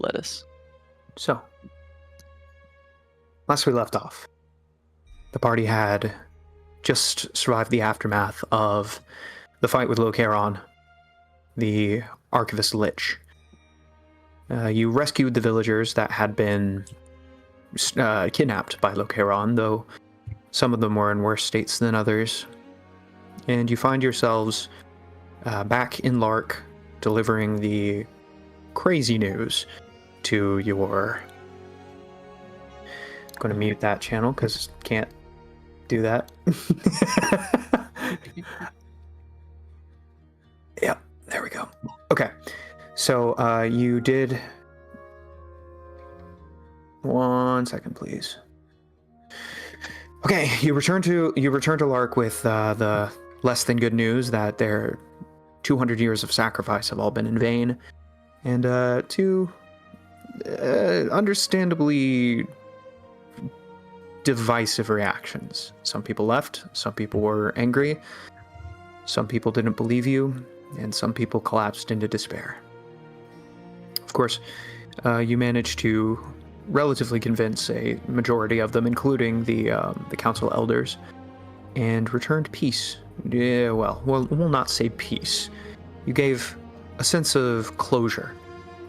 lettuce. So, last we left off, the party had just survived the aftermath of the fight with Locaron, the Archivist Lich. You rescued the villagers that had been kidnapped by Locaron, though some of them were in worse states than others. And you find yourselves back in Lark, delivering the crazy news to your... I'm going to mute that channel because can't do that. Yeah, there we go. Okay, so you did... One second, please. Okay, you return to Lark with the less than good news that their 200 years of sacrifice have all been in vain, and two understandably divisive reactions. Some people left, some people were angry, some people didn't believe you, and some people collapsed into despair. Of course, you managed to relatively convince a majority of them, including the council elders, and returned peace. Yeah, well, we'll not say peace. You gave a sense of closure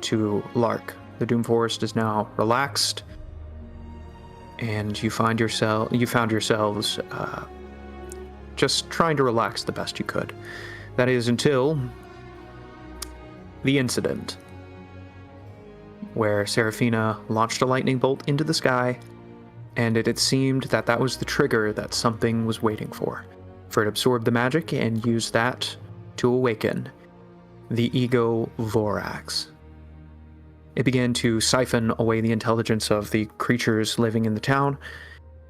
to Lark. The Doom Forest is now relaxed, and you found yourselves just trying to relax the best you could. That is until the incident where Seraphina launched a lightning bolt into the sky, and it had seemed that that was the trigger that something was waiting for it absorbed the magic and used that to awaken the e12. It began to siphon away the intelligence of the creatures living in the town,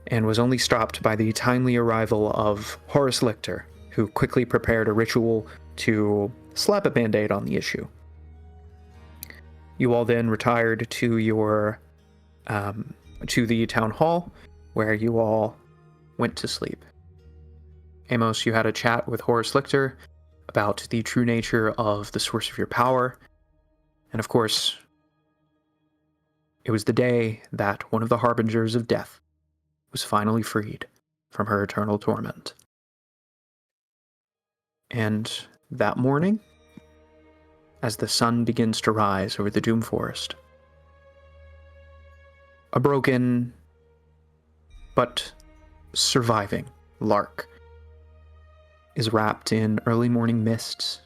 and was only stopped by the timely arrival of Horace Lichter, who quickly prepared a ritual to slap a band-aid on the issue. You all then retired to your to the town hall, where you all went to sleep. Amos, you had a chat with Horace Lichter about the true nature of the source of your power, and of course, it was the day that one of the harbingers of death was finally freed from her eternal torment. And that morning, as the sun begins to rise over the Doom Forest, a broken but surviving Lark is wrapped in early morning mists.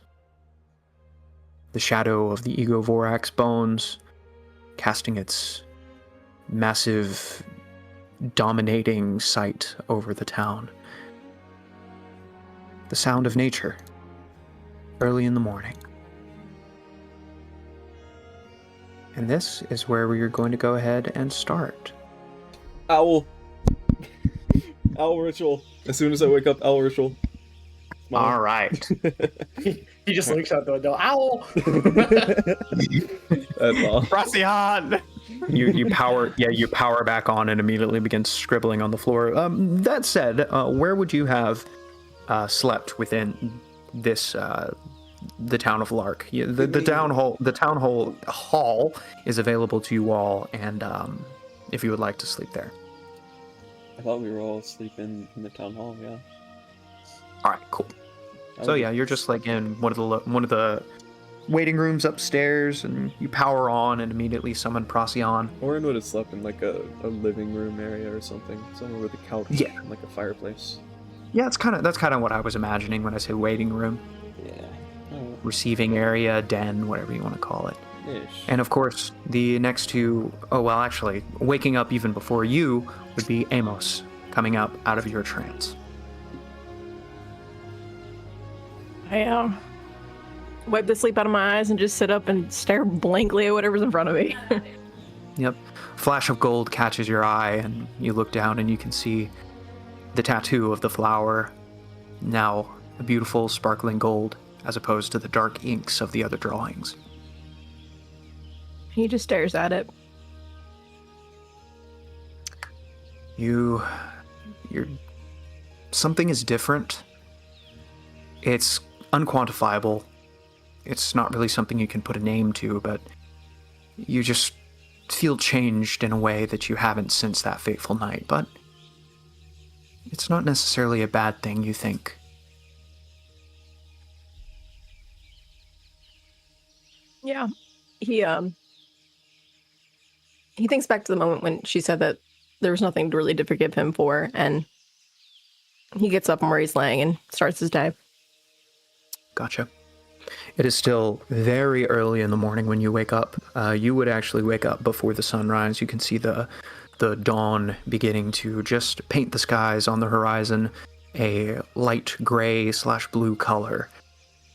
The shadow of the e12 bones casting its massive, dominating sight over the town. The sound of nature early in the morning. And this is where we are going to go ahead and start. Owl. Owl ritual. As soon as I wake up, owl ritual. Smile. All right. He just looks out the window. Owl! That's all. Bracian! You power back on and immediately begin scribbling on the floor. That said, where would you have slept within this the town of Lark? The town hall is available to you all, and if you would like to sleep there. I thought we were all sleeping in the town hall, yeah. All right, cool. So yeah, you're just like in one of the waiting rooms upstairs, and you power on and immediately summon Procyon. Orin would have slept in like a living room area or something, somewhere with a couch, and like a fireplace. Yeah, that's kind of what I was imagining when I say waiting room. Yeah. Receiving area, den, whatever you want to call it. Ish. And of course, the next two, actually, waking up even before you would be Amos, coming up out of your trance. I wipe the sleep out of my eyes and just sit up and stare blankly at whatever's in front of me. Yep. Flash of gold catches your eye, and you look down and you can see the tattoo of the flower, now a beautiful sparkling gold, as opposed to the dark inks of the other drawings. He just stares at it. You're... Something is different. It's unquantifiable. It's not really something you can put a name to, but you just feel changed in a way that you haven't since that fateful night, but it's not necessarily a bad thing, you think. Yeah. He thinks back to the moment when she said that there was nothing really to forgive him for, and he gets up from where he's laying and starts his day. Gotcha. It is still very early in the morning when you wake up. You would actually wake up before the sunrise. You can see the dawn beginning to just paint the skies on the horizon a light gray/blue color.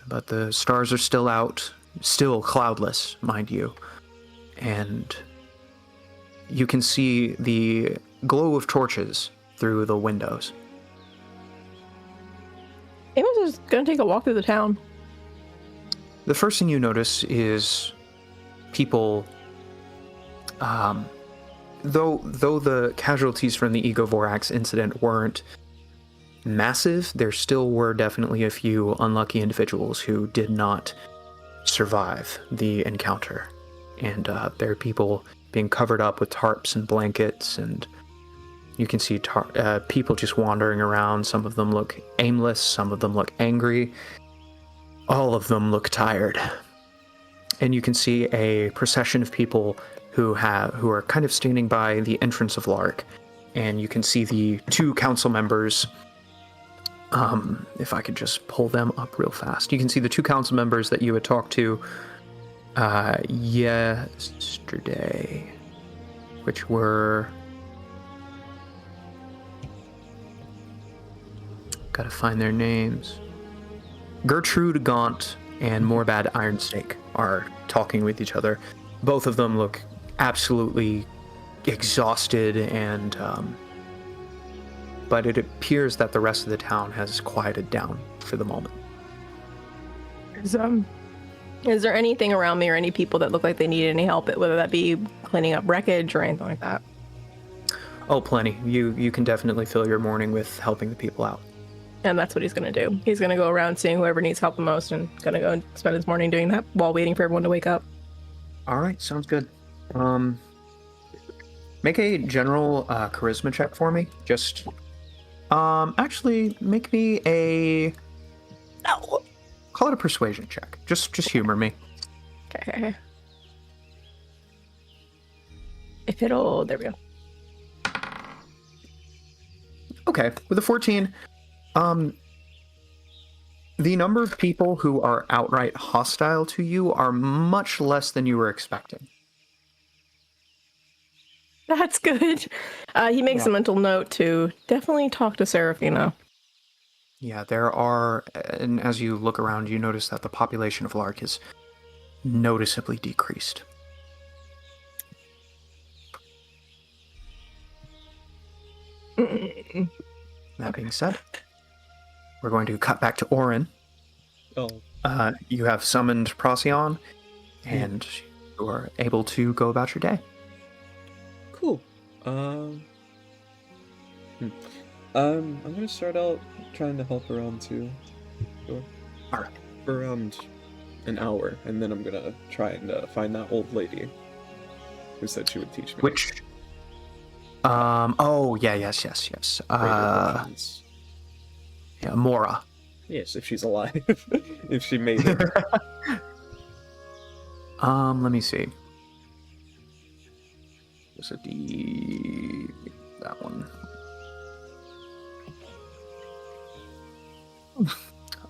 But the stars are still out, still cloudless, mind you. And you can see the glow of torches through the windows. Amos is going to take a walk through the town. The first thing you notice is people, though the casualties from the Egovorax incident weren't massive, there still were definitely a few unlucky individuals who did not survive the encounter. And there are people being covered up with tarps and blankets, and you can see people just wandering around. Some of them look aimless, some of them look angry. All of them look tired. And you can see a procession of people who are kind of standing by the entrance of Lark. And you can see the two council members. If I could just pull them up real fast. You can see the two council members that you had talked to yesterday, which were... Gotta find their names. Gertrude Gaunt and Morbad Ironstake are talking with each other. Both of them look absolutely exhausted, and but it appears that the rest of the town has quieted down for the moment. Is there anything around me or any people that look like they need any help, whether that be cleaning up wreckage or anything like that? Oh, plenty. You can definitely fill your morning with helping the people out. And that's what he's going to do. He's going to go around seeing whoever needs help the most and going to go and spend his morning doing that while waiting for everyone to wake up. All right, sounds good. Make a general charisma check for me. Just, actually, make me a... No, call it a persuasion check. Just humor me. Okay. If it'll... There we go. Okay, with a 14... the number of people who are outright hostile to you are much less than you were expecting. That's good. He makes a mental note to definitely talk to Serafina. Yeah, there are, and as you look around, you notice that the population of Lark is noticeably decreased. That being said, we're going to cut back to Orin. Oh. You have summoned Procyon, and you are able to go about your day. Cool. I'm gonna start out trying to help around too. Sure. Alright. For around an hour, and then I'm gonna try and find that old lady who said she would teach me. Which? Oh, yeah, yes. Yeah, Mora. Yes, if she's alive. If she made it. Let me see. Was it that one?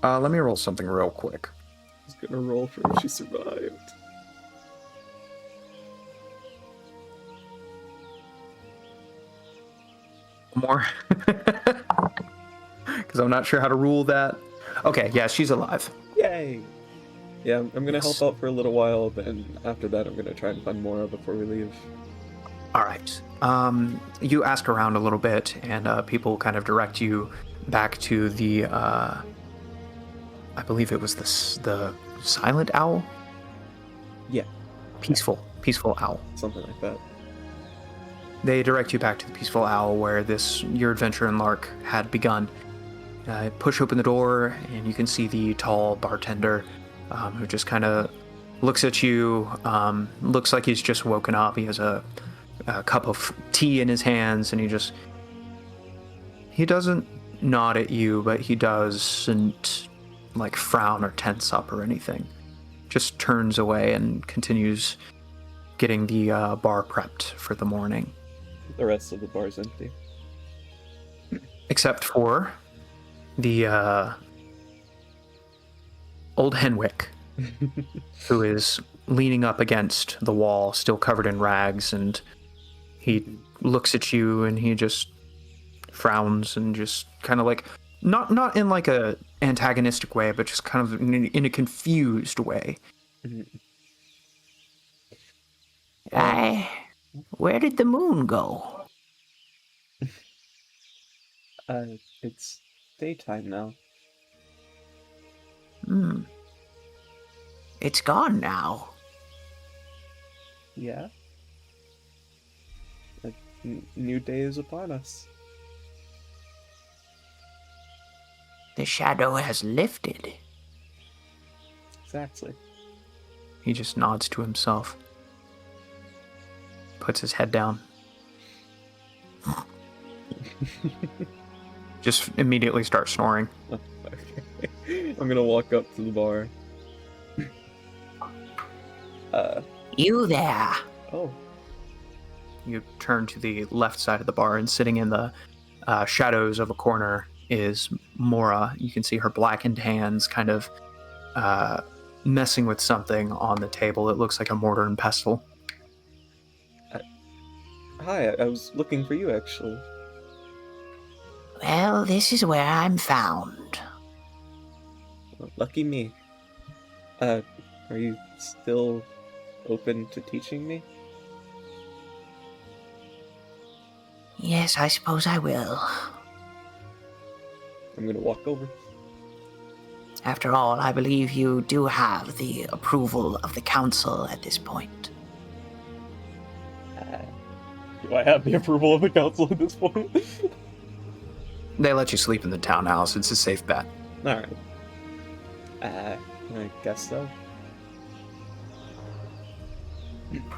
Let me roll something real quick. I was gonna roll for if she survived. More. Because I'm not sure how to rule that. Okay, yeah, she's alive. Yay! Yeah, I'm gonna help out for a little while, then after that I'm gonna try and find Mora before we leave. Alright. You ask around a little bit, and people kind of direct you back to the, I believe it was the Silent Owl? Yeah. Peaceful Owl. Something like that. They direct you back to the Peaceful Owl where your adventure in Lark had begun. Push open the door, and you can see the tall bartender who just kind of looks at you, looks like he's just woken up. He has a cup of tea in his hands, and he doesn't nod at you, but he doesn't like frown or tense up or anything. Just turns away and continues getting the bar prepped for the morning. The rest of the bar's empty. Except for the old Henwick, who is leaning up against the wall, still covered in rags, and he looks at you and he just frowns and just kind of like, not in like a antagonistic way, but just kind of in a confused way. Where did the moon go? It's daytime now. It's gone now. Yeah. A new day is upon us. The shadow has lifted. Exactly. He just nods to himself, puts his head down. Just immediately starts snoring. Okay. I'm gonna walk up to the bar. You there? Oh. You turn to the left side of the bar, and sitting in the shadows of a corner is Mora. You can see her blackened hands kind of messing with something on the table. It looks like a mortar and pestle. Hi, I was looking for you, actually. Well, this is where I'm found. Lucky me. Are you still open to teaching me? Yes, I suppose I will. I'm gonna walk over. After all, I believe you do have the approval of the council at this point. Do I have the approval of the council at this point? They let you sleep in the townhouse. It's a safe bet. Alright. I guess so.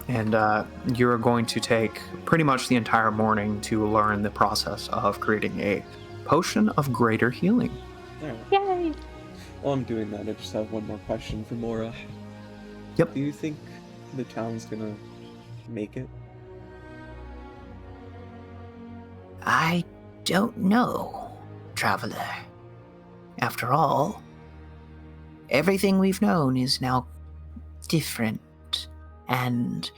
And you're going to take pretty much the entire morning to learn the process of creating a potion of greater healing. Alright. Yay! While I'm doing that, I just have one more question for Mora. Yep. Do you think the town's gonna make it? I don't know, traveler. After all, everything we've known is now different, and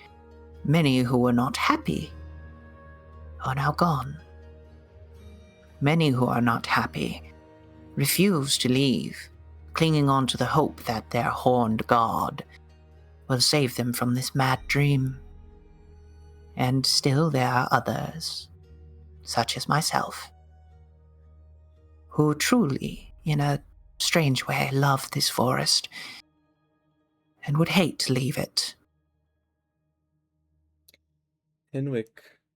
many who were not happy are now gone. Many who are not happy refuse to leave, clinging on to the hope that their horned god will save them from this mad dream. And still there are others, such as myself, who truly, in a strange way, love this forest and would hate to leave it. Henwick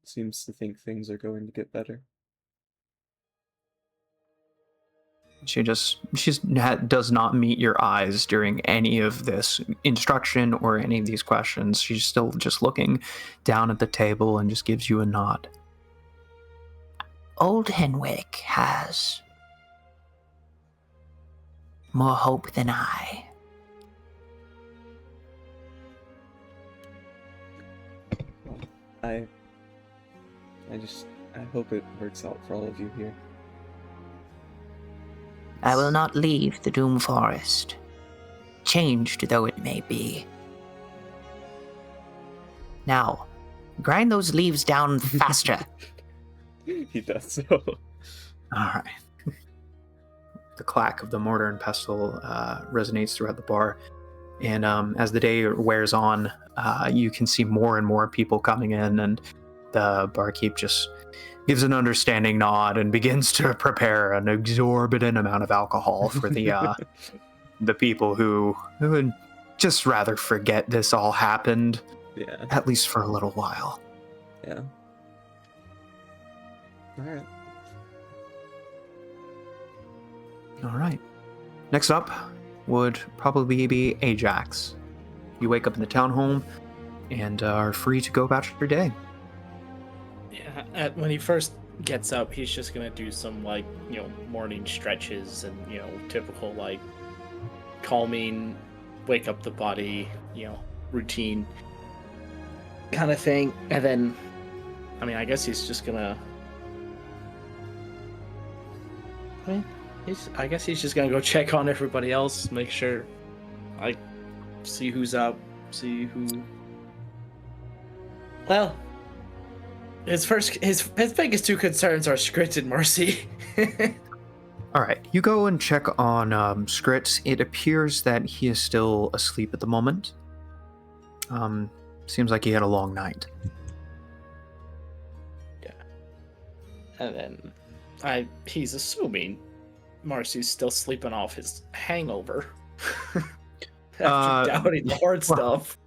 seems to think things are going to get better. She does not meet your eyes during any of this instruction or any of these questions. She's still just looking down at the table and just gives you a nod. Old Henwick has more hope than I. I hope it works out for all of you here. I will not leave the Doom Forest, changed though it may be. Now, grind those leaves down faster. He does so. All right. The clack of the mortar and pestle resonates throughout the bar. And as the day wears on, you can see more and more people coming in, and the barkeep just gives an understanding nod and begins to prepare an exorbitant amount of alcohol for the the people who would just rather forget this all happened, Yeah. at least for a little while. Yeah. Alright. All right. Next up would probably be Ajax. you wake up in the townhome and are free to go about your day. Yeah, when he first gets up, he's just gonna do some like morning stretches and typical like calming, wake up the body routine kind of thing, and then I guess he's just gonna. I guess he's just gonna go check on everybody else, make sure, like, see who's up, see who. Well, his biggest two concerns are Scritch and Mercy. All right, you go and check on Scritz. It appears that he is still asleep at the moment. Seems like he had a long night. Yeah. And then he's assuming Marcy's still sleeping off his hangover after downing the hard stuff.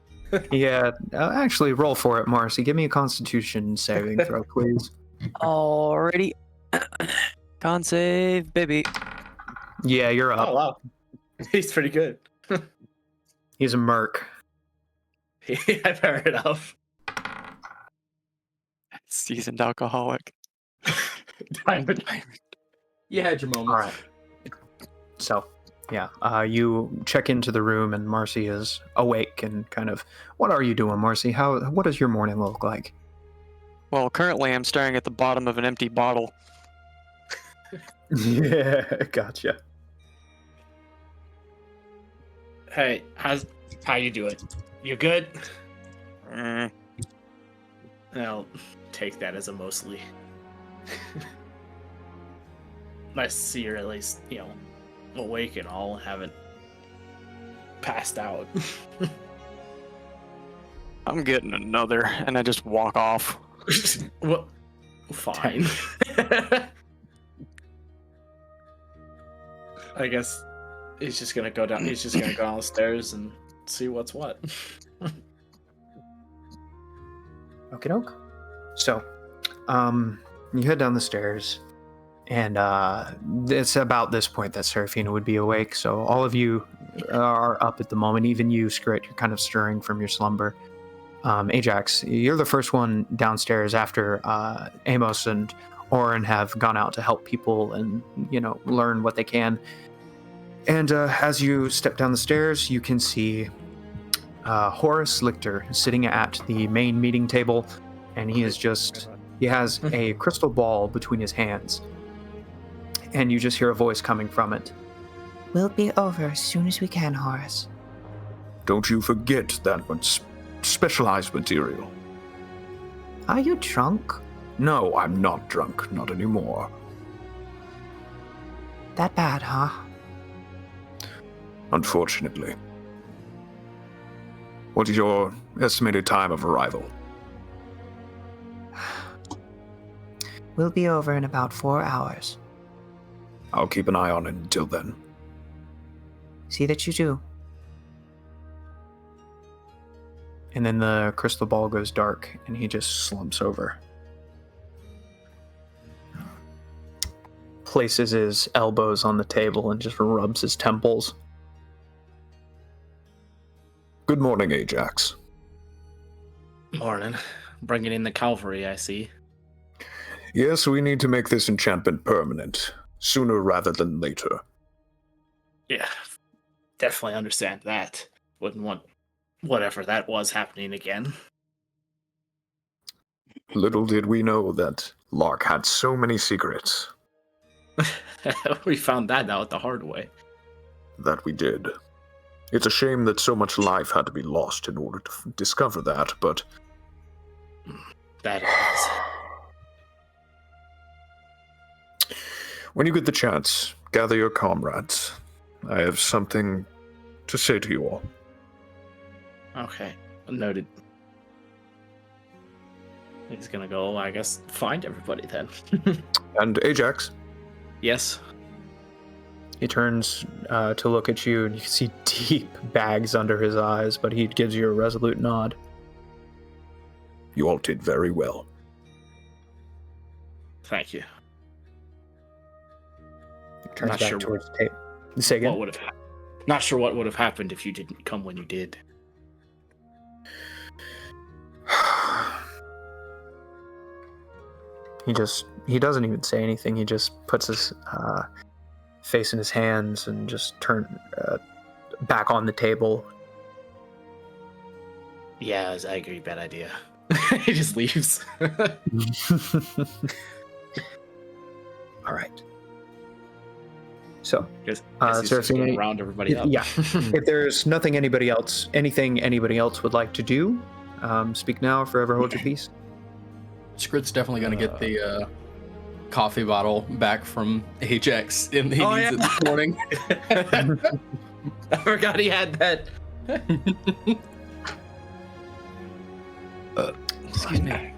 Yeah, actually, roll for it, Marcy. Give me a Constitution saving throw, please. Alrighty. Con save, baby. Yeah, you're up. Oh wow, he's pretty good. He's a merc. Yeah, fair enough. Seasoned alcoholic. Diamond. You had your moments. All right. So, yeah, you check into the room, and Marcy is awake and kind of. What are you doing, Marcy? What does your morning look like? Well, currently I'm staring at the bottom of an empty bottle. Yeah, gotcha. Hey, how you doing? You good? I'll take that as a mostly. Nice to see you're at least, awake and all, and haven't passed out. I'm getting another, and I just walk off. Well, fine. I guess he's just gonna go down. He's just gonna go downstairs and see what's what. Okie doke. So, you head down the stairs, and it's about this point that Serafina would be awake. So all of you are up at the moment. Even you, Scrit, you're kind of stirring from your slumber. Ajax, you're the first one downstairs after Amos and Oren have gone out to help people and learn what they can. And as you step down the stairs, you can see Horace Lichter sitting at the main meeting table, and he has a crystal ball between his hands, and you just hear a voice coming from it. We'll be over as soon as we can, Horace. Don't you forget that one's specialized material. Are you drunk? No, I'm not drunk, not anymore. That bad, huh? Unfortunately. What is your estimated time of arrival? We'll be over in about 4 hours. I'll keep an eye on it until then. See that you do. And then the crystal ball goes dark, and he just slumps over. Places his elbows on the table and just rubs his temples. Good morning, Ajax. Morning. Bringing in the cavalry, I see. Yes, we need to make this enchantment permanent, sooner rather than later. Yeah, definitely understand that. Wouldn't want whatever that was happening again. Little did we know that Lark had so many secrets. We found that out the hard way. That we did. It's a shame that so much life had to be lost in order to discover that, but... That is. When you get the chance, gather your comrades. I have something to say to you all. Okay, noted. He's gonna go, I guess, find everybody then. And Ajax? Yes. He turns to look at you, and you can see deep bags under his eyes, but he gives you a resolute nod. You all did very well. Thank you. He turns Not back sure towards the table. Say again? What would have happened? Not sure what would have happened if you didn't come when you did. He doesn't even say anything. He just puts his face in his hands and just turn back on the table. Yeah, I agree. Bad idea. He just leaves. All right. So, Guess Seraphine, he's just going around everybody up. yeah. If there's anything anybody else would like to do, speak now or forever hold your peace. Scrit's definitely gonna get the coffee bottle back from Ajax, and he needs it this morning. I forgot he had that. Excuse me.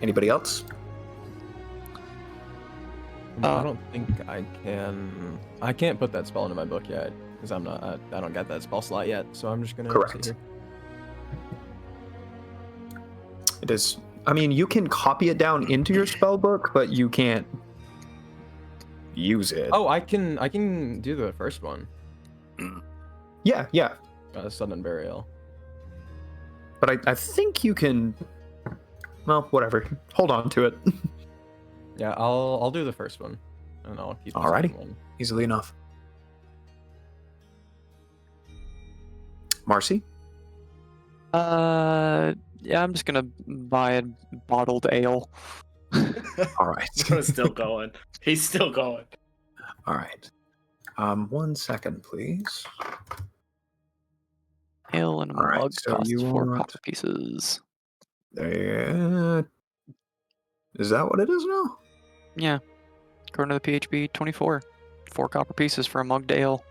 Anybody else? I don't think I can. I can't put that spell into my book yet because I'm not. I don't got that spell slot yet. So I'm just gonna. Correct. Sit here. It is. I mean, you can copy it down into your spell book, but you can't use it. Oh, I can. I can do the first one. Yeah. Sudden burial. But I think you can. Well, whatever. Hold on to it. Yeah, I'll do the first one, and I'll keep the Alrighty. second one. Easily enough. Marcy? Yeah, I'm just gonna buy a bottled ale. All right. He's still going. He's still going. All right. 1 second, please. Ale in a All right, mug so costs you 4 want- copper pieces. Is that what it is now? Yeah. According to the PHB 24. 4 copper pieces for a mugged ale.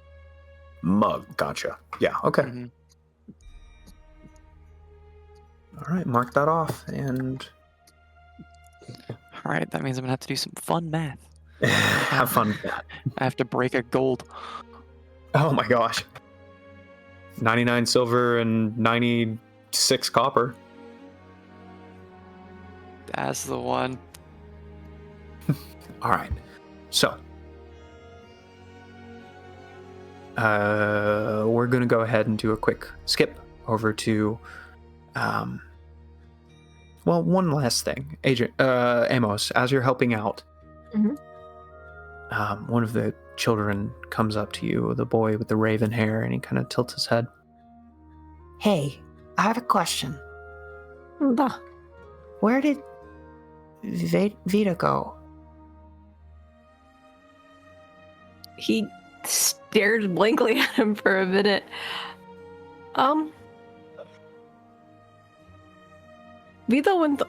Mug. Gotcha. Yeah. Okay. Mhm. All right. Mark that off and Alright, that means I'm gonna have to do some fun math. have fun with that. I have to break a gold. Oh my gosh. 99 silver and 96 copper. That's the one. All right. So, we're going to go ahead and do a quick skip over to, well, one last thing. Agent Amos, as you're helping out, Mhm. One of the children comes up to you, the boy with the raven hair, and he kind of tilts his head. Hey, I have a question. Duh. Where did Vita go? He stared blankly at him for a minute. Vita went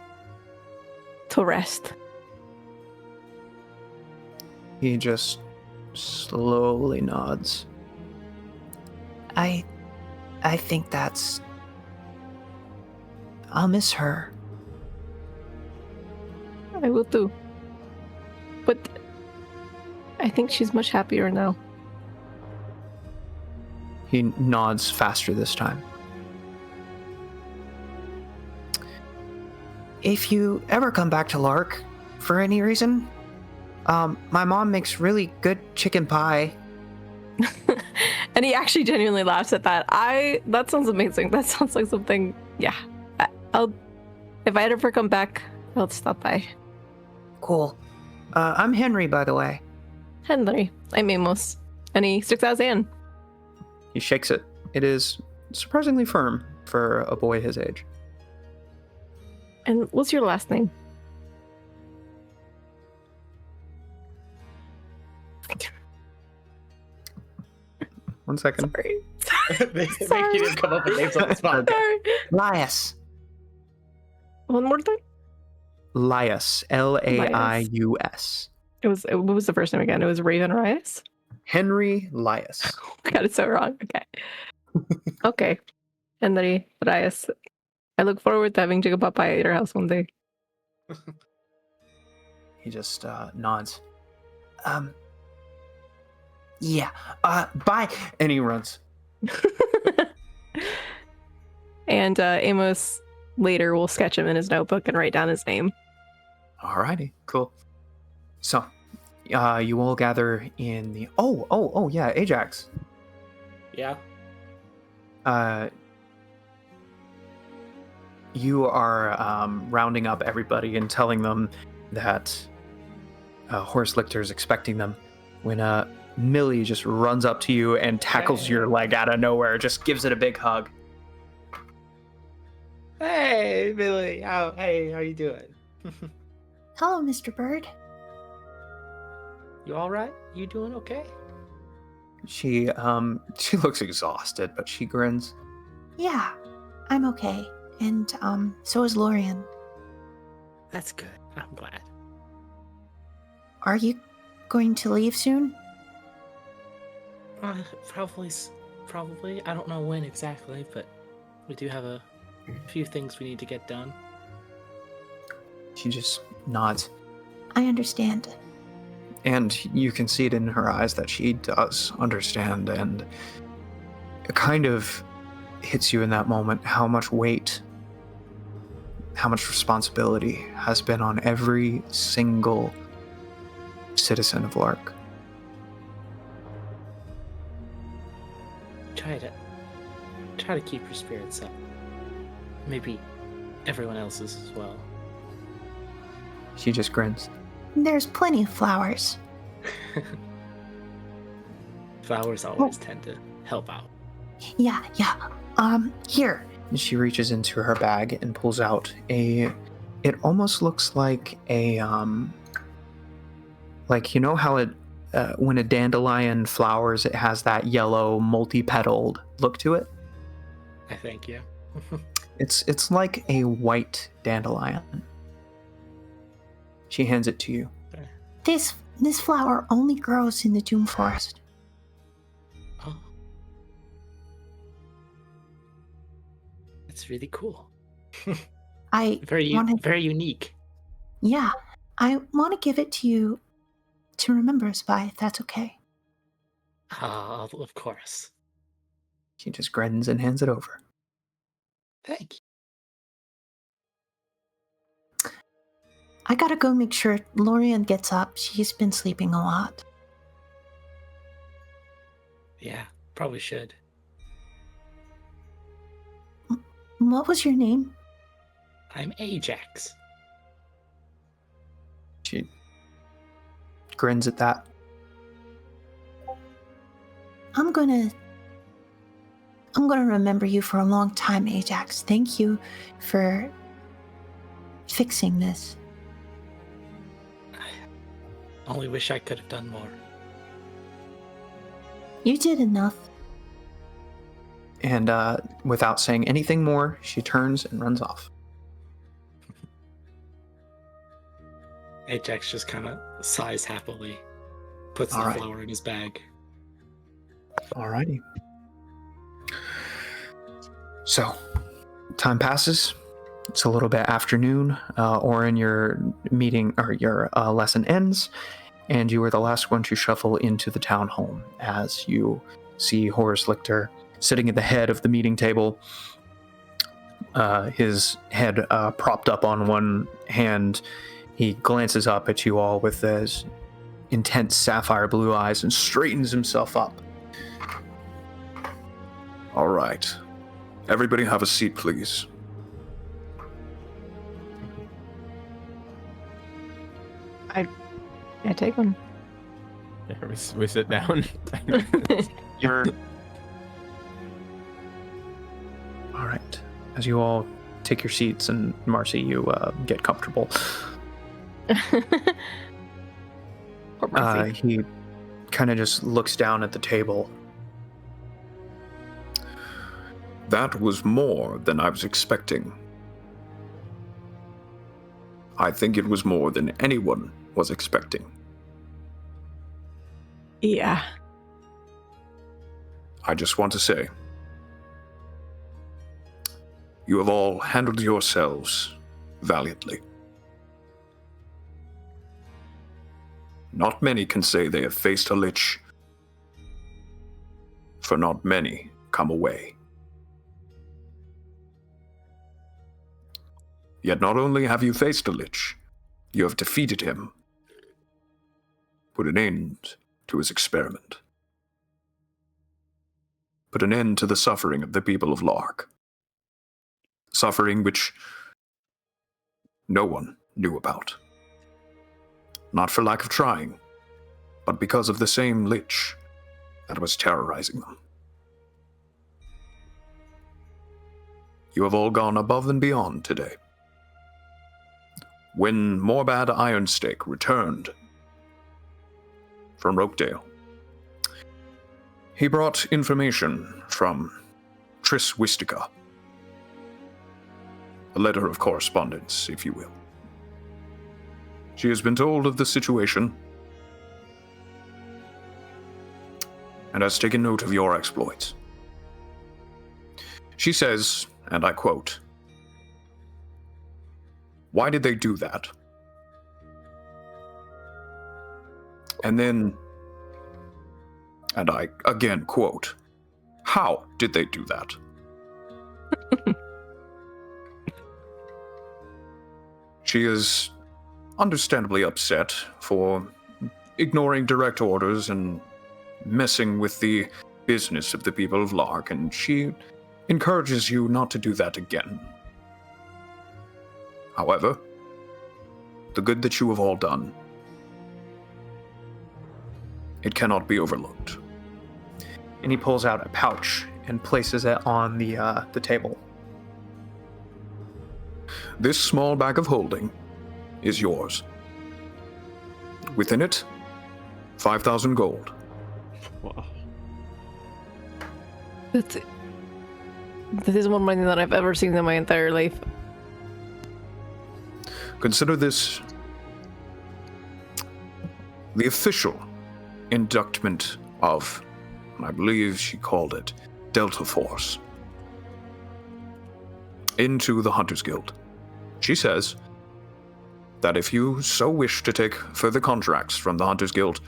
to rest. He just slowly nods. I think that's... I'll miss her. I will too. But I think she's much happier now. He nods faster this time. If you ever come back to Lark, for any reason, my mom makes really good chicken pie. And he actually genuinely laughs at that. That sounds amazing. That sounds like something. Yeah, I'll. If I ever come back, I'll stop by. Cool. I'm Henry, by the way. Henry, I'm Amos, and he sticks out his hand. He shakes it. It is surprisingly firm for a boy his age. And what's your last name? 1 second. Sorry. They make you come up with names on the spot. Sorry. Lias. One more time. Laius. Laius. What was the first name again? It was Raven Rias. Henry Laius. I got it so wrong. Okay. Okay. Henry Rias. I look forward to having chicken pot pie at your house one day. He just nods. Yeah. Bye. And he runs. And Amos later will sketch him in his notebook and write down his name. Alrighty, cool. So, you all gather in the... Oh, yeah, Ajax. Yeah. you are rounding up everybody and telling them that Horse Lictor is expecting them, when Millie just runs up to you and tackles your leg out of nowhere, just gives it a big hug. Hey, Billy. How you doing? Hello, Mr. Bird. You all right? You doing okay? She looks exhausted, but she grins. Yeah, I'm okay. And, so is Lorian. That's good. I'm glad. Are you going to leave soon? Probably. I don't know when exactly, but we do have a few things we need to get done. She just nods. I understand. And you can see it in her eyes that she does understand, and it kind of hits you in that moment how much weight, how much responsibility has been on every single citizen of Lark. Try to keep your spirits up. Maybe everyone else's as well. She just grins. There's plenty of flowers. Flowers always tend to help out. Yeah. Here. And she reaches into her bag and pulls out it almost looks like a, like, you know how it, when a dandelion flowers, it has that yellow multi-petaled look to it? I think, yeah. It's like a white dandelion. She hands it to you. This flower only grows in the Doom Forest. Oh. That's really cool. Very unique. Yeah, I want to give it to you to remember us by, if that's okay. Of course. She just grins and hands it over. Thank you. I gotta go make sure Lorian gets up. She's been sleeping a lot. Yeah, probably should. What was your name? I'm Ajax. She grins at that. I'm gonna remember you for a long time, Ajax. Thank you for fixing this. I only wish I could have done more. You did enough. And without saying anything more, she turns and runs off. Ajax just kind of sighs happily, puts the flower in his bag. Alrighty. So, time passes. It's a little bit afternoon. Orin, your meeting or your lesson ends, and you are the last one to shuffle into the town home as you see Horace Lictor sitting at the head of the meeting table, his head propped up on one hand. He glances up at you all with his intense sapphire blue eyes and straightens himself up. All right. Everybody have a seat, please. I take one. Yeah, we sit down. You're All right. As you all take your seats, and Marcy, you get comfortable. Poor Marcy. He kind of just looks down at the table. That was more than I was expecting. I think it was more than anyone was expecting. Yeah. I just want to say, you have all handled yourselves valiantly. Not many can say they have faced a lich, for not many come away. Yet not only have you faced a lich, you have defeated him, put an end to his experiment, put an end to the suffering of the people of Lark. suffering which no one knew about. Not for lack of trying, but because of the same lich that was terrorizing them. You have all gone above and beyond today. When Morbad Ironstake returned from Rokedale, he brought information from Triss Wistica. A letter of correspondence, if you will. She has been told of the situation and has taken note of your exploits. She says, and I quote, "Why did they do that?" And then, and I again quote, "How did they do that?" She is understandably upset for ignoring direct orders and messing with the business of the people of Lark, and she encourages you not to do that again. However, the good that you have all done, it cannot be overlooked. And he pulls out a pouch and places it on the table. This small bag of holding is yours. Within it, 5,000 gold. Wow. That is more money than I've ever seen in my entire life. Consider this the official inductment of, I believe she called it, Delta Force, into the Hunters Guild. She says that if you so wish to take further contracts from the Hunters Guild,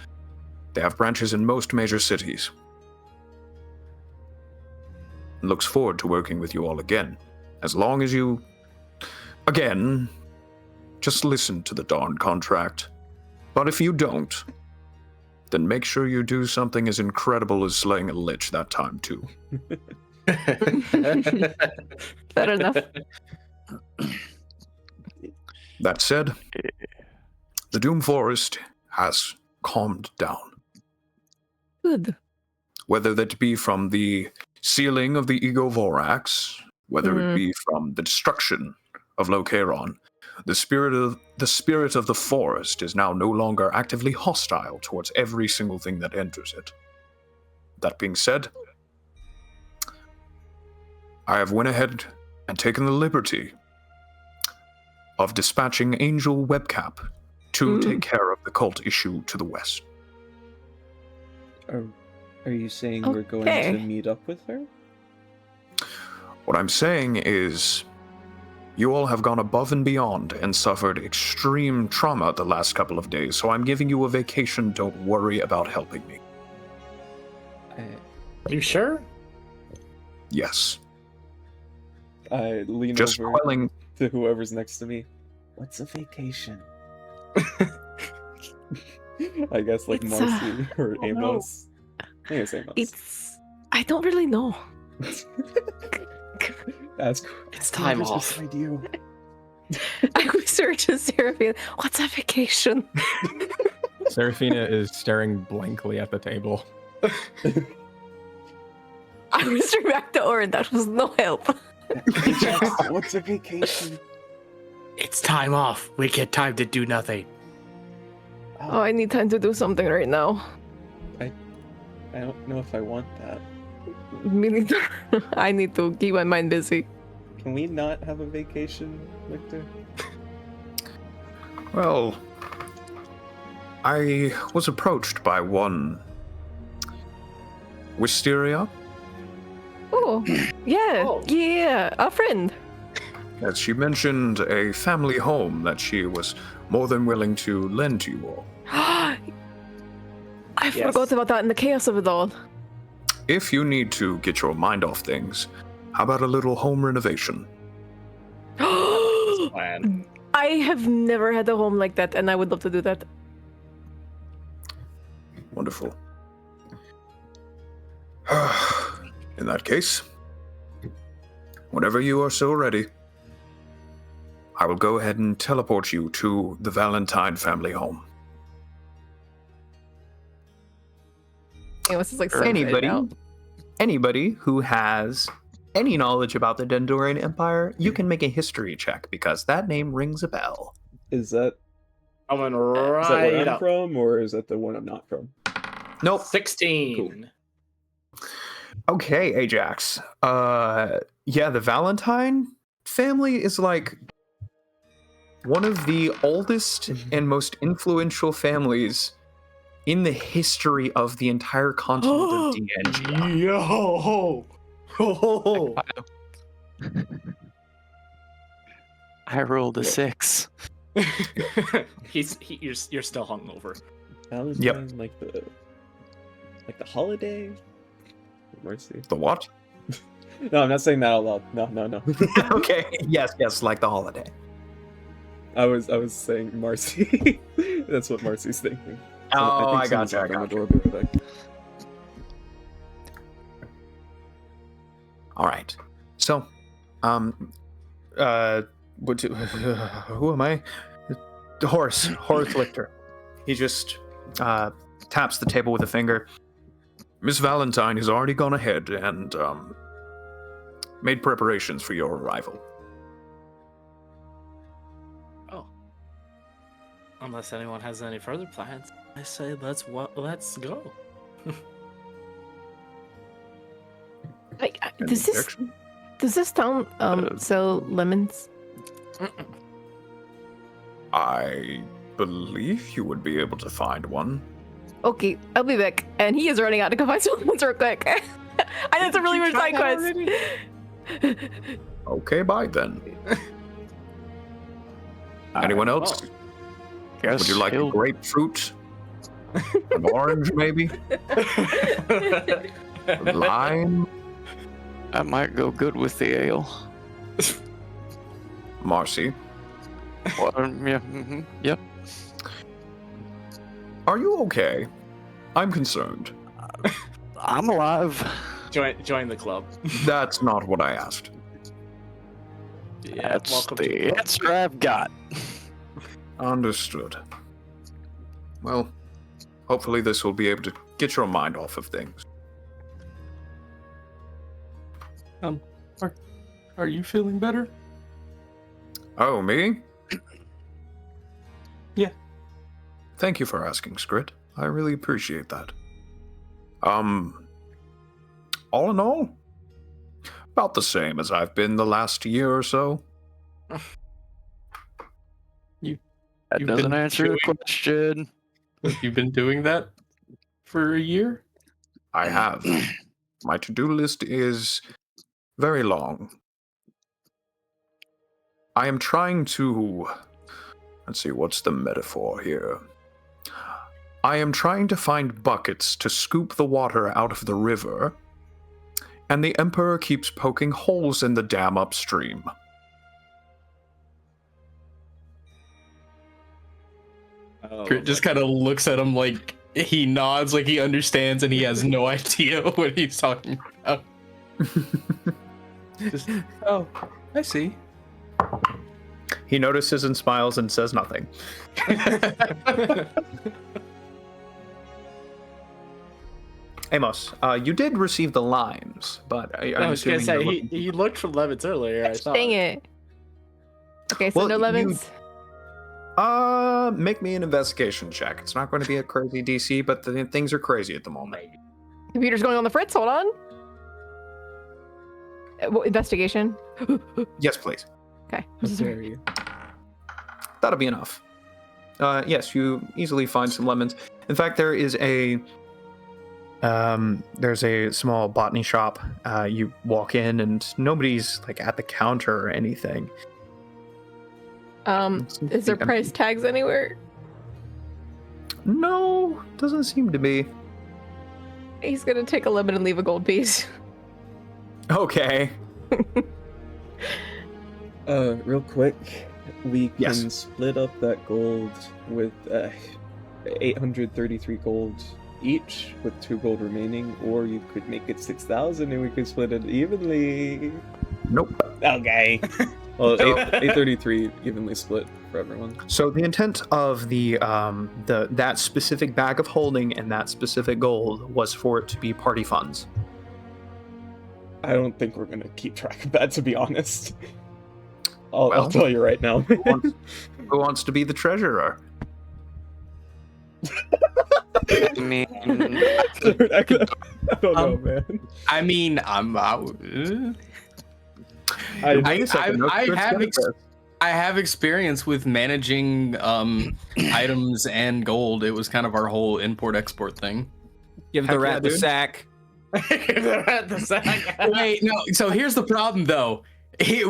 they have branches in most major cities. And looks forward to working with you all again, as long as you, again, just listen to the darn contract. But if you don't, then make sure you do something as incredible as slaying a lich that time too. Fair enough. That said, the Doom Forest has calmed down. Good. Whether that be from the sealing of the Ego Vorax, whether it be from the destruction of Locaron, the spirit of the forest is now no longer actively hostile towards every single thing that enters it. That being said, I have went ahead and taken the liberty of dispatching Angel Webcap to take care of the cult issue to the west. Are you saying we're going to meet up with her? What I'm saying is, you all have gone above and beyond and suffered extreme trauma the last couple of days, so I'm giving you a vacation. Don't worry about helping me. You sure? Yes. I lean Just over quelling. to whoever's next to me. What's a vacation? I guess like It's, Marcy or oh, Amos. I think it's Amos. I don't really know. That's It's time off. beside you. I whisper to Seraphina, "What's a vacation?" Seraphina is staring blankly at the table. I whisper back to Orin, that was no help. What's a vacation? It's time off. We get time to do nothing. Oh, I need time to do something right now. I don't know if I want that. Me neither. I need to keep my mind busy. Can we not have a vacation, Victor? Well, I was approached by one Wisteria, Oh, yeah, Oh. yeah, a friend. as she mentioned a family home that she was more than willing to lend to you all. I forgot about that in the chaos of it all. If you need to get your mind off things, how about a little home renovation? Plan. I have never had a home like that, and I would love to do that. Wonderful. In that case, whenever you are so ready, I will go ahead and teleport you to the Valentine family home. Amos is like so excited now. Anybody who has any knowledge about the Dendorian Empire, you can make a history check because that name rings a bell. Is that Coming is that where right I'm up. from, or is that the one I'm not from? Nope. 16. Okay, Ajax. Yeah, the Valentine family is like one of the oldest and most influential families in the history of the entire continent of DNG. Yo! Ho! I rolled a 6. You're still hungover. Valentine, like the holiday. Mercy. The what? No, I'm not saying that out loud. No. Okay, yes, like the holiday. I was saying Marcy. That's what Marcy's thinking. Oh, I someone's gotcha. knocking on the door. Be right back. All right. So, who am I? Horace Lichter. He just taps the table with a finger. Miss Valentine has already gone ahead and made preparations for your arrival. Oh. Unless anyone has any further plans, I say let's go. Like, does this town sell lemons? I believe you would be able to find one. Okay, I'll be back. And he is running out to go find some lemons real quick. I know it's a really weird side quest. Okay, bye then. Anyone else? Would you like a grapefruit? An orange, maybe? A lime? That might go good with the ale. Marcy, Well, yep. are you okay? I'm concerned. I'm alive. Join the club. That's not what I asked. Yeah, That's welcome to the answer I've got. Understood. Well, hopefully this will be able to get your mind off of things. Are you feeling better? Oh, me? Yeah. Thank you for asking, Skrit. I really appreciate that. All in all, about the same as I've been the last year or so. That You've doesn't been answer the doing- question. You've been doing that for a year? I have. My to-do list is very long. I am trying to... Let's see, what's the metaphor here? I am trying to find buckets to scoop the water out of the river, and the Emperor keeps poking holes in the dam upstream. Crit just kind of looks at him like he nods, like he understands, and he has no idea what he's talking about. Just, oh, I see. He notices and smiles and says nothing. Amos, you did receive the limes, but I was gonna say he looked for lemons earlier. I thought. Dang it. Okay, so Well, no lemons. Make me an investigation check. It's not going to be a crazy DC, but things are crazy at the moment. Computer's going on the fritz. Hold on. Investigation. Yes, please. Okay. How dare you? That'll be enough. Yes, you easily find some lemons. In fact, there's a small botany shop. You walk in and nobody's like at the counter or anything. Is there price tags anywhere? No, doesn't seem to be. He's gonna take a lemon and leave a gold piece. Okay. Real quick, we can Yes. split up that gold with 833 gold each, with 2 gold remaining, or you could make it 6,000 and we could split it evenly. Nope. Okay. Well, 833 evenly split for everyone. So the intent of that specific bag of holding and that specific gold was for it to be party funds. I don't think we're gonna keep track of that, to be honest. I'll tell you right now. Who wants to be the treasurer? I mean, I don't know, man. I mean, I have experience with managing items and gold. It was kind of our whole import-export thing. Give the rat the sack. Give the rat the sack. Wait, no. So here's the problem, though.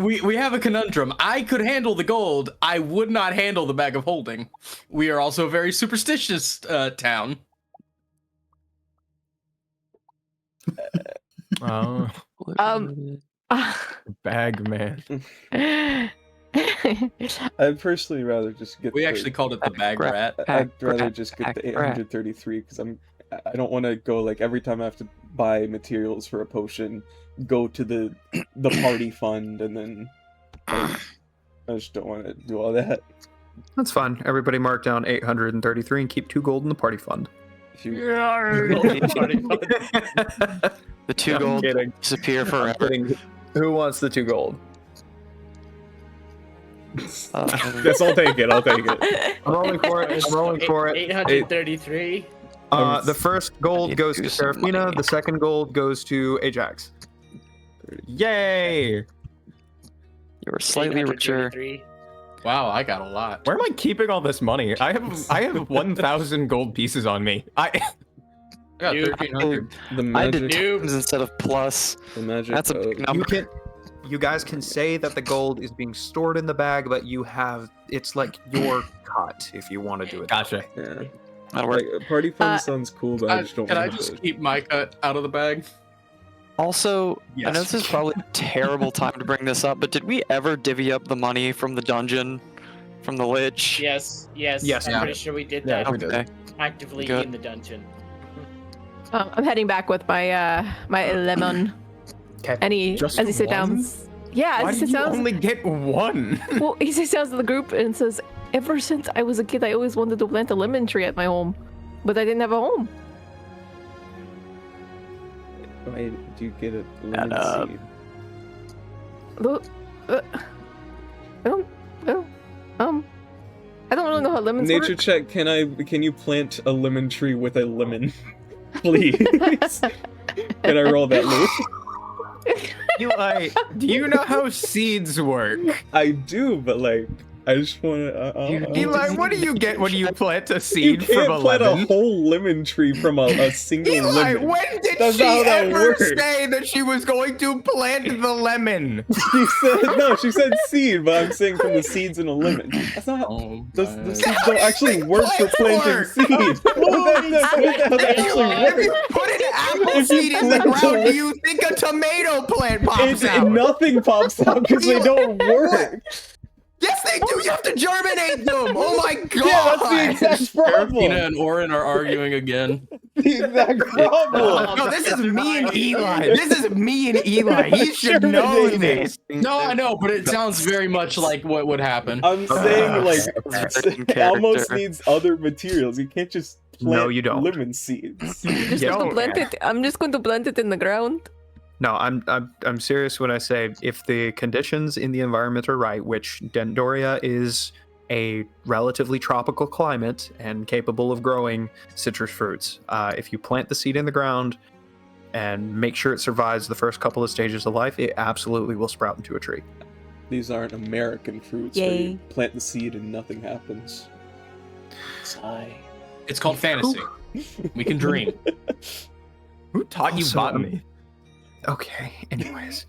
We have a conundrum. I could handle the gold. I would not handle the bag of holding. We are also a very superstitious town. Oh, bag man. I'd personally rather just get. We actually called it the bag rat. I'd rather just get the 833 because I don't want to go like every time I have to buy materials for a potion, go to the party fund and then I just don't want to do all that. That's fine. Everybody mark down 833 and keep 2 gold in the party fund. If you, the 2 gold disappear forever. Who wants the 2 gold? Guess I'll take it. I'll take it. I'm rolling for it. 833. The first gold goes to Serafina. The second gold goes to Ajax. Yay! You were slightly richer. Wow, I got a lot. Where am I keeping all this money? I have 1,000 gold pieces on me. I got 1,300. The I did magic. times instead of plus. The magic. That's a big number. You guys can say that the gold is being stored in the bag, but it's like your cut if you want to do it. Gotcha. Yeah. That'll work. Like, party fund sounds cool, but I just don't. Can I want just to. keep my cut out of the bag? Also, I Yes. know this is probably a terrible time to bring this up, but did we ever divvy up the money from the dungeon, from the Lich? Yes. Yes. I'm pretty sure we did that Yeah, we did. Okay. actively Good. in the dungeon. I'm heading back with my my lemon. Okay. And Just as he sits one? down, yeah, Why as he did sits you down, only get one? well, he sits down to the group and says, "Ever since I was a kid, I always wanted to plant a lemon tree at my home, but I didn't have a home." Why do you get a lemon seed? Look, I don't, well, I don't really know how lemons Nature work. check. Can you plant a lemon tree with a lemon? Please. Can I roll that loop? Eli, do you know how seeds work? I do, but like, I just want to. Eli, what do you get when you plant a You seed can't from a plant lemon? a whole lemon tree from a single Eli, lemon. when did That's she not how that ever works. say that she was going to plant the lemon? She said no. She said seed, but I'm saying from the seeds in a lemon. That's not. Oh, The my- seeds don't actually work for plants planting work. seeds. Well, that's not how that actually If you works. put an apple If you seed in the plant a ground, do you think a tomato plant pops out? Nothing pops out because they don't work. Yes, they do. You have to germinate them. Oh my god. Yeah, that's the exact problem. Serafina and Orin are arguing again. The exact problem. No, this is me and Eli. This is me and Eli. He should know this. No, I know, but it sounds very much like what would happen. I'm saying like Certain it almost character. needs other materials. You can't just plant No, you don't. lemon seeds. Just Yeah. going to plant it. I'm just going to plant it in the ground. No, I'm serious when I say if the conditions in the environment are right, which Dendoria is a relatively tropical climate and capable of growing citrus fruits. If you plant the seed in the ground and make sure it survives the first couple of stages of life, it absolutely will sprout into a tree. These aren't American fruits where Yay. you plant the seed and nothing happens. Sigh. It's called fantasy. We can dream. Who taught you Also, botany? Okay, anyways.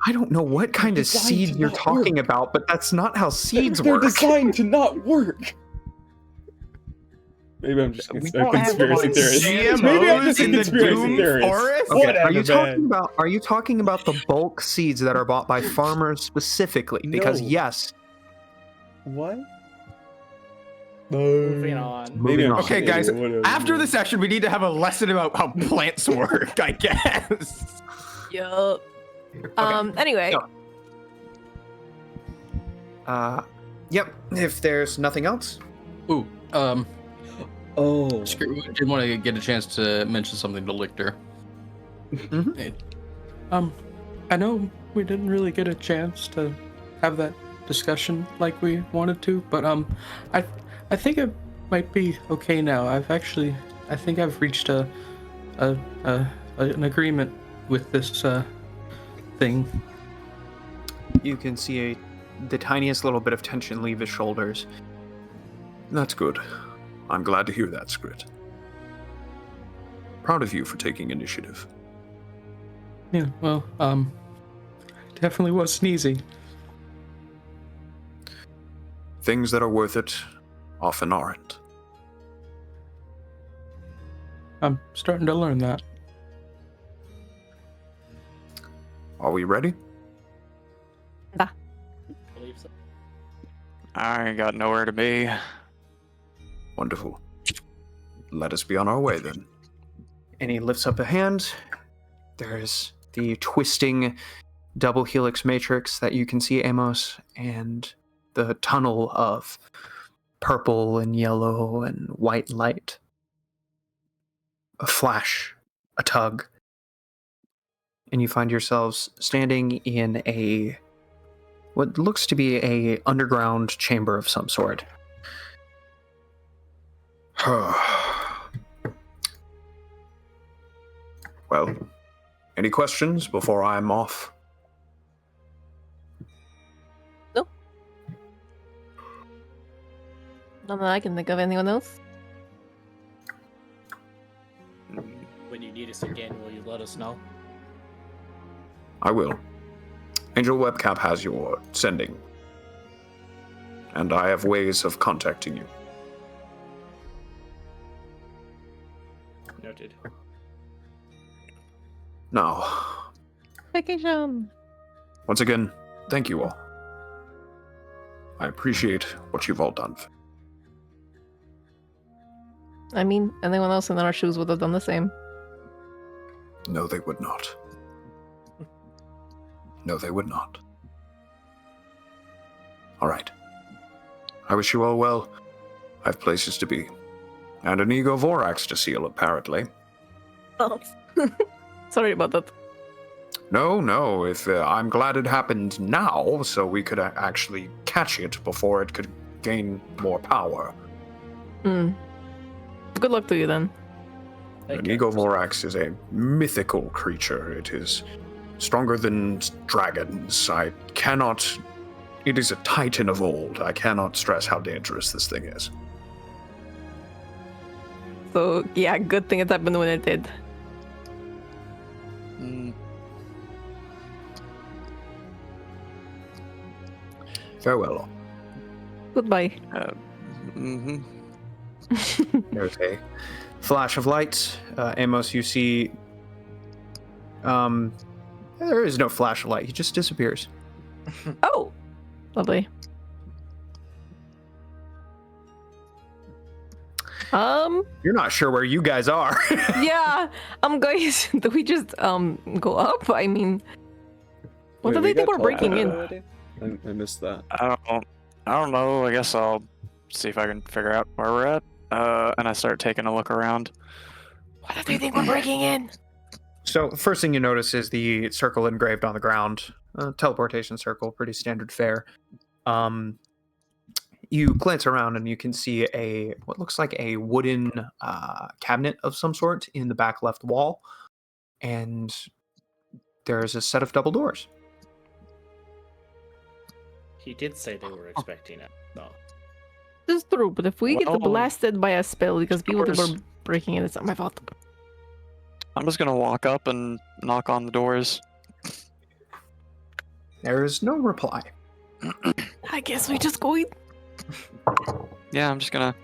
I don't know what kind of designed seed to you're not talking work. about, but that's not how seeds They're work. designed to not work. Maybe I'm just a don't have conspiracy one. theorist. Maybe I'm just a GMOs in the conspiracy Doom theorist. Forest? Okay, Whatever, are you talking about the bulk seeds that are bought by farmers specifically? Because No. yes, What? Moving on. Maybe Moving I'm on. Okay, guys, whatever. after the session, we need to have a lesson about how plants work, I guess. Yup. Anyway, No. Yep. If there's nothing else. Ooh, Oh. did want to get a chance to mention something to Lichter. Mm-hmm. I know we didn't really get a chance to have that discussion like we wanted to, but I think it might be okay now. I think I've reached an agreement with this thing. You can see the tiniest little bit of tension leave his shoulders. That's good. I'm glad to hear that, Skrit. Proud of you for taking initiative. Yeah, well, definitely was sneezy. Things that are worth it often aren't. I'm starting to learn that. Are we ready? I believe so. I ain't got nowhere to be. Wonderful. Let us be on our way then. And he lifts up a hand. There's the twisting double helix matrix that you can see, Amos, and the tunnel of purple and yellow and white light. A flash, a tug, and you find yourselves standing in what looks to be a underground chamber of some sort. Well, any questions before I'm off? Not that I can think of. Anyone else? When you need us again, will you let us know? I will. Angel Webcap has your sending. And I have ways of contacting you. Noted. Now, Vacation. once again, thank you all. I appreciate what you've all done. I mean, anyone else in our shoes would have done the same. No, they would not. No, they would not. All right. I wish you all well. I have places to be. And an ego vorax to seal, apparently. Oh. Sorry about that. No. If I'm glad it happened now, so we could actually catch it before it could gain more power. Good luck to you then. An ego vorax is a mythical creature. It is stronger than dragons. It is a titan of old. I cannot stress how dangerous this thing is. So, yeah, good thing it happened when it did. Farewell. Goodbye. There's a flash of light. Amos, you see... there is no flash of light. He just disappears. Oh! Lovely. You're not sure where you guys are. Yeah, guys, do we just, go up? I mean, what do they think we're breaking in? I missed that. I don't know. I guess I'll see if I can figure out where we're at. And I start taking a look around. What do they think we're breaking in? So, first thing you notice is the circle engraved on the ground. Teleportation circle, pretty standard fare. You glance around and you can see what looks like a wooden cabinet of some sort in the back left wall. And there's a set of double doors. He did say they were expecting it, though. This is true, but if we get Well, blasted by a spell because people think course. we're breaking in, it's not my fault. I'm just gonna walk up and knock on the doors. There is no reply. I guess we just go in. Yeah, I'm just gonna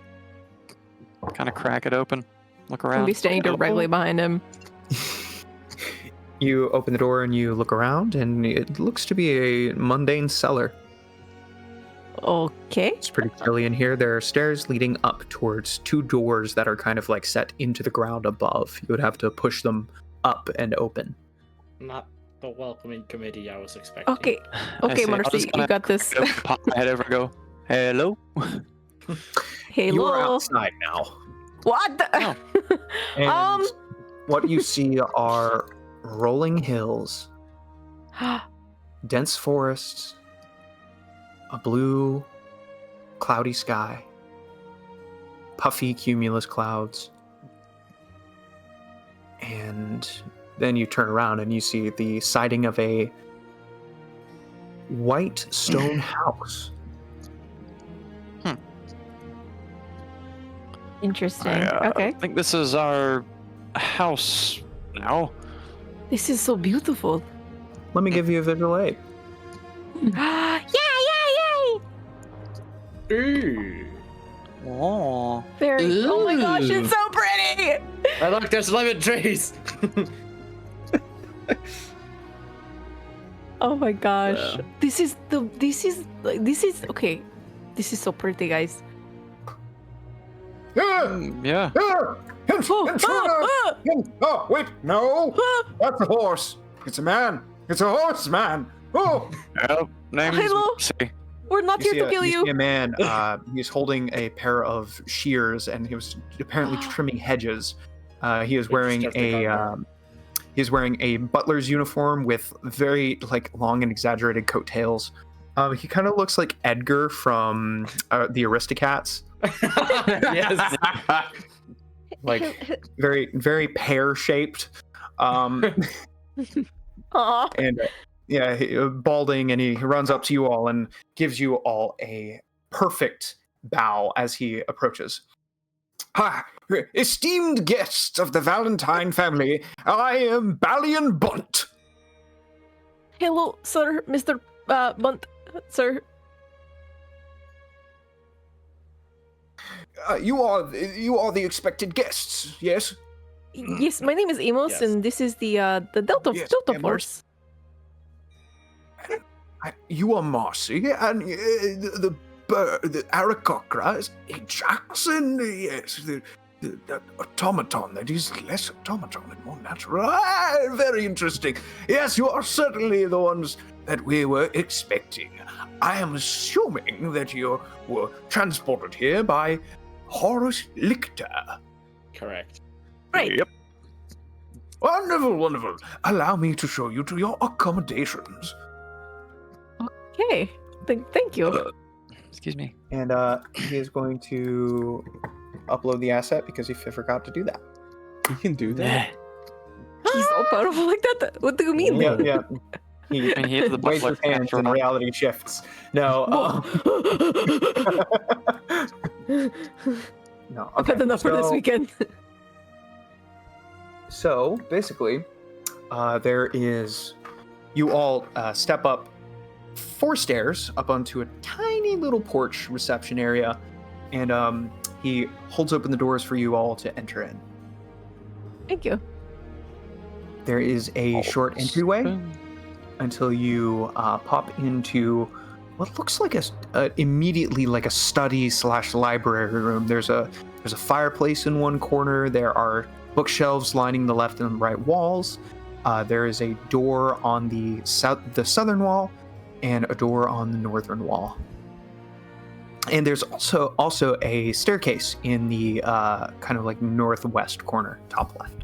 kind of crack it open, look I'll around. be standing directly behind him. You open the door and you look around, and it looks to be a mundane cellar. Okay. It's pretty chilly in here. There are stairs leading up towards two doors that are kind of like set into the ground above. You would have to push them up and open. Not the welcoming committee I was expecting. Okay, I see. I'll Marcy, just you kinda got this. Pop my head over and go, hello? Hello. You are outside now. What? The- And what you see are rolling hills, dense forests, a blue, cloudy sky, puffy cumulus clouds, and then you turn around and you see the siding of a white stone house. Interesting. I Okay. think this is our house now. This is so beautiful. Let me give you a visual aid. Yay! Ooh. Oh. Very. Oh my gosh, Ooh. it's so pretty. I look, there's lemon trees. Oh my gosh. Yeah. This is okay. This is so pretty, guys. Yeah. Oh, wait, no! That's a horse. It's a man. It's a horse, man. Oh! Yep. Name's Hello? Marcy. We're not here to kill you you. see a man. He's holding a pair of shears, and he was apparently trimming hedges. He is wearing he's wearing a butler's uniform with very long and exaggerated coattails. He kind of looks like Edgar from the Aristocats. Yes. Very, very pear-shaped. Aw. And balding, and he runs up to you all and gives you all a perfect bow as he approaches. Ah, esteemed guests of the Valentine family, I am Balian Bunt. Hello, sir, Mr. Bunt, sir. You are the expected guests, yes? Yes, my name is Amos, Yes. and this is the Delta Yes, Delta Amos. Force. You are Marcy, and the Aarakocra is Jackson, yes, the automaton that is less automaton and more natural. Ah, very interesting. Yes, you are certainly the ones that we were expecting. I am assuming that you were transported here by Horus Lictor. Correct. Right. Yep. Wonderful, wonderful. Allow me to show you to your accommodations. Okay. Thank you. Excuse me. And he is going to upload the asset because he forgot to do that. You can do that. He's so powerful like that. What do you mean? Yeah. He I mean, he is the waves butler his hands and after all. reality shifts. No. No. I've had enough for this weekend. So basically, you all step up 4 stairs up onto a tiny little porch reception area, and he holds open the doors for you all to enter in. Thank you. There is a short entryway until you pop into what looks like immediately like a study/library room. There's a fireplace in one corner. There are bookshelves lining the left and right walls. There is a door on the southern wall and a door on the northern wall. And there's also a staircase in the kind of like northwest corner, top left.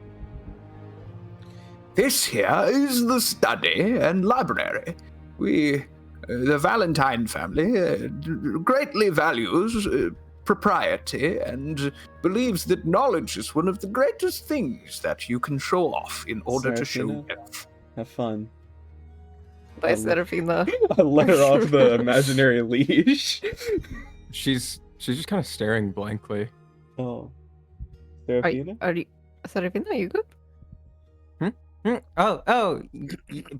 This here is the study and library. We, the Valentine family, greatly values propriety and believes that knowledge is one of the greatest things that you can show off in order to show Seraphina? wealth. Have fun. Bye, Serafina. I let her off the imaginary leash. She's just kind of staring blankly. Oh. Seraphina? Are you, Serafina? Are you good?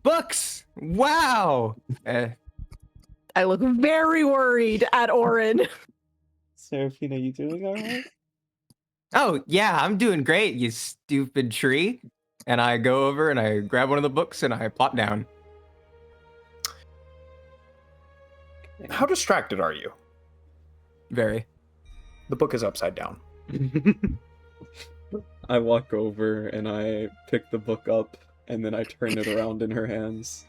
Books! Wow! I look very worried at Orin. Seraphina, you doing alright? Oh, yeah, I'm doing great, you stupid tree. And I go over and I grab one of the books and I plop down. How distracted are you? Very. The book is upside down. I walk over and I pick the book up And then I turn it around in her hands.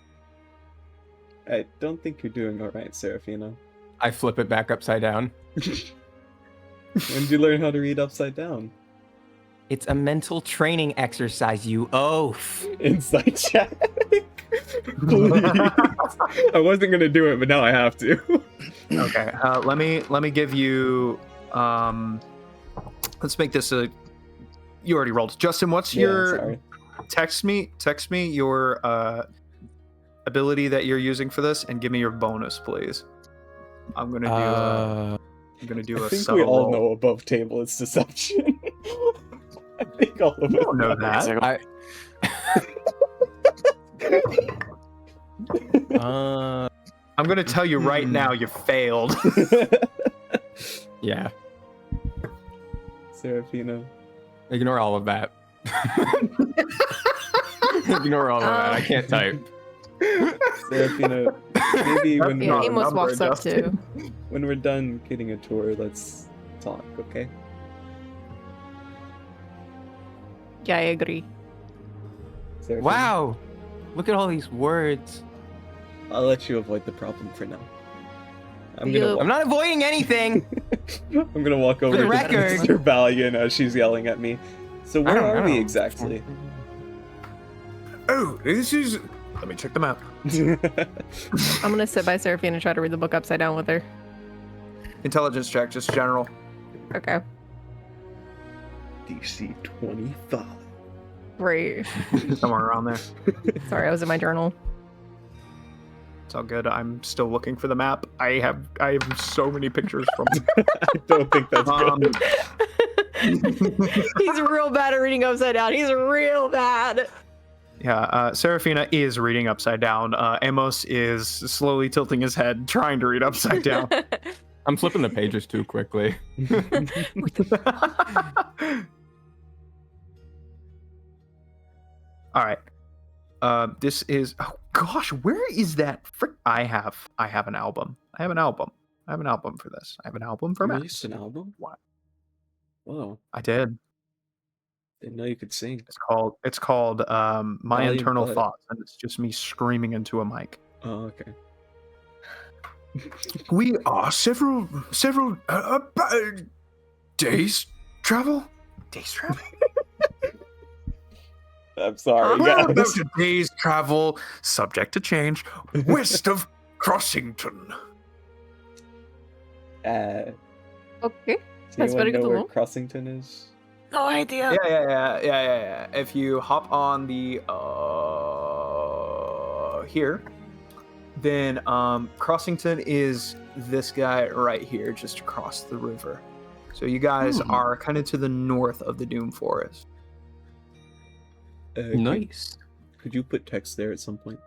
I don't think you're doing all right, Serafina. I flip it back upside down. When did you learn how to read upside down? It's a mental training exercise, you oaf. Insight check. Please. I wasn't gonna do it, but now I have to. Okay. Let me give you. Let's make this a. You already rolled, Justin. What's your? Sorry. Text me your ability that you're using for this, and give me your bonus, please. I'm gonna do. I'm gonna do I a think subtle we all roll. know above table it's deception. I think all of us don't know that. I'm gonna tell you right now, you failed. Yeah. Serafina. Ignore all of that. Ignore all of that. I can't type. Serafina, maybe when Yeah, we're, Amos walks up too. when we're done getting a tour, let's talk, okay? Yeah, I agree. Serafina? Wow. Look at all these words. I'll let you avoid the problem for now. I'm I'm not avoiding anything. I'm gonna walk over the to record. Mr. Valiant as she's yelling at me. So where are we exactly? Oh, this is. Let me check the map. I'm gonna sit by Seraphine and try to read the book upside down with her. Intelligence check, just general. Okay. DC 25. Great. Somewhere around there. Sorry, I was in my journal. It's all good. I'm still looking for the map. I have so many pictures from. I don't think that's good. He's real bad at reading upside down. He's real bad. Yeah, Serafina is reading upside down. Amos is slowly tilting his head, trying to read upside down. I'm flipping the pages too quickly. All right. This is. Oh gosh, where is that? I have an album. I have an album for this. I have an album for You maps. released an album? What? Whoa. I did. Didn't know you could sing. It's called My Valiant Internal Blood. Thoughts, and it's just me screaming into a mic. Oh, okay. We are several days travel. Days travel. I'm sorry, Well, about guys. a day's travel, subject to change, west of Crossington. Okay. Do That's you very good know to where know. Crossington is? No idea. Yeah. If you hop on the here, then Crossington is this guy right here, just across the river. So you guys are kind of to the north of the Doom Forest. Nice. Could you put text there at some point?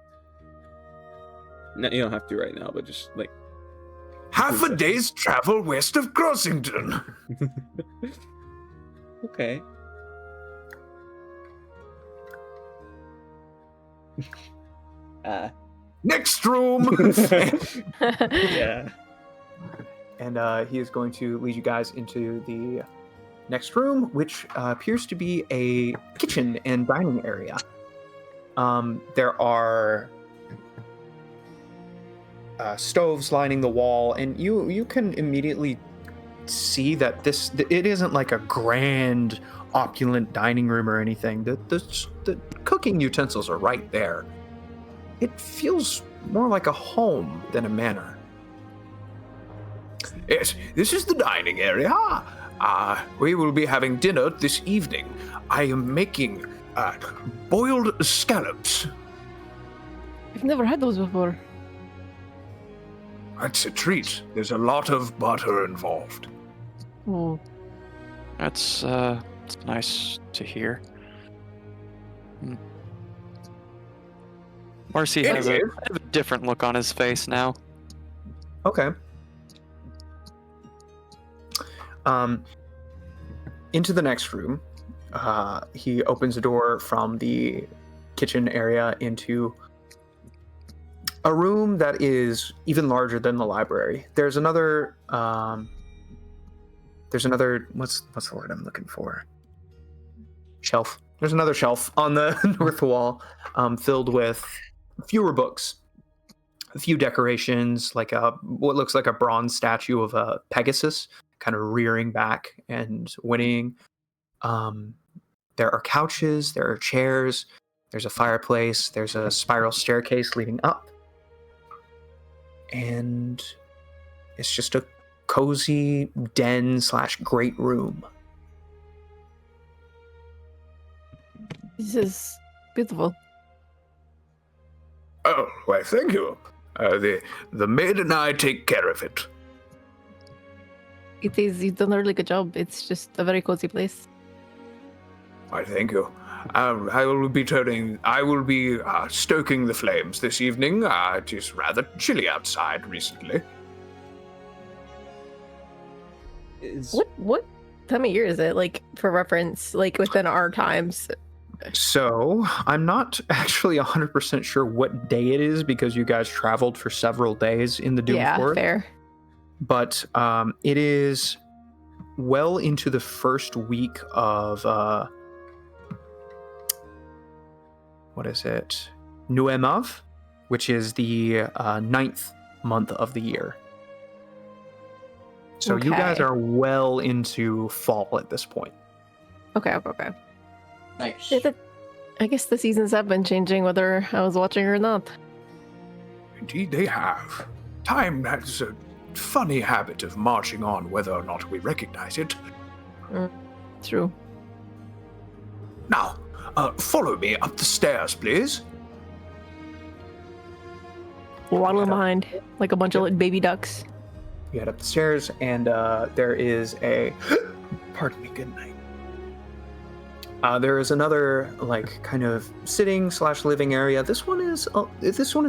No, you don't have to right now, but just like Half a day's travel west of Crossington. okay. Next room. Yeah. And he is going to lead you guys into the next room, which appears to be a kitchen and dining area. There are stoves lining the wall, and you can immediately see that it isn't like a grand, opulent dining room or anything. The cooking utensils are right there. It feels more like a home than a manor. Yes, this is the dining area. We will be having dinner this evening. I am making boiled scallops. I've never had those before. That's a treat. There's a lot of butter involved. Oh. That's nice to hear. Marcy has a different look on his face now. Okay. Into the next room, he opens a door from the kitchen area into a room that is even larger than the library. There's another what's the word I'm looking for? Shelf. There's another shelf on the north wall, filled with fewer books, a few decorations, like what looks like a bronze statue of a Pegasus, kind of rearing back and whinnying. There are couches, there are chairs, there's a fireplace, there's a spiral staircase leading up, and it's just a cozy den / great room. This is beautiful. Oh, why, thank you. The maid and I take care of it. It is. You've done a really good job. It's just a very cozy place. Why, thank you. I will be stoking the flames this evening. It is rather chilly outside recently. What time of year is it? Like, for reference, like within our times. So, I'm not actually 100% sure what day it is because you guys traveled for several days in the Doom Forest. Yeah, fair. But it is well into the first week of what is it? Nuemav, which is the 9th month of the year. So you guys are well into fall at this point. Okay. Nice. I guess the seasons have been changing whether I was watching or not. Indeed they have. Time has a funny habit of marching on whether or not we recognize it. True. Now, follow me up the stairs, please. Waddle behind like a bunch of baby ducks. You head up the stairs, and there is a... Pardon me, good night. There is another, like, kind of sitting / living area. This one is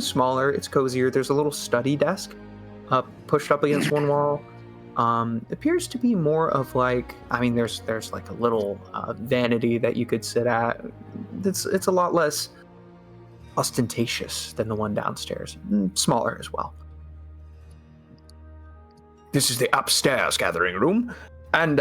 smaller. It's cozier. There's a little study desk pushed up against one wall. Appears to be more of like, I mean, there's like a little vanity that you could sit at. It's a lot less ostentatious than the one downstairs. Smaller as well. This is the upstairs gathering room. And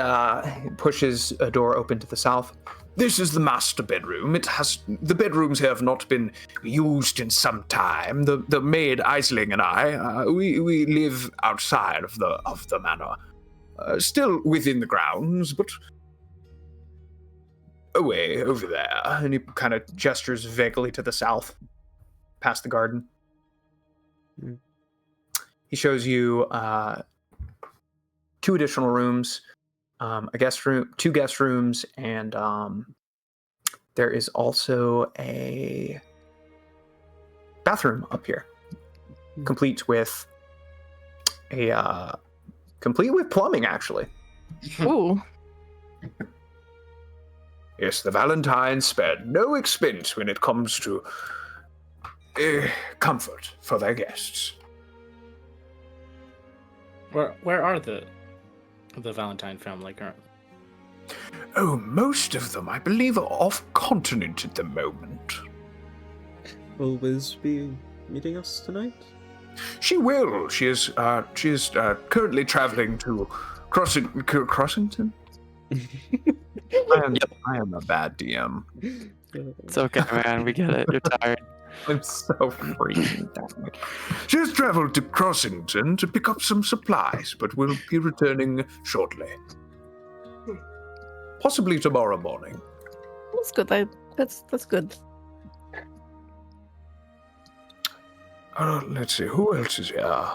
pushes a door open to the south. This is the master bedroom. The bedrooms here have not been used in some time. The maid Aisling and I, we live outside of the manor, still within the grounds, but away over there. And he kind of gestures vaguely to the south, past the garden. He shows you 2 additional rooms. A guest room, 2 guest rooms, and there is also a bathroom up here, complete with plumbing, actually. Ooh. Yes, the Valentines spared no expense when it comes to comfort for their guests. Where are the Valentine family currently? Oh, most of them, I believe, are off-continent at the moment. Will Wiz be meeting us tonight? She will. She is currently traveling to Crossington? I am a bad DM. It's okay, man. We get it. You're tired. I'm so freaking tired. She has traveled to Crossington to pick up some supplies, but will be returning shortly. Possibly tomorrow morning. That's good. That's good. Let's see, who else is here?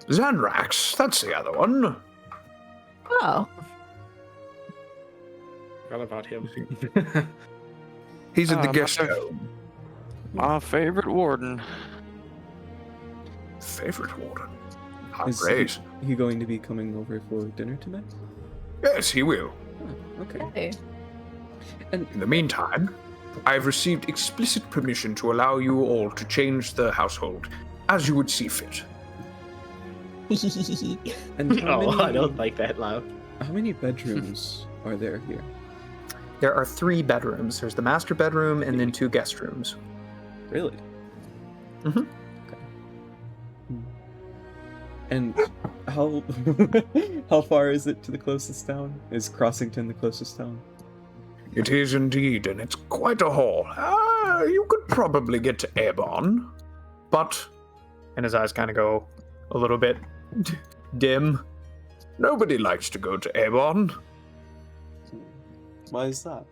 Zanrax, that's the other one. Oh. Forgot about him. He's at the guest home. My favorite warden. Favorite warden? How Is great. he going to be coming over for dinner tonight? Yes, he will. Oh, okay. Hey. And In the meantime, I have received explicit permission to allow you all to change the household as you would see fit. and how Oh, many, I don't like that loud. How many bedrooms are there here? There are 3 bedrooms. There's the master bedroom and then 2 guest rooms. Really? Mhm. Okay. And how how far is it to the closest town? Is Crossington the closest town? It is indeed, and it's quite a haul. You could probably get to Ebon, but... And his eyes kind of go a little bit dim. Nobody likes to go to Ebon. Why is that?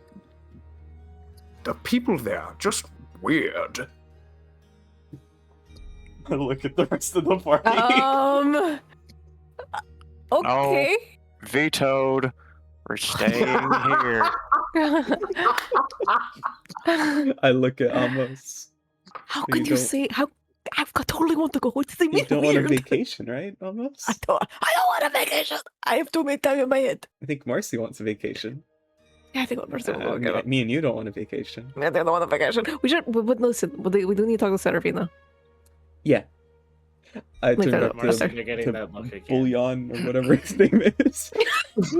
The people there are just weird. I look at the rest of the party. Okay. No. Vetoed. We're staying here. I look at Amos. How can you say how? I totally want to go. What's the You mean? don't Weird. want a vacation, right, Amos? I don't want a vacation. I have too many time in my head. I think Marcy wants a vacation. Yeah, I think one person will get it. Me and you don't want a vacation. Yeah, they're the one on vacation. We should. But listen, we do need to talk to Serafina. Yeah. I Like turned that, up Marcy, to, you're getting to that look again. Bullion or whatever his name is. Chicken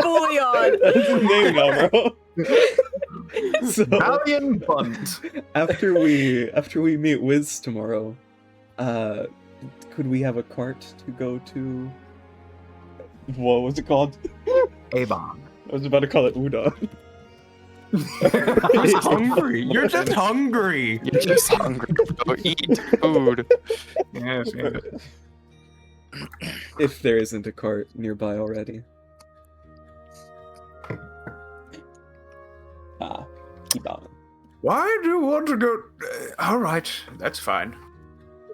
bouillon. That's his name now, bro. So Italian bunt. after we meet Wiz tomorrow, could we have a cart to go to? What was it called? Avon. I was about to call it Udon. I'm just hungry. You're just hungry. You're just hungry. Bro. Eat food. Yes, yes. If there isn't a cart nearby already. Keep on. Why do you want to go? All right, that's fine.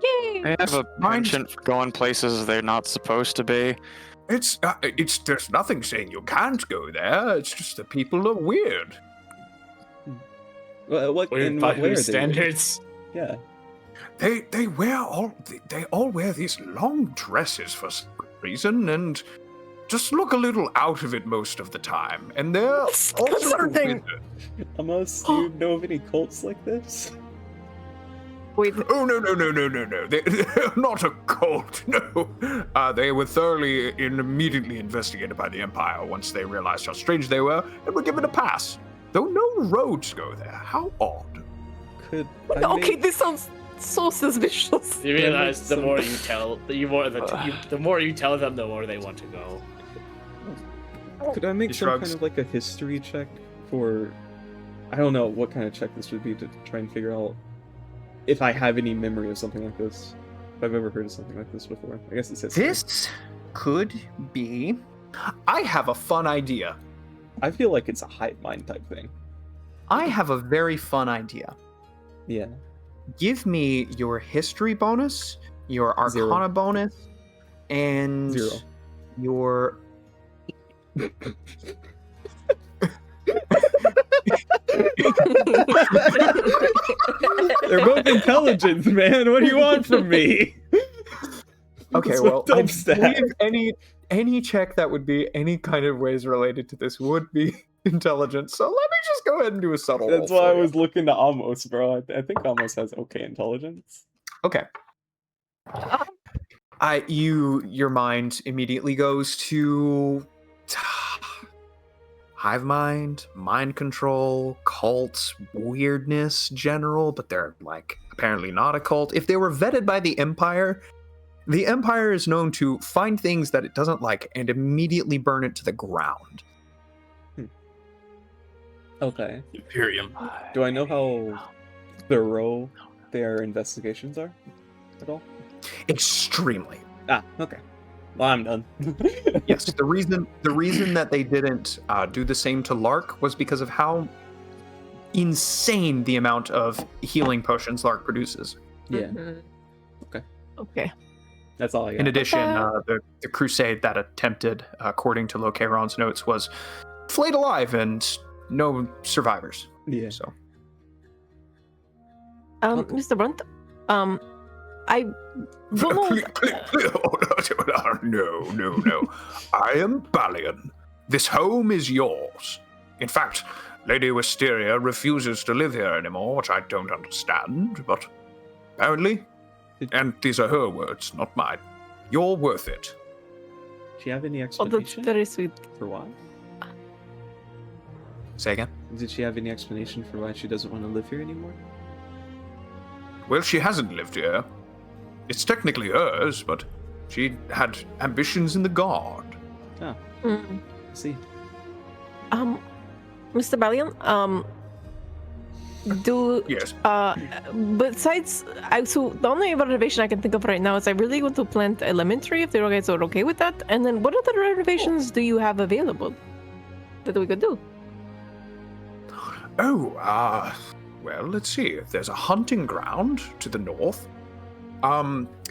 Yay. They have a penchant for going places they're not supposed to be. It's there's nothing saying you can't go there. It's just the people are weird. What Weird in by what way are whose they? standards? Yeah. They all wear these long dresses for some reason and just look a little out of it most of the time. And they're also concerning. weird. Amos, do you know of any cults like this? Wait. Oh no! They're not a cult. No, they were thoroughly and immediately investigated by the Empire once they realized how strange they were and were given a pass. Though no roads go there. How odd. Could Okay, this sounds so suspicious. You realize the some- more you tell, the more you tell them, the more they want to go. Could I make He some shrugs. kind of like a history check for? I don't know what kind of check this would be to try and figure out if I have any memory of something like this. If I've ever heard of something like this before. I guess it's history. This could be. I have a fun idea. I feel like it's a hive mind type thing. I have a very fun idea. Yeah. Give me your history bonus, your arcana Zero. bonus, and 0. your. They're both intelligence, man. What do you want from me? Okay, It's well, a I dump stat. believe any check that would be any kind of ways related to this would be intelligence. So let me just go ahead and do a subtle. That's roll why I for you. was looking to Amos, bro. I think Amos has okay intelligence. Okay. Your mind immediately goes to hive mind, mind control, cults, weirdness, general, but they're like apparently not a cult. If they were vetted by the Empire is known to find things that it doesn't like and immediately burn it to the ground. Okay. Imperium. Do I know how thorough their investigations are at all? Extremely. Ah, okay. Well, I'm done. Yes, the reason that they didn't do the same to Lark was because of how insane the amount of healing potions Lark produces. Yeah. Mhm. Okay. Okay. That's all I got. In addition, the crusade that attempted, according to Locaron's notes, was flayed alive and no survivors. Yeah. So Okay. Mr. Brunt, I don't know. No. I am Balian. This home is yours. In fact, Lady Wisteria refuses to live here anymore, which I don't understand, but apparently, and these are her words, not mine, you're worth it. Do you have any Oh, that's explanation very sweet. for why? say again. Did she have any explanation for why she doesn't want to live here anymore? Well, she hasn't lived here. it's technically hers, but she had ambitions in the guard. Oh, Mm. I see. Mr. Valiant, Yes. besides, so the only renovation I can think of right now is I really want to plant a lemon tree if the guys are okay with that. And then what other renovations do you have available that we could do? Oh, well, let's see. There's a hunting ground to the north.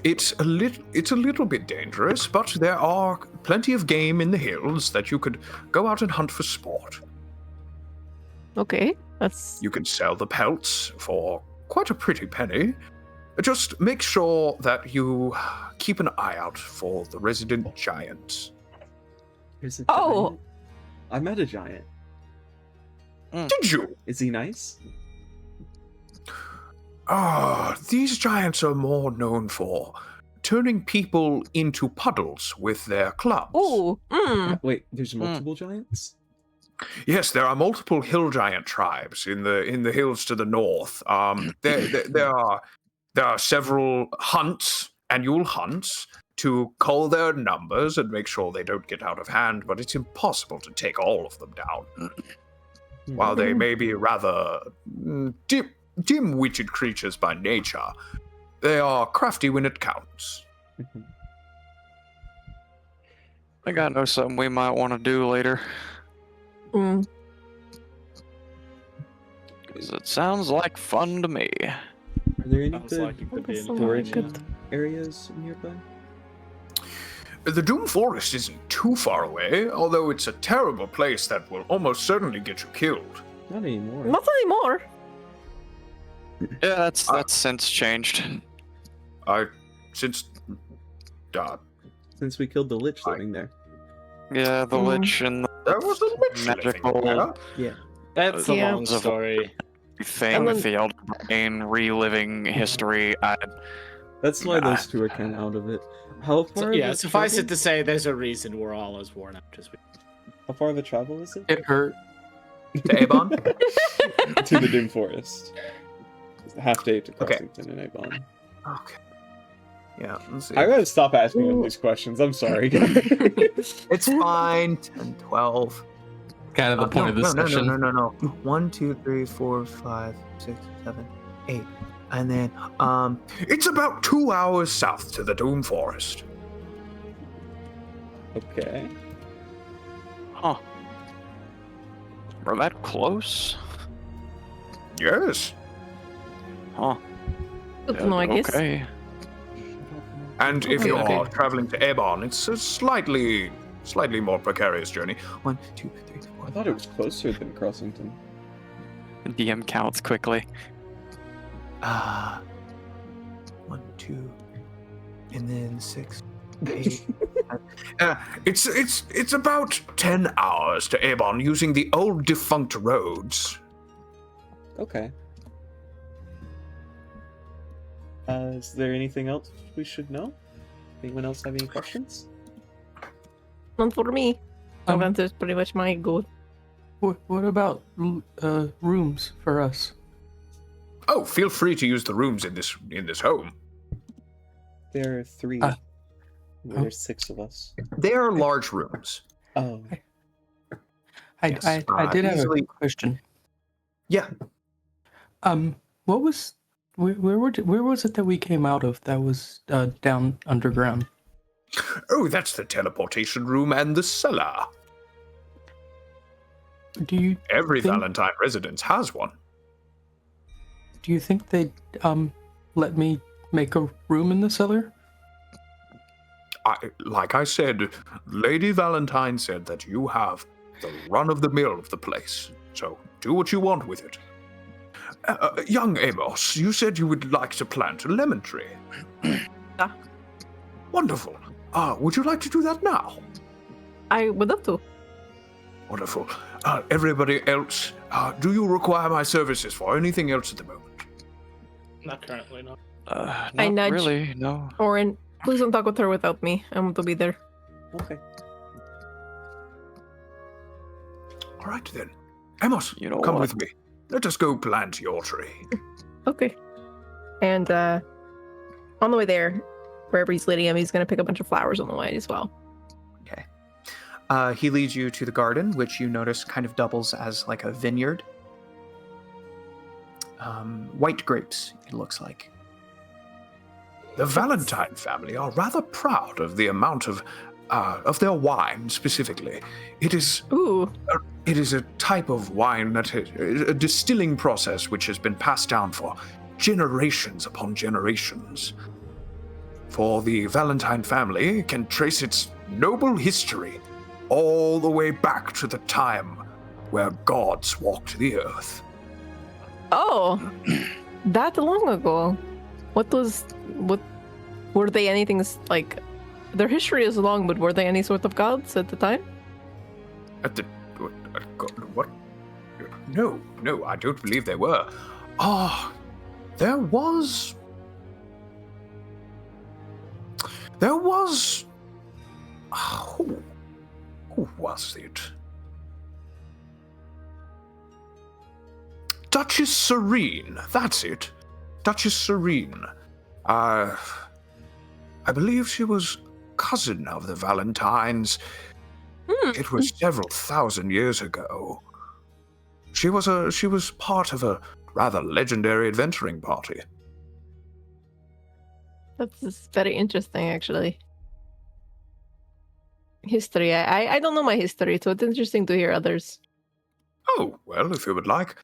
It's a little bit dangerous, but there are plenty of game in the hills that you could go out and hunt for sport. Okay, that's... You can sell the pelts for quite a pretty penny. Just make sure that you keep an eye out for the resident giants. There's a Oh! giant. I met a giant. Did you? Is he nice? These giants are more known for turning people into puddles with their clubs. Oh, Wait, there's multiple giants? Yes, there are multiple hill giant tribes in the hills to the north. There are several annual hunts to cull their numbers and make sure they don't get out of hand, but it's impossible to take all of them down. While they may be rather dim-witted creatures by nature, they are crafty when it counts. I think I know something we might want to do later. Because it sounds like fun to me. Are there any Sounds good like it could be storage good. areas nearby? The Doom Forest isn't too far away, although it's a terrible place that will almost certainly get you killed. Not anymore. not anymore. Yeah, that's since changed. Since Since we killed the Lich living there. Yeah, the Lich and there was a lich magical living there. Yeah. That's a Yeah. long story. thing And with then- the Elder Brain reliving history. That's why those two are kind of out of it. How far? So, of yeah, the suffice it travel- to say, there's a reason we're all as worn out as we. How far of a travel is it? It hurt. To Avon? To the Doom Forest. It's a half day to Okay. Crossington and Avon. Okay. Yeah, let's see. I gotta stop asking them these questions. I'm sorry. It's fine. 10, 12. Kind of the point of this session. No. 1, 2, 3, 4, 5, 6, 7, 8. And then, It's about 2 hours south to the Doom Forest. Okay. Huh. We're that close? Yes. Huh. Good to know, I guess. Okay. And if Okay, you're okay. traveling to Ebon, it's a slightly more precarious journey. 1, 2, 3, 4. I thought it was closer than Crossington. DM counts quickly. 1, 2, and then 6, 8. It's about 10 hours to Ebon using the old defunct roads. Okay. Is there anything else we should know? Anyone else have any questions? Not for me. Um, That is pretty much my goal. What about rooms for us? Oh, feel free to use the rooms in this home. There are 3. Uh, There's 6 of us. They are large rooms. Oh. Yes, I did have easily- a question. Yeah. What was where was it that we came out of that was down underground? Oh, that's the teleportation room and the cellar. Do you Every Think- Valentine residence has one. think they'd let me make a room in the cellar? Like I said, Lady Valentine said that you have the run-of-the-mill of the place. So do what you want with it. Young Amos, you said you would like to plant a lemon tree. Yeah. Wonderful. Would you like to do that now? I would love to. Wonderful. Everybody else, do you require my services for anything else at the moment? Not currently, no. I Not nudge. really, no. Oren, please don't talk with her without me. I want to be there. Okay. All right then. Amos, You know come what? with me. Let us go plant your tree. Okay. And on the way there, wherever he's leading him, he's going to pick a bunch of flowers on the way as well. Okay. He leads you to the garden, which you notice kind of doubles as like a vineyard. White grapes, it looks like. The Valentine family are rather proud of the amount of their wine specifically. It is a type of wine that is a distilling process which has been passed down for generations upon generations. For the Valentine family can trace its noble history all the way back to the time where gods walked the earth. Oh, that long ago. What were they anything like? Their history is long, but were they any sort of gods at the time? What? No, I don't believe they were. There was. Who was it? Duchess Serene. That's it. Duchess Serene. I believe she was cousin of the Valentines. It was several thousand years ago. She was part of a rather legendary adventuring party. That's very interesting, actually. History. I don't know my history, so it's interesting to hear others. Oh, well, if you would like,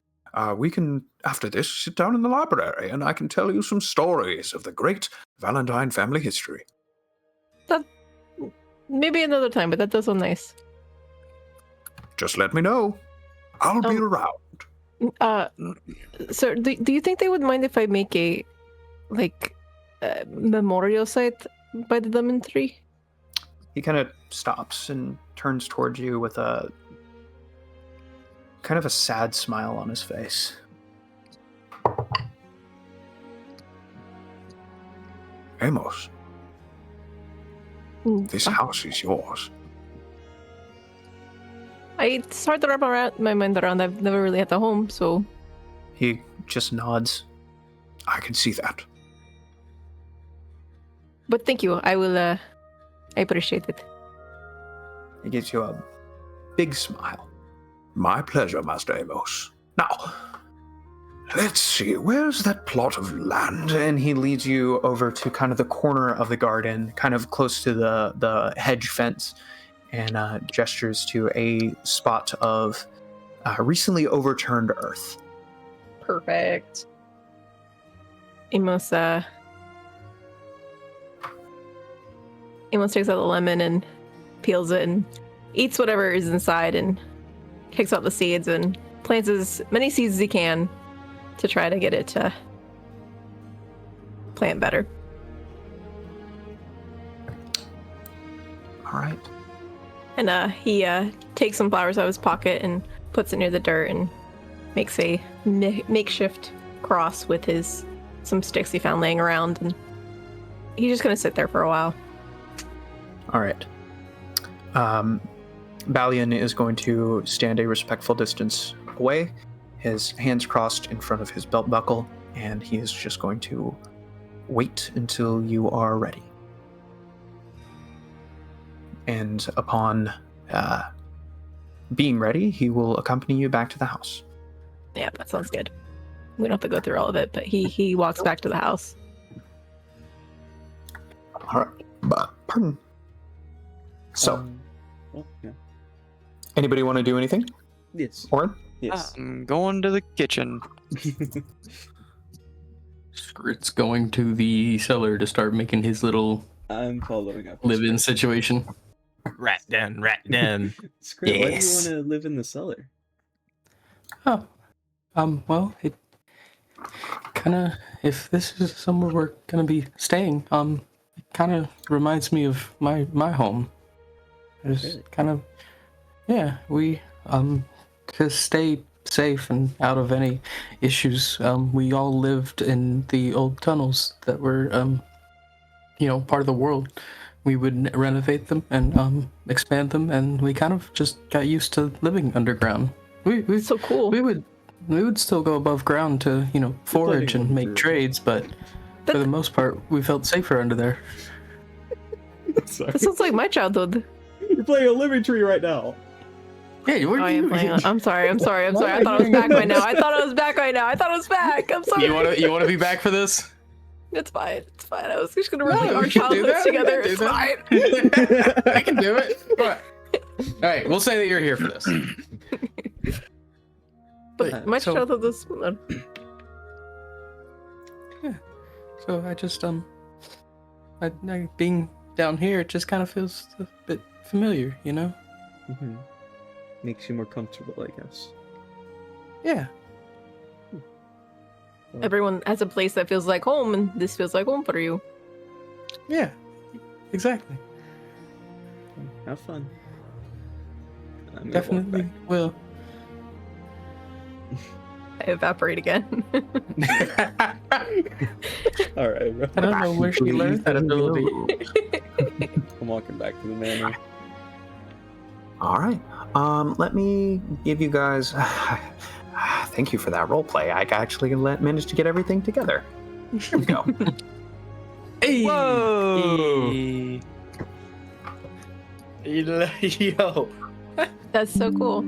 we can, after this, sit down in the library and I can tell you some stories of the great Valentine family history. That maybe another time, but that does sound nice. Just let me know. I'll be around. Sir, do you think they would mind if I make a memorial site by the lemon tree? He kind of stops and turns towards you with a kind of a sad smile on his face. Amos, this house is yours. It's hard to wrap my mind around. I've never really had a home, so... He just nods. I can see that. But thank you. I will, I appreciate it. He gives you a big smile. My pleasure, Master Amos. Now, let's see, where's that plot of land? And he leads you over to kind of the corner of the garden, kind of close to the hedge fence, and gestures to a spot of recently overturned earth. Perfect. Amos takes out the lemon and peels it and eats whatever is inside and kicks out the seeds and plants as many seeds as he can to try to get it to plant better. All right. And he takes some flowers out of his pocket and puts it near the dirt and makes a makeshift cross with some sticks he found laying around, and he's just gonna sit there for a while. All right. Balian is going to stand a respectful distance away, his hands crossed in front of his belt buckle, and he is just going to wait until you are ready. And upon being ready, he will accompany you back to the house. Yeah, that sounds good. We don't have to go through all of it, but he walks back to the house. All right. Pardon. So, yeah. Anybody want to do anything? Yes. Orin? Yes. I'm going to the kitchen. Skrit's going to the cellar to start making his little I'm following up. live-in situation. Rat den, rat den. Skrit, why do Yes. you want to live in the cellar? Oh, well, it kind of, if this is somewhere we're gonna be staying, it kind of reminds me of my home. It's Really? kind of, yeah, we, to stay safe and out of any issues, we all lived in the old tunnels that were, part of the world. We would renovate them and expand them, and we kind of just got used to living underground. We So cool. We would still go above ground to, forage and make trades, but for the most part, we felt safer under there. sorry. This sounds like my childhood. You're playing a living tree right now. Hey, what Oh, are I am you? playing. I'm sorry. I'm sorry. I'm sorry. I thought I was back right now. I thought I was back right now. I thought I was back. I'm sorry. You want to be back for this? It's fine. It's fine. I was just gonna No, relate we our can do childhoods that. We together. can do It's that. fine. I can do it. All right, we'll say that you're here for this. But my so- childhood was. Yeah. So I just being down here, it just kind of feels a bit familiar, you know? Mm-hmm. Makes you more comfortable, I guess. Yeah. Everyone has a place that feels like home, and this feels like home for you. Yeah. Exactly. Have fun. I'm gonna walk Definitely back. will. I evaporate again. All right, bro. I don't know where she learned that ability. I'm walking back to the manor. All right. Let me give you guys. Thank you for that role play. I actually managed to get everything together. Here we go. Hey. Whoa! Yo. That's so cool.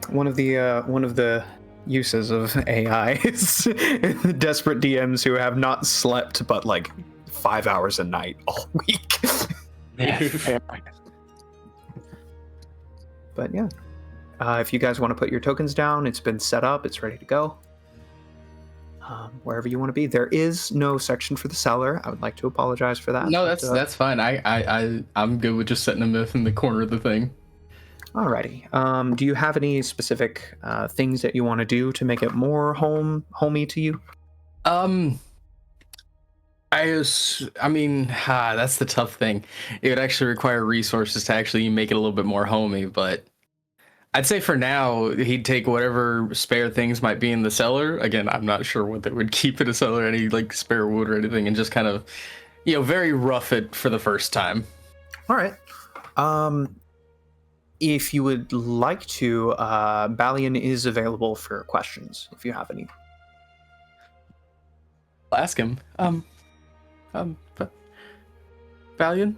One of the uses of AI is the desperate DMs who have not slept but like 5 hours a night all week. But yeah, if you guys want to put your tokens down, it's been set up. It's ready to go. Wherever you want to be. There is no section for the cellar. I would like to apologize for that. No, but, that's fine. I'm good with just setting a myth in the corner of the thing. Alrighty. Do you have any specific things that you want to do to make it more homey to you? I mean, that's the tough thing. It would actually require resources to actually make it a little bit more homey, but I'd say for now, he'd take whatever spare things might be in the cellar. Again, I'm not sure what they would keep in a cellar, any like spare wood or anything, and just kind of, very rough it for the first time. All right. If you would like to, Balian is available for questions if you have any. I'll ask him. Valiant?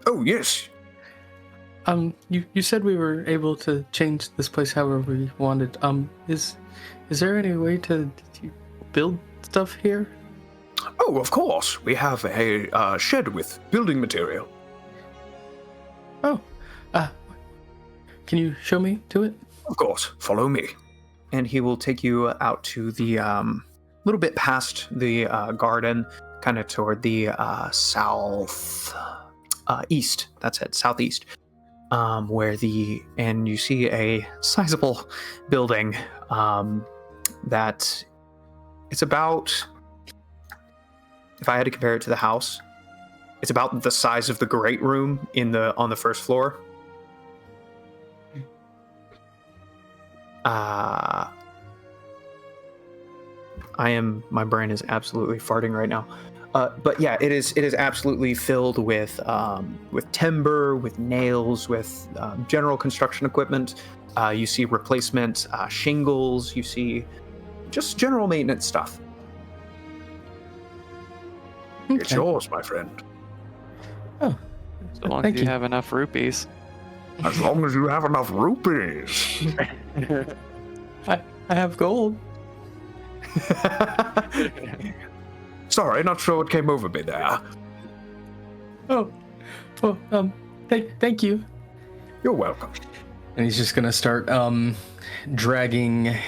Oh, yes. You said we were able to change this place however we wanted. Is there any way to build stuff here? Oh, of course. We have a shed with building material. Oh, can you show me to it? Of course. Follow me. And he will take you out to the little bit past the garden, kind of toward the south east. That's it, southeast. And you see a sizable building that it's about, if I had to compare it to the house, it's about the size of the great room on the first floor. My brain is absolutely farting right now. But yeah, it is absolutely filled with timber, with nails, with general construction equipment. You see replacement shingles. You see just general maintenance stuff. It's yours, my friend. Oh, So long thank as you you. have enough rupees. As long as you have enough rupees. I have gold. Sorry, not sure what came over me there. Thank you. You're welcome. And he's just gonna start dragging a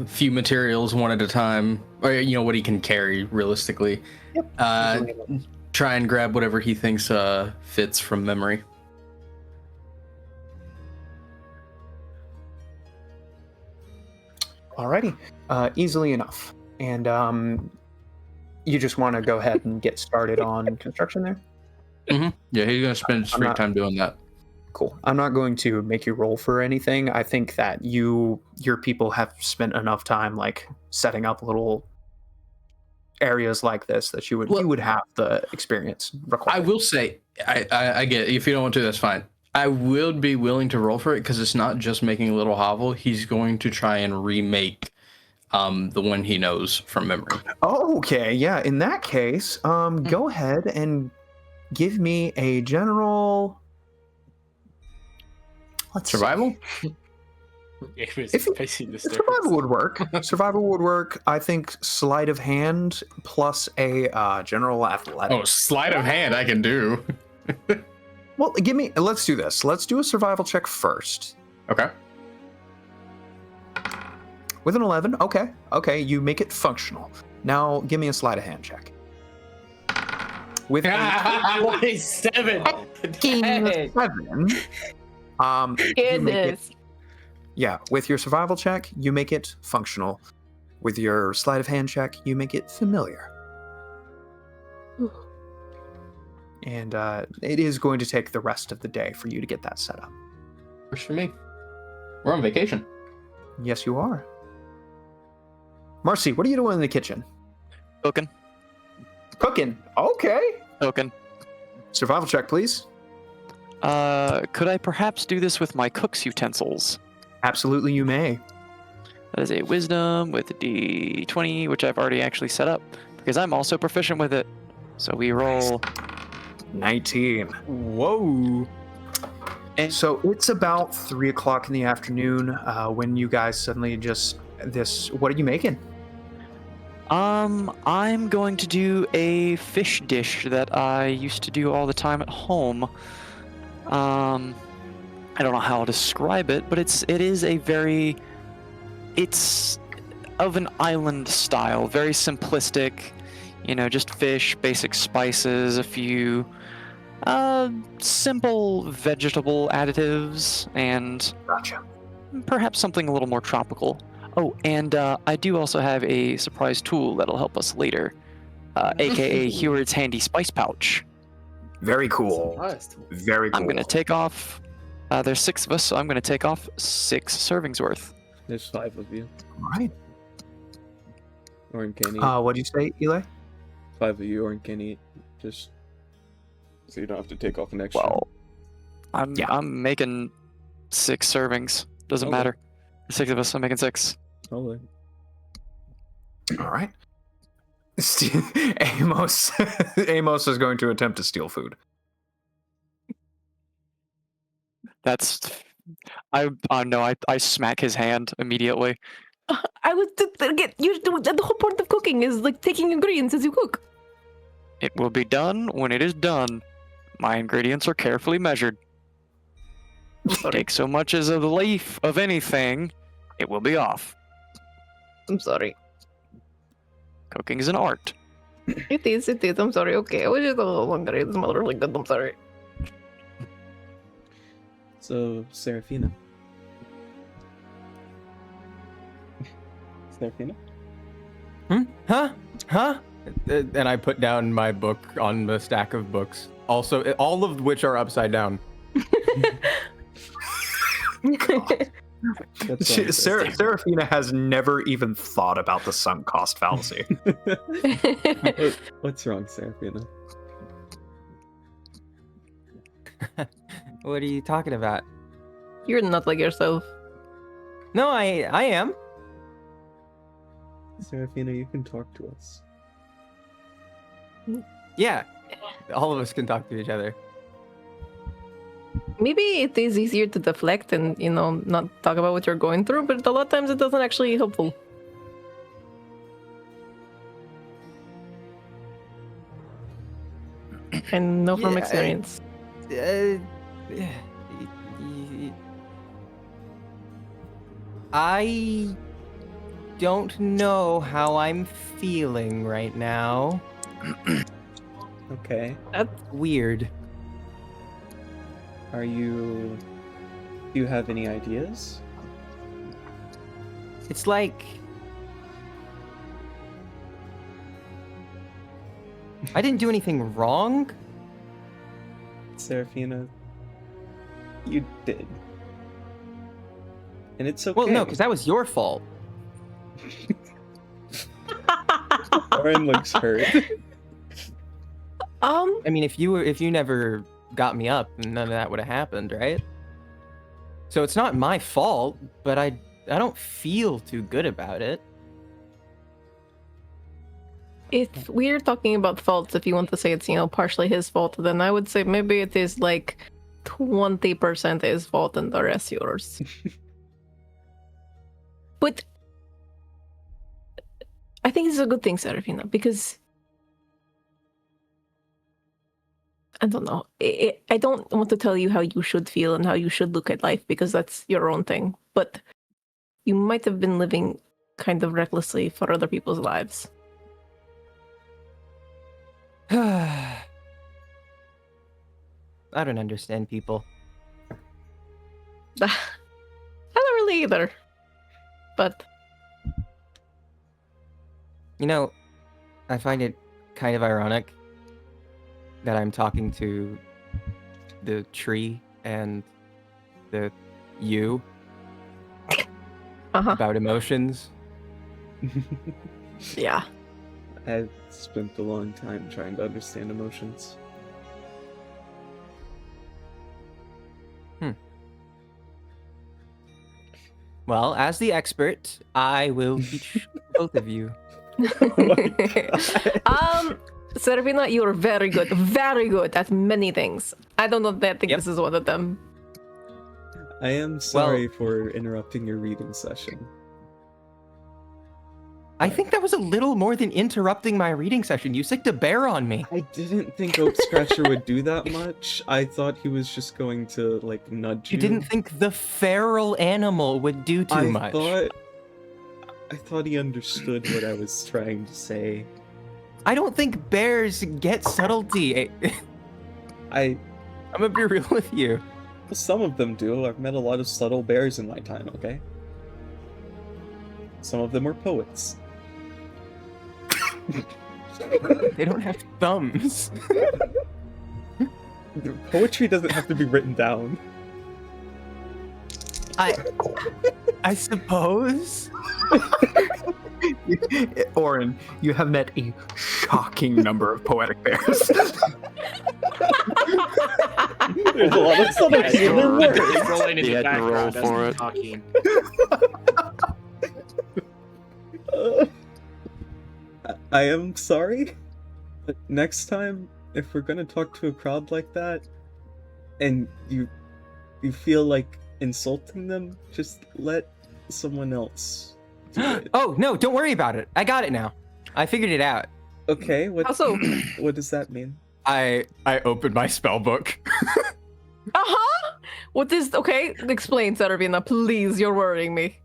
few materials one at a time, or what he can carry realistically. Yep. Try and grab whatever he thinks fits from memory. Alrighty, easily enough. And you just want to go ahead and get started on construction there? Mm-hmm. Yeah, he's gonna spend his free time doing that. Cool. I'm not going to make you roll for anything. I think that your people have spent enough time like setting up little areas like this that you would have the experience required. I will say, I get it. If you don't want to, that's fine. I would be willing to roll for it because it's not just making a little hovel. He's going to try and remake the one he knows from memory. Oh, okay, yeah. In that case, go ahead and give me a general. Let's Survival? It was If you- facing this Survival would work. Survival would work. I think sleight of hand plus a general athletic. Oh, sleight of hand I can do. Well, let's do this. Let's do a survival check first. Okay. With an 11, okay, you make it functional. Now, give me a sleight of hand check. With a 27. fucking 7, you make it, yeah, with your survival check, you make it functional. With your sleight of hand check, you make it familiar. And it is going to take the rest of the day for you to get that set up. Works for me. We're on vacation. Yes, you are. Marcy, what are you doing in the kitchen? Cooking. Cooking. Okay. Cooking. Survival check, please. Could I perhaps do this with my cook's utensils? Absolutely, you may. That is a wisdom with a d20, which I've already actually set up because I'm also proficient with it. So we roll 19. Whoa. And So it's about 3 o'clock in the afternoon when you guys suddenly what are you making? I'm going to do a fish dish that I used to do all the time at home. I don't know how I'll describe it, but it's of an island style, very simplistic, just fish, basic spices, a few simple vegetable additives, and Gotcha. perhaps something a little more tropical. Oh, and I do also have a surprise tool that'll help us later, aka Heward's handy spice pouch. Very cool. Very cool. I'm gonna take off. There's 6 of us, so I'm gonna take off 6 servings worth. There's 5 of you. All right. Orin can eat. What do you say, Eli? 5 of you, Orin can eat. Just so you don't have to take off an extra. Well, I'm making 6 servings. Doesn't Okay. matter. There's 6 of us. I'm making 6. Oh, All right. Amos is going to attempt to steal food. That's. I smack his hand immediately. I was the whole point of cooking is like taking ingredients as you cook. It will be done when it is done. My ingredients are carefully measured. Take so much as a leaf of anything, it will be off. I'm sorry. Cooking is an art. It is. I'm sorry. Okay, I was just a little hungry. It's really good. I'm sorry. so Serafina. Serafina? Huh? And I put down my book on the stack of books. Also, all of which are upside down. Serafina has never even thought about the sunk cost fallacy. What's wrong, Serafina? What are you talking about? You're not like yourself. No, I am. Serafina, you can talk to us. Yeah. All of us can talk to each other. Maybe it is easier to deflect and, not talk about what you're going through, but a lot of times it doesn't actually helpful. And know from Yeah, experience. I don't know how I'm feeling right now. Okay. That's Weird. Do you have any ideas? It's like I didn't do anything wrong. Serafina, you did. And it's okay. Well, no, because that was your fault. Orin looks hurt. I mean, if you never got me up, none of that would have happened, right? So it's not my fault, but I don't feel too good about it. If we're talking about faults, if you want to say it's, partially his fault, then I would say maybe it is like 20% his fault and the rest yours. But I think it's a good thing, Serafina, because I don't know. I don't want to tell you how you should feel and how you should look at life, because that's your own thing. But you might have been living kind of recklessly for other people's lives. I don't understand people. I don't really either. But I find it kind of ironic that I'm talking to the tree and the you about emotions. Yeah. I've spent a long time trying to understand emotions. Well, as the expert, I will teach both of you. Serafina, you're very good at many things. I don't know that I think this is one of them. I am sorry for interrupting your reading session. I think that was a little more than interrupting my reading session. You sicked a bear on me. I didn't think Oak Scratcher would do that much. I thought he was just going to, nudge you. You didn't think the feral animal would do too much. I thought he understood what I was trying to say. I don't think bears get subtlety. I'm gonna be real with you. Some of them do. I've met a lot of subtle bears in my time, okay? Some of them are poets. They don't have thumbs. Poetry doesn't have to be written down. I suppose. Orin, you have met a shocking number of poetic bears. There's a lot of subtlety in their words. Rolling in the background as they're talking. I am sorry, but next time, if we're gonna talk to a crowd like that, and you feel like insulting them, just let someone else do it. Oh, no, don't worry about it. I got it now. I figured it out. Okay, what Also, what does that mean? I opened my spell book. What is... Okay, explain, Serafina, please, you're worrying me.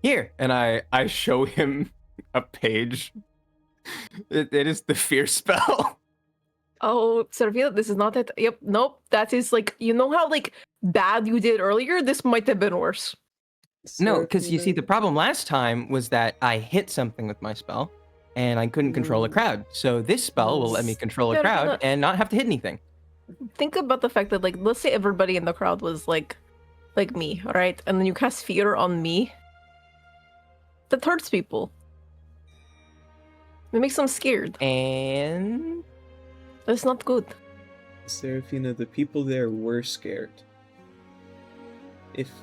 Here. And I show him a page. It is the fear spell. Oh, Serafina, this is not it. Yep, nope. That is you know how bad you did earlier? This might have been worse. No, because you see, the problem last time was that I hit something with my spell, and I couldn't control a crowd. So this spell will let me control a crowd and not have to hit anything. Think about the fact that let's say everybody in the crowd was like me, right? And then you cast fear on me. That hurts people. It makes them scared. And That's not good. Serafina, the people there were scared.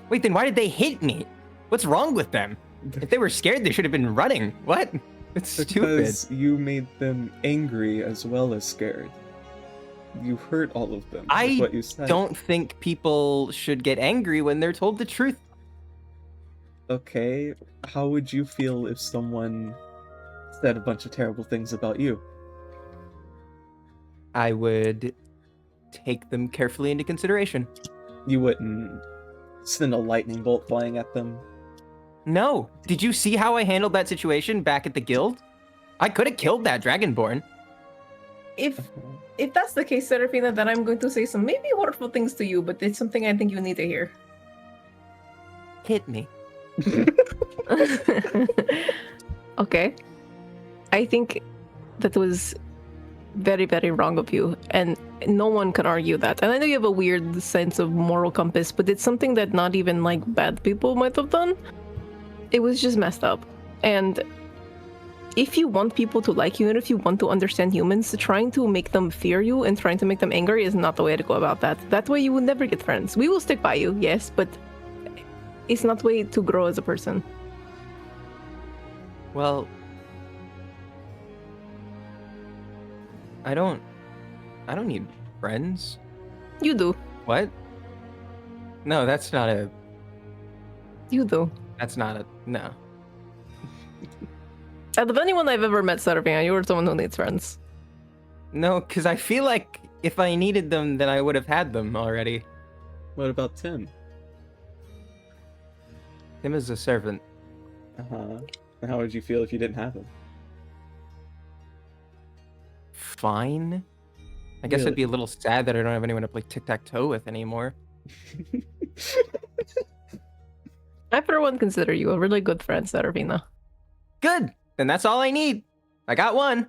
Wait, then why did they hit me? What's wrong with them? If they were scared, they should have been running. What? It's stupid. Because you made them angry as well as scared. You hurt all of them with what you said. Don't think people should get angry when they're told the truth. Okay, how would you feel if someone said a bunch of terrible things about you? I would take them carefully into consideration. You wouldn't send a lightning bolt flying at them? No. Did you see how I handled that situation back at the guild? I could have killed that Dragonborn. If that's the case, Serafina, then I'm going to say some maybe hurtful things to you, but it's something I think you need to hear. Hit me. Okay. I think that was very, very wrong of you, and no one can argue that. And I know you have a weird sense of moral compass, but it's something that not even bad people might have done. It was just messed up. And if you want people to like you, and if you want to understand humans, trying to make them fear you and trying to make them angry is not the way to go about that. That way you will never get friends. We will stick by you, yes, but it's not the way to grow as a person. Well, I don't need friends. You do. What? No, that's not a. You do. That's not a. No. Out of anyone I've ever met, Servina, you were someone who needs friends. No, because I feel like if I needed them, then I would have had them already. What about Tim? Him as a servant. Uh-huh. And how would you feel if you didn't have him? Fine. I guess Really? I'd be a little sad that I don't have anyone to play tic-tac-toe with anymore. I, for one, consider you a really good friend, Servina. Good. Then that's all I need. I got one.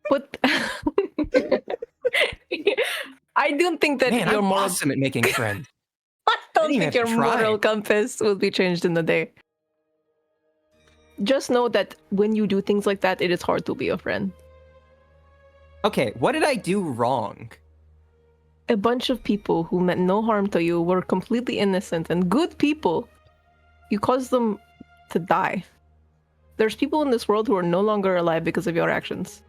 But I don't think that Man, your I'm moral... awesome at making friends. I don't even think have your to try. moral compass will be changed in a day. Just know that when you do things like that, it is hard to be a friend. Okay, what did I do wrong? A bunch of people who meant no harm to you were completely innocent and good people. You caused them to die. There's people in this world who are no longer alive because of your actions.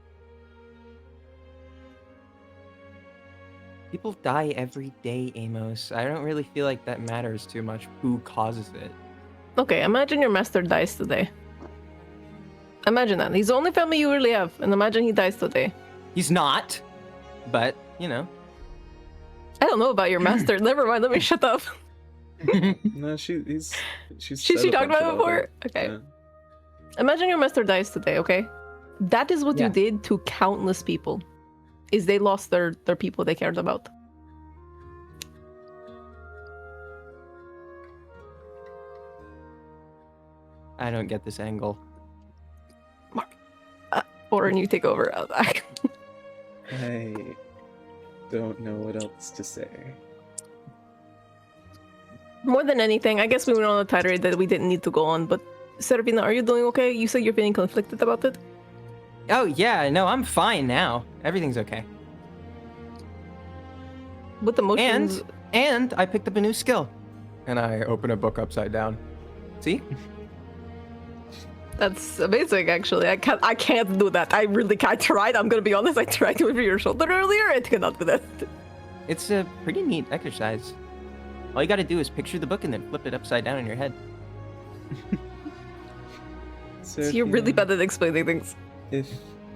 People die every day, Amos. I don't really feel like that matters too much who causes it. Okay, imagine your master dies today. Imagine that. He's the only family you really have, and imagine he dies today. He's not, but, you know. I don't know about your master. Never mind, let me shut up. No, she's She talked about it before? Okay. Yeah. Imagine your master dies today, okay? That is what Yeah. you did to countless people. Is they lost their people they cared about. I don't get this angle. Or you take over. I don't know what else to say. More than anything, I guess we went on a tirade that we didn't need to go on, but Servina, are you doing okay? You said you're feeling conflicted about it? Oh, yeah, no, I'm fine now. Everything's okay. With emotions... And I picked up a new skill. And I open a book upside down. See? That's amazing, actually. I can't do that. I really can't. I tried. I'm gonna be honest. I tried to over your shoulder earlier. I cannot do that. It's a pretty neat exercise. All you gotta do is picture the book and then flip it upside down in your head. So you're really bad at explaining things. If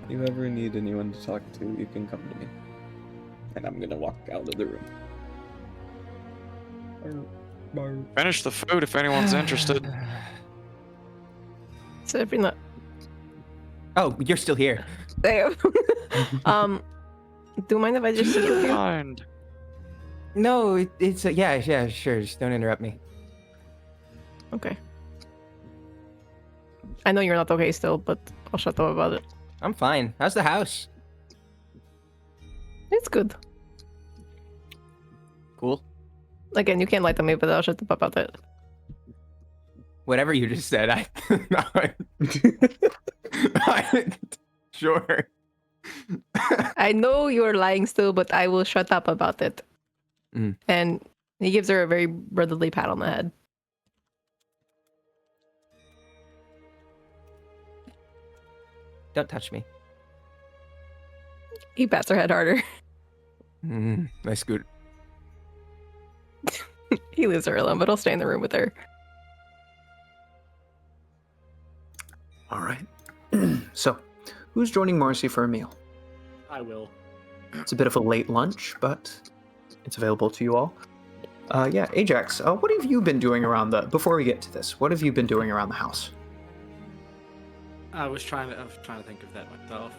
you ever need anyone to talk to, you can come to me. And I'm gonna walk out of the room. Finish the food if anyone's interested. Servina. Oh, you're still here. Damn. Do you mind if I just sit with you? Mind. No, it's yeah, sure. Just don't interrupt me. Okay. I know you're not okay still, but I'll shut up about it. I'm fine. How's the house? It's good. Cool. Again, you can't lie to me, but I'll shut up about it. Whatever you just said, sure. I know you're lying still, but I will shut up about it. Mm. And he gives her a very brotherly pat on the head. Don't touch me. He pats her head harder. I scoot. He leaves her alone, but I'll stay in the room with her. All right. So, who's joining Marcy for a meal? I will. It's a bit of a late lunch, but it's available to you all. Yeah, Ajax, what have you been doing around before we get to this, what have you been doing around the house? I was trying to think of that myself.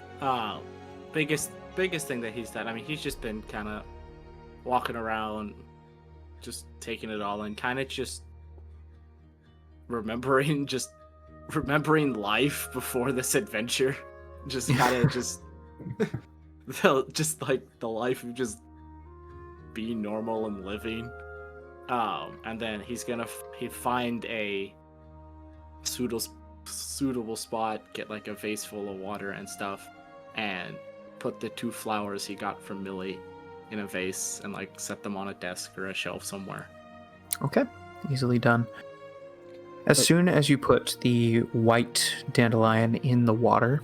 Biggest thing that he's done. I mean, he's just been kind of walking around, just taking it all in, kind of just remembering life before this adventure. Just kind of just like the life of just being normal and living. And then he's gonna find a suitable spot, get like a vase full of water and stuff, and put the 2 flowers he got from Millie in a vase and like set them on a desk or a shelf somewhere. Okay, easily done. As soon as you put the white dandelion in the water,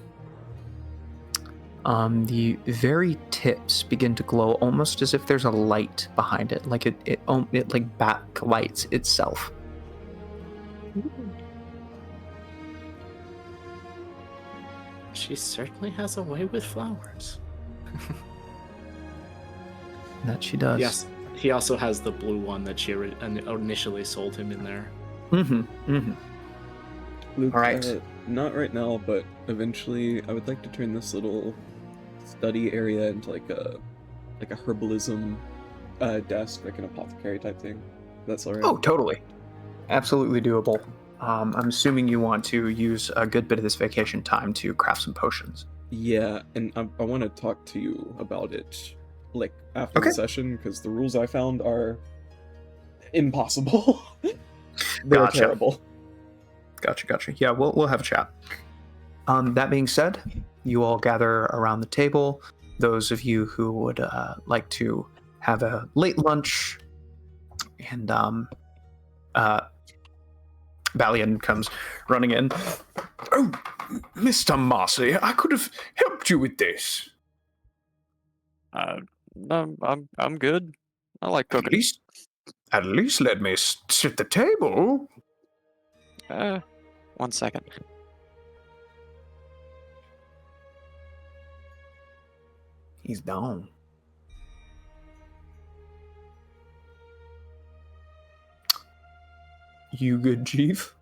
The very tips begin to glow almost as if there's a light behind it, like it like backlights itself. She certainly has a way with flowers. That she does. Yes. He also has the blue one that she initially sold him in there. Luke, All right. Not right now, but eventually I would like to turn this little study area into like a herbalism desk, like an apothecary type thing. That's all right. Oh, totally. Absolutely doable. I'm assuming you want to use a good bit of this vacation time to craft some potions. Yeah, and I want to talk to you about it, like after the session, because the rules I found are impossible. They're terrible. Gotcha. Yeah, we'll have a chat. That being said, you all gather around the table. Those of you who would like to have a late lunch, and Balian comes running in. Oh, Mr. Marcy, I could have helped you with this. I'm good. I like cooking. At least let me sit the table. 1 second. He's down. You good, Chief?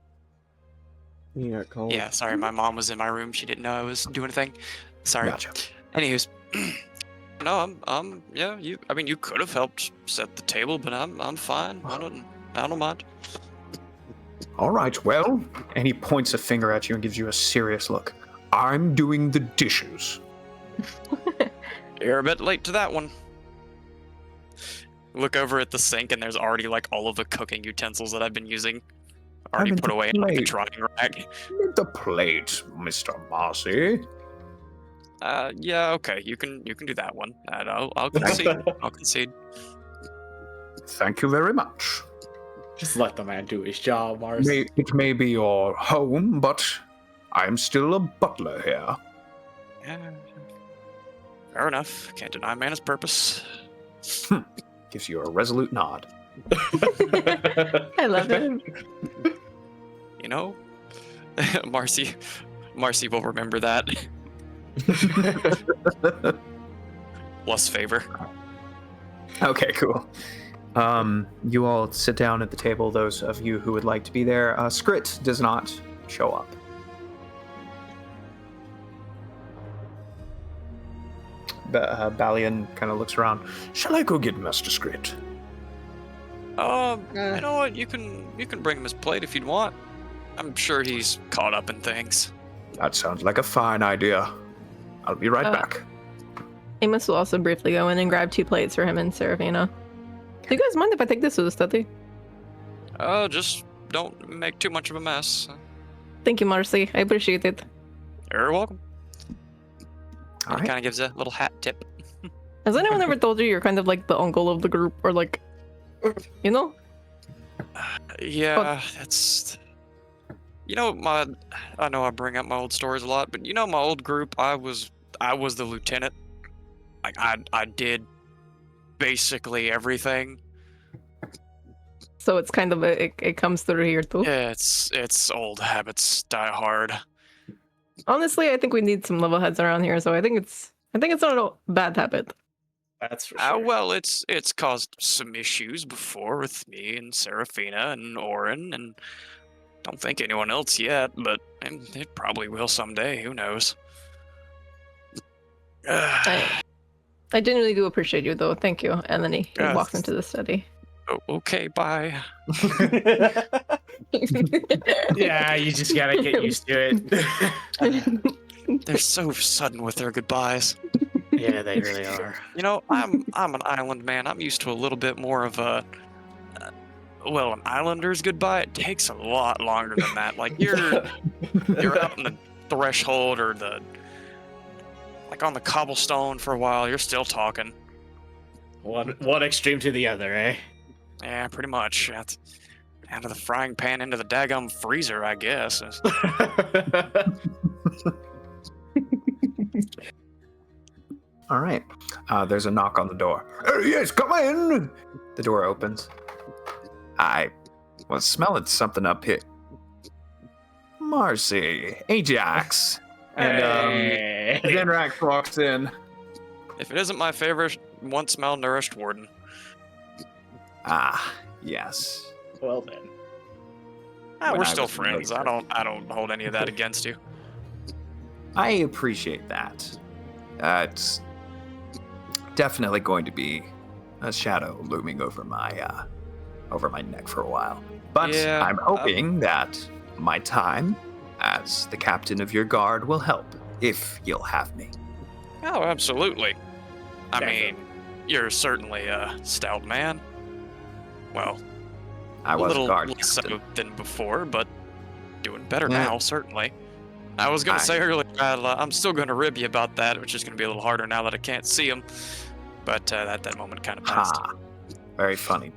Yeah, call. Yeah, sorry, my mom was in my room. She didn't know I was doing a thing. Sorry. Gotcha. Anyways, no, yeah, you could have helped set the table, but I'm fine. I don't mind. All right, well, And he points a finger at you and gives you a serious look. I'm doing the dishes. You're a bit late to that one. Look over at the sink, and there's already like all of the cooking utensils that I've been using already put away in like, the drying rack. The plate, Mr. Marcy. Yeah, okay, you can do that one. And I'll concede. I'll concede. Thank you very much. Just let the man do his job, Mars. It may be your home, but I'm still a butler here. Yeah, fair enough. Can't deny man his purpose. Gives you a resolute nod. I love it. You know, Marcy will remember that. Plus favor. Okay, cool. You all sit down at the table, those of you who would like to be there. Skrit does not show up. Balian kind of looks around. Shall I go get Master Skrit? You know what? You can bring him his plate if you'd want. I'm sure he's caught up in things. That sounds like a fine idea. I'll be right back. Amos will also briefly go in and grab 2 plates for him and Serafina. Do you guys mind if I take this to the study? Just don't make too much of a mess. Thank you, Marcy. I appreciate it. You're welcome. All right. Kind of gives a little hat tip. Has anyone ever told you you're kind of like the uncle of the group, or like, you know? Yeah, that's. You know, I know I bring up my old stories a lot, but you know, my old group, I was the lieutenant. Like I did basically everything. So it's kind of it comes through here too. Yeah, it's old habits die hard. Honestly, I think we need some level heads around here, so I think it's not a bad habit. That's for sure. Well, it's caused some issues before with me and Serafina and Orin, and don't think anyone else yet, but it probably will someday. Who knows? I genuinely do appreciate you, though. Thank you. And then he walks into the study. Oh, okay, bye. Yeah, you just gotta get used to it. They're so sudden with their goodbyes. Yeah, they really are. You know, I'm an island man. I'm used to a little bit more of a an islander's goodbye. It takes a lot longer than that. Like you're out on the threshold or on the cobblestone for a while. You're still talking. One extreme to the other, eh? Yeah, pretty much. Out of the frying pan into the daggum freezer, I guess. All right. There's a knock on the door. Yes, come in. The door opens. I was smelling something up here. Marcy, Ajax. And Zenrax walks in. If it isn't my favorite once malnourished warden. Ah, yes. Well then. We're still friends. I don't hold any of that against you. I appreciate that. It's definitely going to be a shadow looming over my neck for a while. But Yeah, I'm hoping that my time as the captain of your guard will help, if you'll have me. Oh, absolutely. I Definitely. mean, you're certainly a stout man. Well, I a was a little guard less captain. so than before, but doing better Yeah. now, certainly. I was going to say earlier, I'm still going to rib you about that, which is going to be a little harder now that I can't see him. But that moment kind of passed. Ha. Very funny.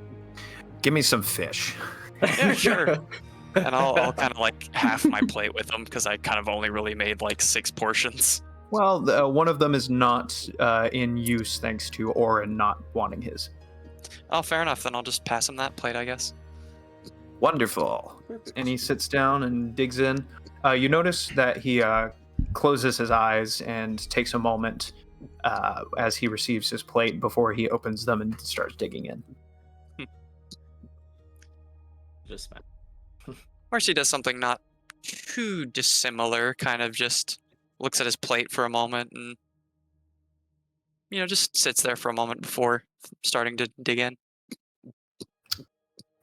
Give me some fish. Yeah, sure. And I'll kind of like half my plate with them because I kind of only really made like 6 portions. Well, one of them is not in use thanks to Orin not wanting his. Oh, fair enough. Then I'll just pass him that plate, I guess. Wonderful. And he sits down and digs in. You notice that he closes his eyes and takes a moment as he receives his plate before he opens them and starts digging in. Just Marcy does something not too dissimilar, kind of just looks at his plate for a moment and, just sits there for a moment before starting to dig in.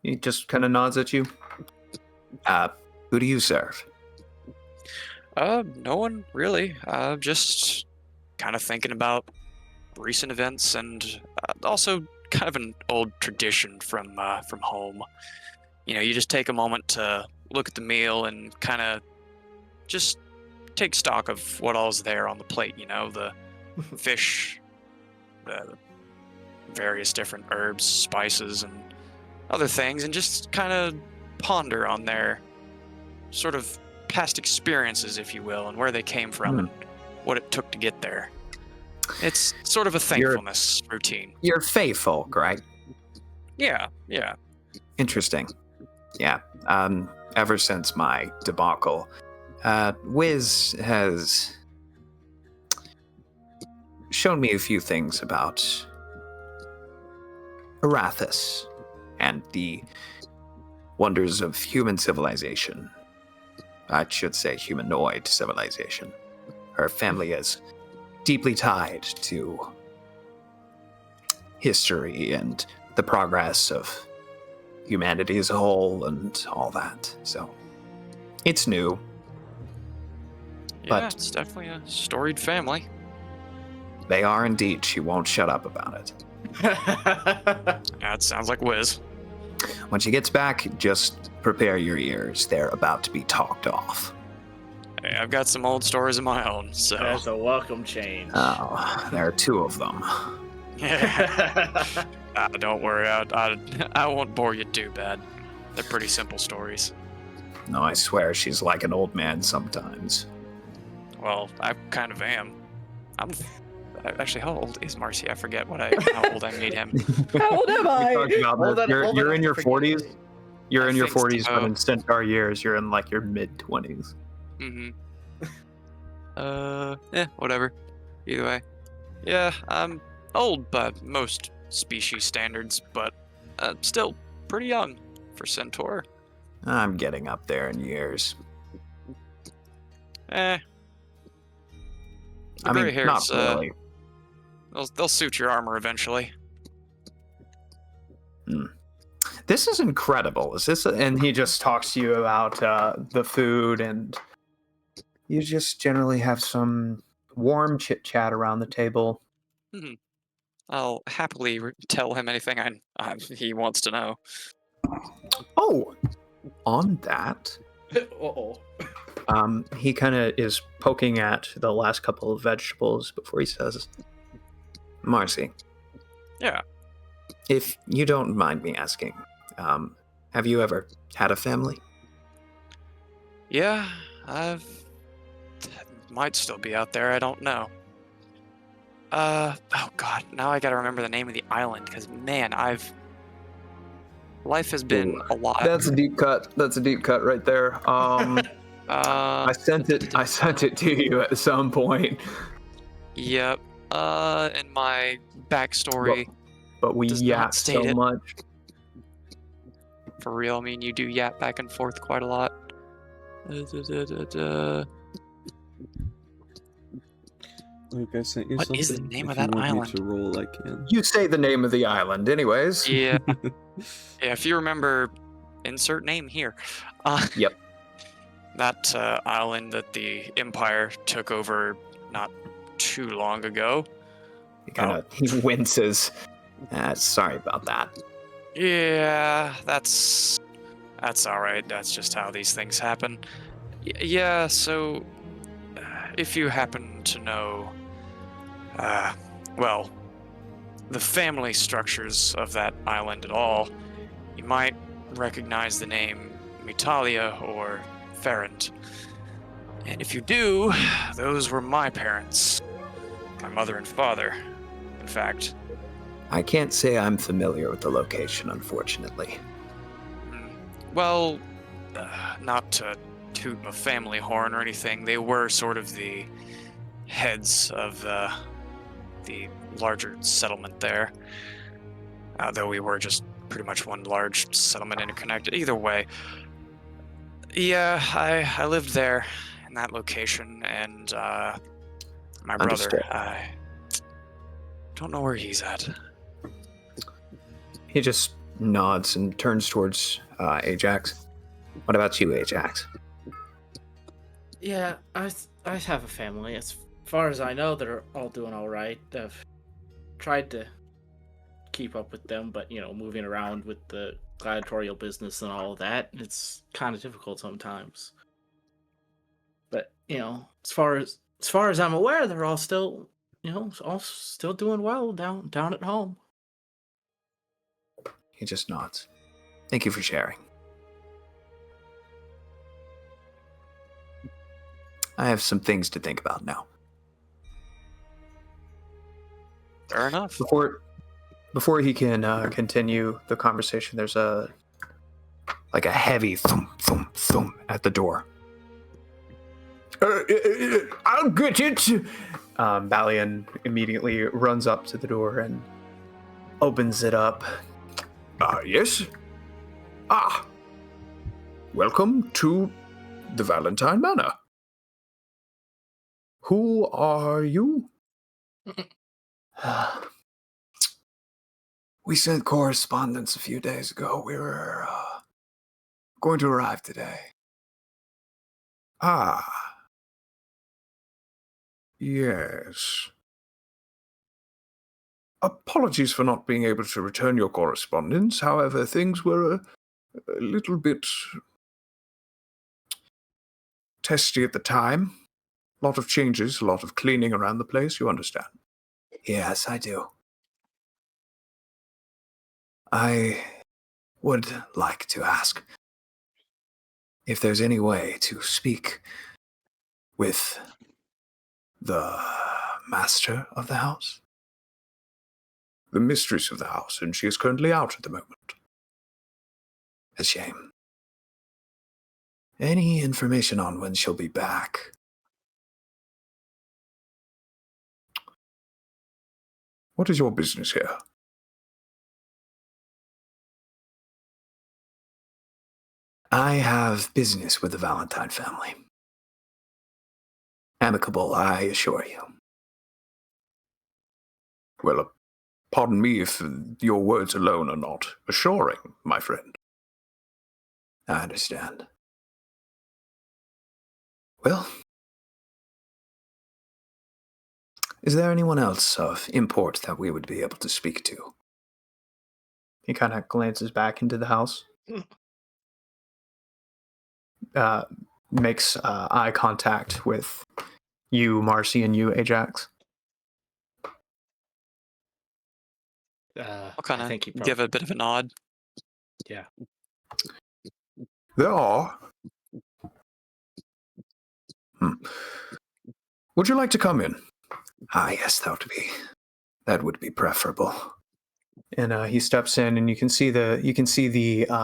He just kind of nods at you. Who do you serve? No one really. Just kind of thinking about recent events and also kind of an old tradition from home. You just take a moment to look at the meal and kind of just take stock of what all's there on the plate. The fish, the various different herbs, spices, and other things, and just kind of ponder on their sort of past experiences, if you will, and where they came from and what it took to get there. It's sort of a thankfulness routine. You're Fae folk, right? Yeah. Interesting. Yeah. Ever since my debacle, Wiz has shown me a few things about Arathis and the wonders of human civilization. I should say humanoid civilization. Her family is deeply tied to history and the progress of humanity as a whole and all that. So it's new. Yeah, But it's definitely a storied family. they are indeed. She won't shut up about it. That sounds like Wiz. When she gets back, just prepare your ears. They're about to be talked off. Hey, I've got some old stories of my own, so. That's a welcome change. Oh, there are 2 of them. Don't worry, I won't bore you too bad. They're pretty simple stories. No, I swear she's like an old man sometimes. Well, I kind of am. Actually, how old is Marcy? I forget how old I made him. How old am We I? talked about this. You're in your 40s. You're I in your think 40s, so. but in Centaur years, you're in like your mid-20s. Mm-hmm. Whatever. Either way. Yeah, I'm old by most species standards, but still pretty young for Centaur. I'm getting up there in years. The I gray mean, hairs, not really. they'll suit your armor eventually. This is incredible. Is this? And he just talks to you about the food, and you just generally have some warm chit chat around the table. Mm-hmm. I'll happily tell him anything he wants to know. Oh, on that, Uh-oh. he kind of is poking at the last couple of vegetables before he says, "Marcy, Yeah. if you don't mind me asking, have you ever had a family?" Yeah, might still be out there. I don't know. Oh god, now I gotta remember the name of the island, because man, life has been a lot. That's a deep cut. That's a deep cut right there. I sent it to you at some point. Yep. In my backstory, But we does not yapped state so it. much. For real, I mean, you do yap back and forth quite a lot. Luke, I sent you What something. is the name of If you that want me island? to roll, I can. You say the name of the island, anyways. Yeah. Yeah, if you remember, insert name here. Yep. That island that the Empire took over not too long ago. He winces. Sorry about that. Yeah, that's all right. That's just how these things happen. Yeah, so if you happen to know, well, the family structures of that island at all, you might recognize the name Mitalia or Ferrand. And if you do, those were my parents. My mother and father, in fact. I can't say I'm familiar with the location, unfortunately. Well, not to toot a family horn or anything, they were sort of the heads of the larger settlement there. Though we were just pretty much one large settlement interconnected. Either way, yeah, I lived there in that location, and my brother, Understood. I don't know where he's at. He just nods and turns towards Ajax. What about you, Ajax? Yeah, I have a family. As far as I know, they're all doing all right. I've tried to keep up with them, but moving around with the gladiatorial business and all of that, it's kind of difficult sometimes. But as far as I'm aware, they're all still all still doing well down at home. He just nods. Thank you for sharing. I have some things to think about now. Fair enough. Before he can continue the conversation, there's a heavy thump, thump, thump at the door. I'll get it! Balian immediately runs up to the door and opens it up. Yes? Welcome to the Valentine Manor. Who are you? We sent correspondence a few days ago. We were going to arrive today. Yes. Apologies for not being able to return your correspondence. However, things were a little bit testy at the time. A lot of changes, a lot of cleaning around the place, you understand. Yes, I do. I would like to ask if there's any way to speak with the master of the house? The mistress of the house, and she is currently out at the moment. A shame. Any information on when she'll be back? What is your business here? I have business with the Valentine family. Amicable, I assure you. Well, pardon me if your words alone are not assuring, my friend. I understand. Well, is there anyone else of import that we would be able to speak to? He kind of glances back into the house. Makes eye contact with you, Marcy, and you, Ajax. I'll kind of give a bit of a nod. Yeah. There are. Would you like to come in? Ah, yes, that would be preferable. And he steps in, and you can see the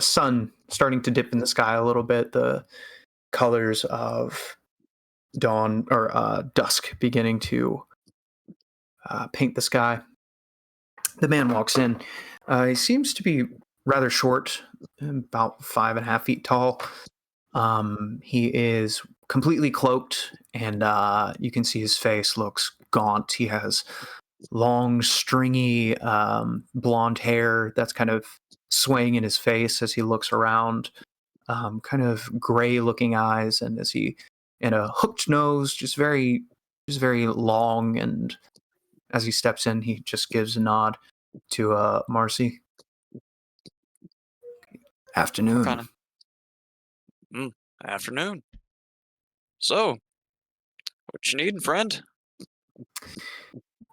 sun starting to dip in the sky a little bit. The colors of dawn or dusk beginning to paint the sky. The man walks in. He seems to be rather short, about 5.5 feet tall. He is completely cloaked, and you can see his face looks gaunt. He has long, stringy blonde hair that's kind of swaying in his face as he looks around. Kind of gray-looking eyes, and a hooked nose, just very long. And as he steps in, he just gives a nod to Marcy. Afternoon. Kind of. Afternoon. So, what you needing, friend?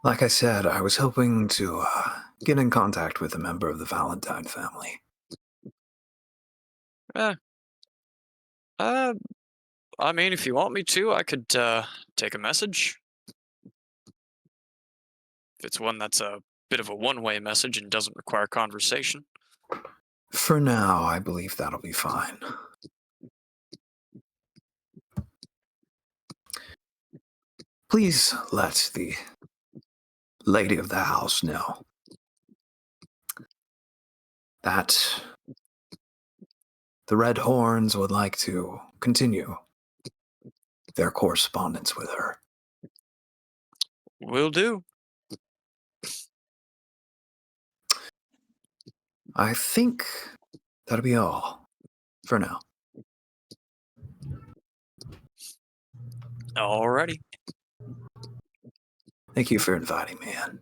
Like I said, I was hoping to get in contact with a member of the Valentine family. I mean, if you want me to, I could take a message. If it's one that's a bit of a one-way message and doesn't require conversation. For now, I believe that'll be fine. Please let the lady of the house know that the Red Horns would like to continue their correspondence with her. Will do. I think that'll be all for now. Alrighty. Thank you for inviting me in.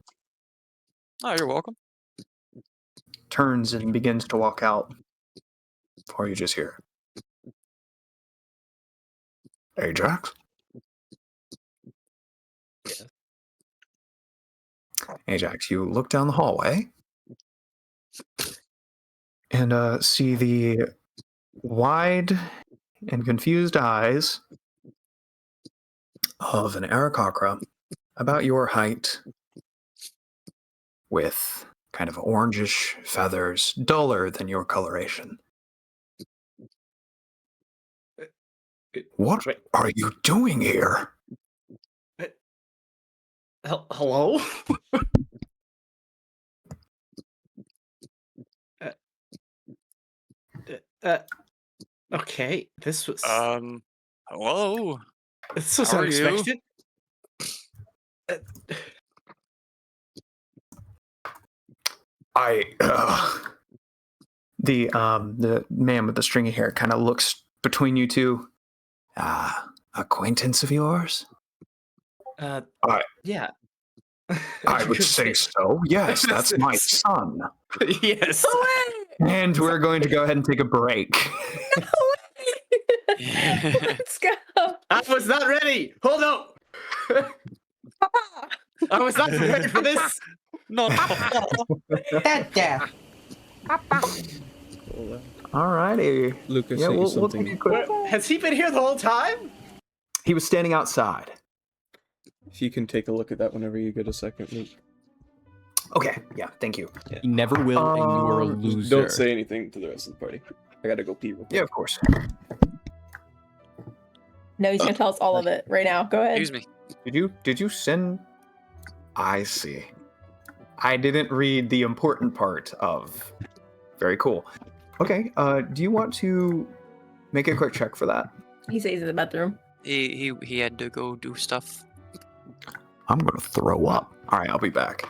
Oh, you're welcome. Turns and begins to walk out. Or you just hear, Ajax? Yes. Ajax, you look down the hallway and see the wide and confused eyes of an Aarakocra about your height, with kind of orangish feathers, duller than your coloration. What are you doing here? Hello? Okay, this was hello? this was How are you? unexpected. The man with the stringy hair kind of looks between you two. Acquaintance of yours? Yeah. I would say so. Yes, that's my son. Yes. And we're going to go ahead and take a break. Let's go. I was not ready. Hold up. I was not ready for this. No. Dad. Alrighty. Lucas Yeah, sent you we'll something. take a quick. Has he been here the whole time? He was standing outside. If you can take a look at that whenever you get a second, Luke. Okay. Yeah. Thank you. You never will, and you are a Just Just loser. don't say anything to the rest of the party. I gotta go pee real quick. Yeah, of course. No, he's gonna tell us all of it right now. Go ahead. Excuse me. Did you send? I see. I didn't read the important part of. Very cool. Okay. Do you want to make a quick check for that? He says in the bathroom. He had to go do stuff. I'm gonna throw up. All right, I'll be back.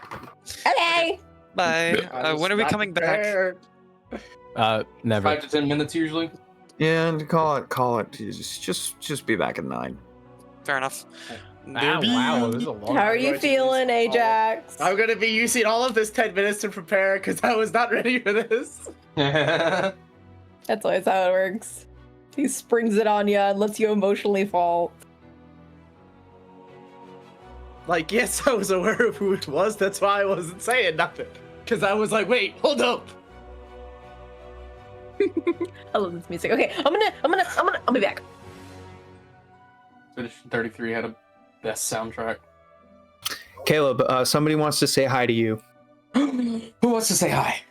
Okay. Bye. When are we coming back? Never. 5 to 10 minutes usually. Yeah, and call it. Just be back at 9. Fair enough. Wow, this is a long. How are you feeling, Ajax? I'm gonna be using all of this 10 minutes to prepare because I was not ready for this. That's always how it works. He springs it on you and lets you emotionally fall. Like, yes, I was aware of who it was. That's why I wasn't saying nothing. Because I was like, wait, hold up. I love this music. Okay, I'll be back. Edition 33 had a best soundtrack. Caleb, somebody wants to say hi to you. Who wants to say hi?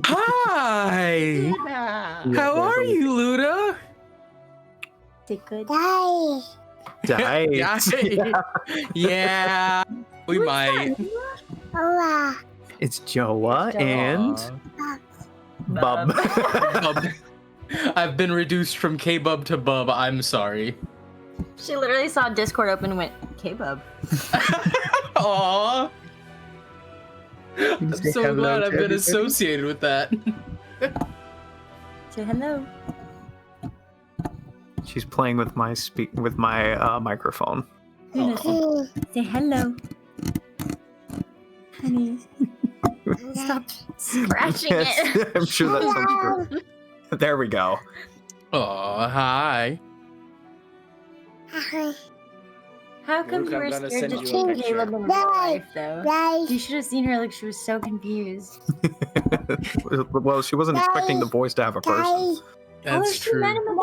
Hi! How are you, Luda? Say good. Dice. Yeah, we might. It's Joa and Bub. Bub. I've been reduced from K-Bub to Bub. I'm sorry. She literally saw Discord open and went, K-Bub. Aww. I'm so hello glad to I've been everybody. associated with that. Say hello. She's playing with my microphone. Luna, say hello. Honey. Stop scratching it. I'm sure that sounds good. There we go. Aw, hi. How come Luke, you I'm were gonna scared send to you a see picture. Caleb in real life, though? You should have seen her, like, she was so confused. Well, she wasn't expecting the voice to have a person. That's she met him at the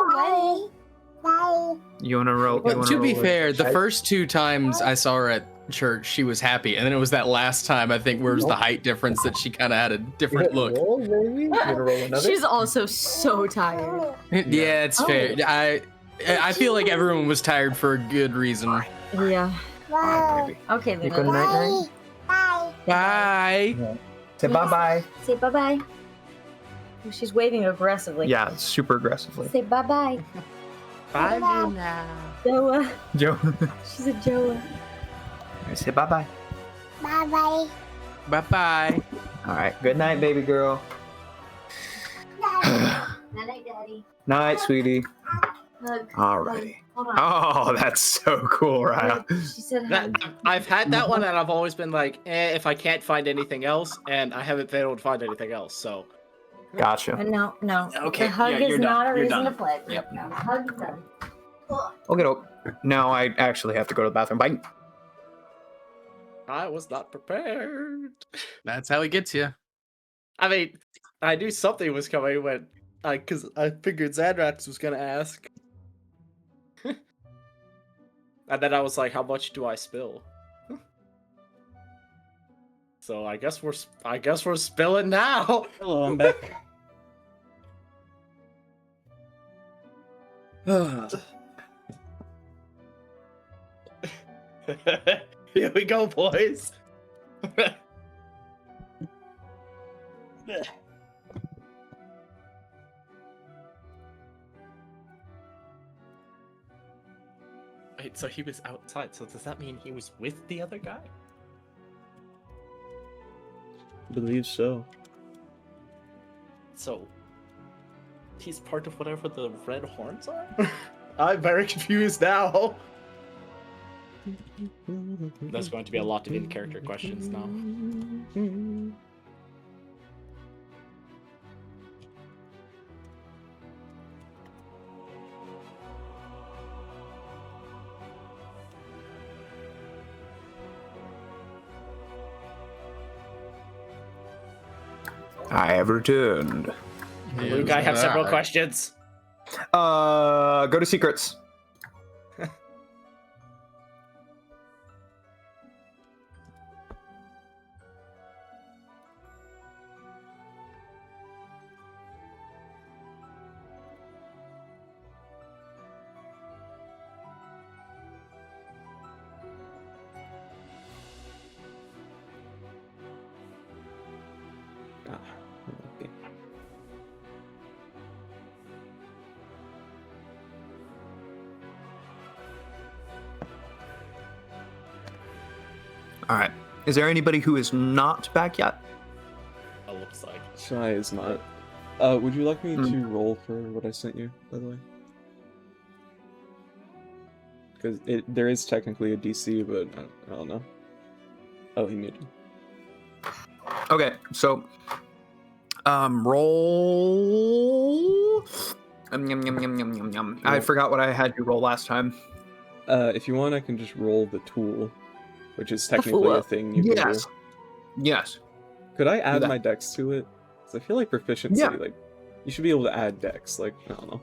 wedding. You wanna roll? But to be fair, the first 2 times I saw her at church, she was happy, and then it was that last time I think where it was the height difference that she kind of had a different look. Roll, baby. You wanna roll another? She's also so tired. Yeah, it's fair. I feel like everyone was tired for a good reason. Yeah. Alright, baby. Okay, You go Luna. night. Bye. Say bye-bye. Say bye-bye. Oh, she's waving aggressively. Yeah, super aggressively. Say bye-bye. Bye, Luna. Joa. Joe. She's a Joa. Say bye-bye. Bye-bye. All right. Good night, baby girl. Night, Daddy. Night, sweetie. Hug. Alrighty. Hold on. Oh, that's so cool, Raya. She said That, hug. I've had that one, and I've always been like, if I can't find anything else, and I haven't been able to find anything else, so. Gotcha. No. Okay, The hug yeah, is you're not done. a You're reason done. to play. Yep. No, hug is done. Okay, now I actually have to go to the bathroom. Bye. I was not prepared. That's how he gets you. I mean, I knew something was coming when, because I figured Xandrax was gonna ask. And then I was like, how much do I spill? So I guess we're spilling now. Hello, I'm back. Here we go, boys. Wait, so he was outside. So does that mean he was with the other guy? I believe so. So he's part of whatever the red horns are? I'm very confused now. There's going to be a lot of in-character questions now. I have returned. Luke, I have several questions. Go to secrets. Okay. All right. Is there anybody who is not back yet? It looks like. Shy is not. Would you like me to roll for what I sent you, by the way? Because there is technically a DC, but I don't know. Oh, he muted. Okay, so roll. Yum, yum, yum, yum, yum, yum. I forgot what I had you roll last time. If you want, I can just roll the tool, which is technically a thing you can Yes. do. Yes. Could I add that. my dex to it? Because I feel like proficiency, Yeah. like, you should be able to add dex. Like, I don't know.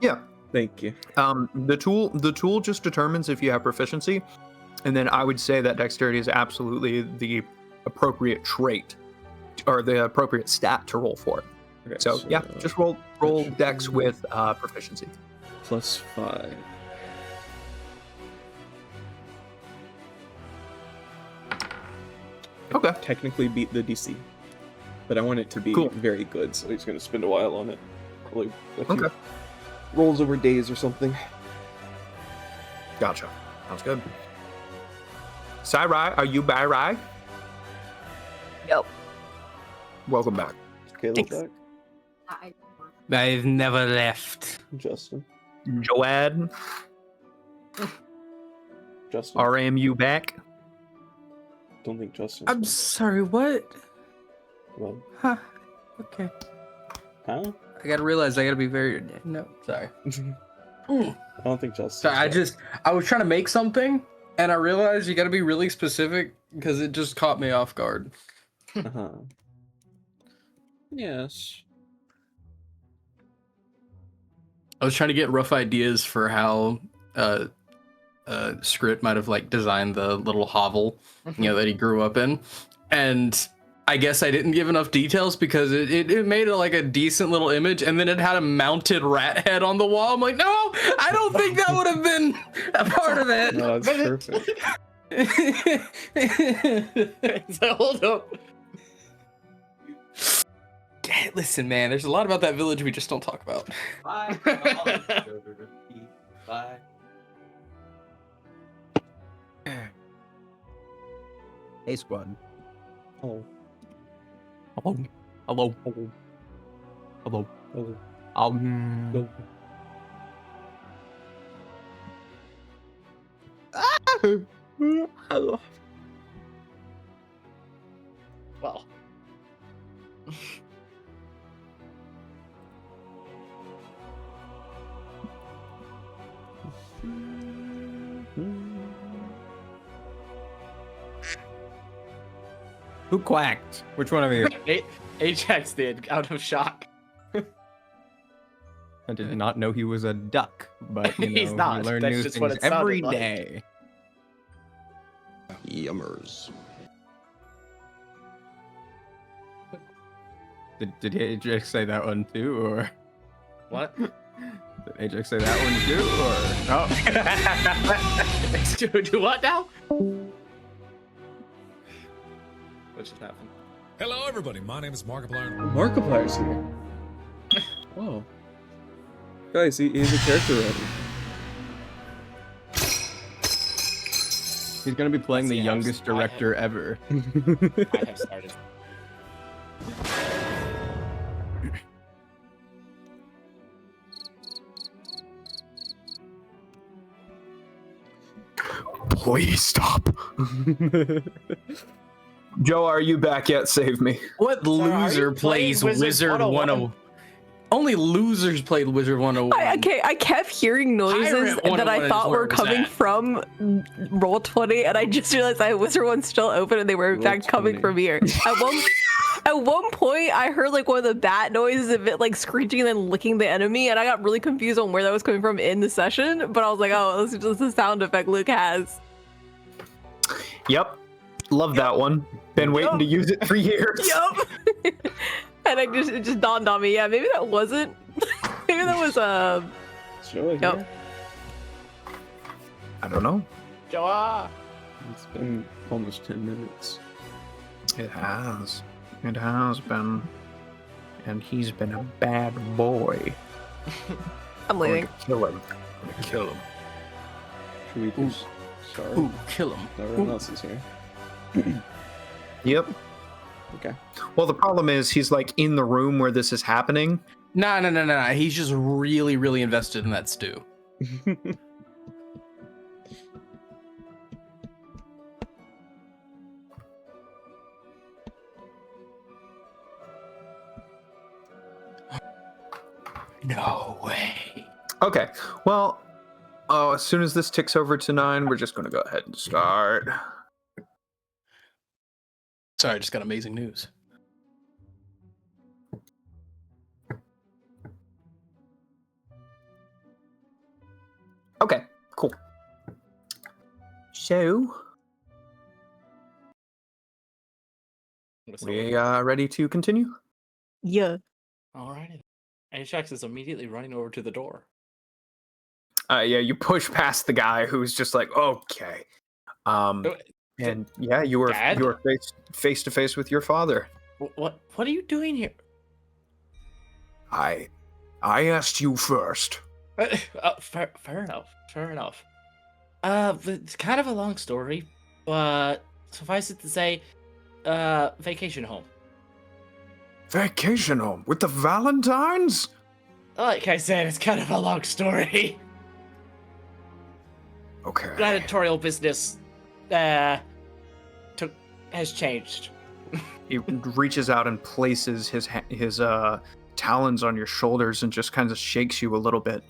Yeah. Thank you. The tool just determines if you have proficiency, and then I would say that dexterity is absolutely the appropriate trait or the appropriate stat to roll for it. Okay, So yeah, just roll dex with proficiency. +5. Okay. Technically beat the DC, but I want it to be very good, so he's gonna spend a while on it. Probably a few rolls over days or something. Gotcha. Sounds good. Sarai, are you by Rai? Yep. Welcome back. Caleb back. I've never left. Justin. Joad. Justin. RMU back. Don't think Justin. I'm sorry, what? Well. Huh. Okay. Huh? I gotta realize I gotta be very... No, sorry. I don't think Justin. Sorry, I was trying to make something, and I realized you gotta be really specific, because it just caught me off guard. Uh-huh. Yes. I was trying to get rough ideas for how Skrit might have like designed the little hovel, that he grew up in, and I guess I didn't give enough details because it made a decent little image, and then it had a mounted rat head on the wall. I'm like, no, I don't think that would have been a part of it. No, that's perfect. So, hold up. Listen, man, there's a lot about that village we just don't talk about. Bye. Bye. Hey, squad. Oh. Hello. Hello. Hello. Hello. Well. Who quacked? Which one of you? Ajax did, out of shock. I did not know he was a duck, but He's not. you learn That's new just what things it sounded every like. day. Yummers. Did Ajax say that one too, or What? did Ajax say that one too, or Do what now? What just happened? Hello, everybody. My name is Markiplier. Markiplier's here. Whoa. Guys, he's a character already. He's gonna be playing the youngest director ever. I have started. Please stop. Joe, are you back yet? Save me. What loser plays Wizard 101? Only losers played Wizard 101. I kept hearing noises that I thought were coming from Roll20, and I just realized I had Wizard 1 still open, and they were in fact coming from here. At one point, I heard like one of the bat noises, a bit like screeching and then licking the enemy, and I got really confused on where that was coming from in the session. But I was like, oh, this is just the sound effect Luke has. Yep. Love that one. Been waiting to use it for years. Yup. And it just dawned on me. Yeah, maybe that wasn't. Maybe that was Yep. I don't know. Joa. It's been almost 10 minutes. It has. It has been. And he's been a bad boy. I'm leaving. Kill him. I'm gonna kill him. Should we just start? Ooh, kill him. Everyone else is here. Yep. Okay. Well, the problem is he's like in the room where this is happening. No. He's just really, really invested in that stew. No way. Okay. Well, as soon as this ticks over to 9, we're just going to go ahead and start. Sorry, I just got amazing news. Okay, cool. So, we ready to continue? Yeah. Alrighty. Ajax is immediately running over to the door. Yeah, you push past the guy who's just like, okay. And yeah, you were face to face with your father. What are you doing here? I asked you first. Fair enough. It's kind of a long story, but suffice it to say, vacation home. Vacation home with the Valentines? Like I said, it's kind of a long story. Okay. Gladiatorial business, has changed. He reaches out and places his talons on your shoulders and just kind of shakes you a little bit.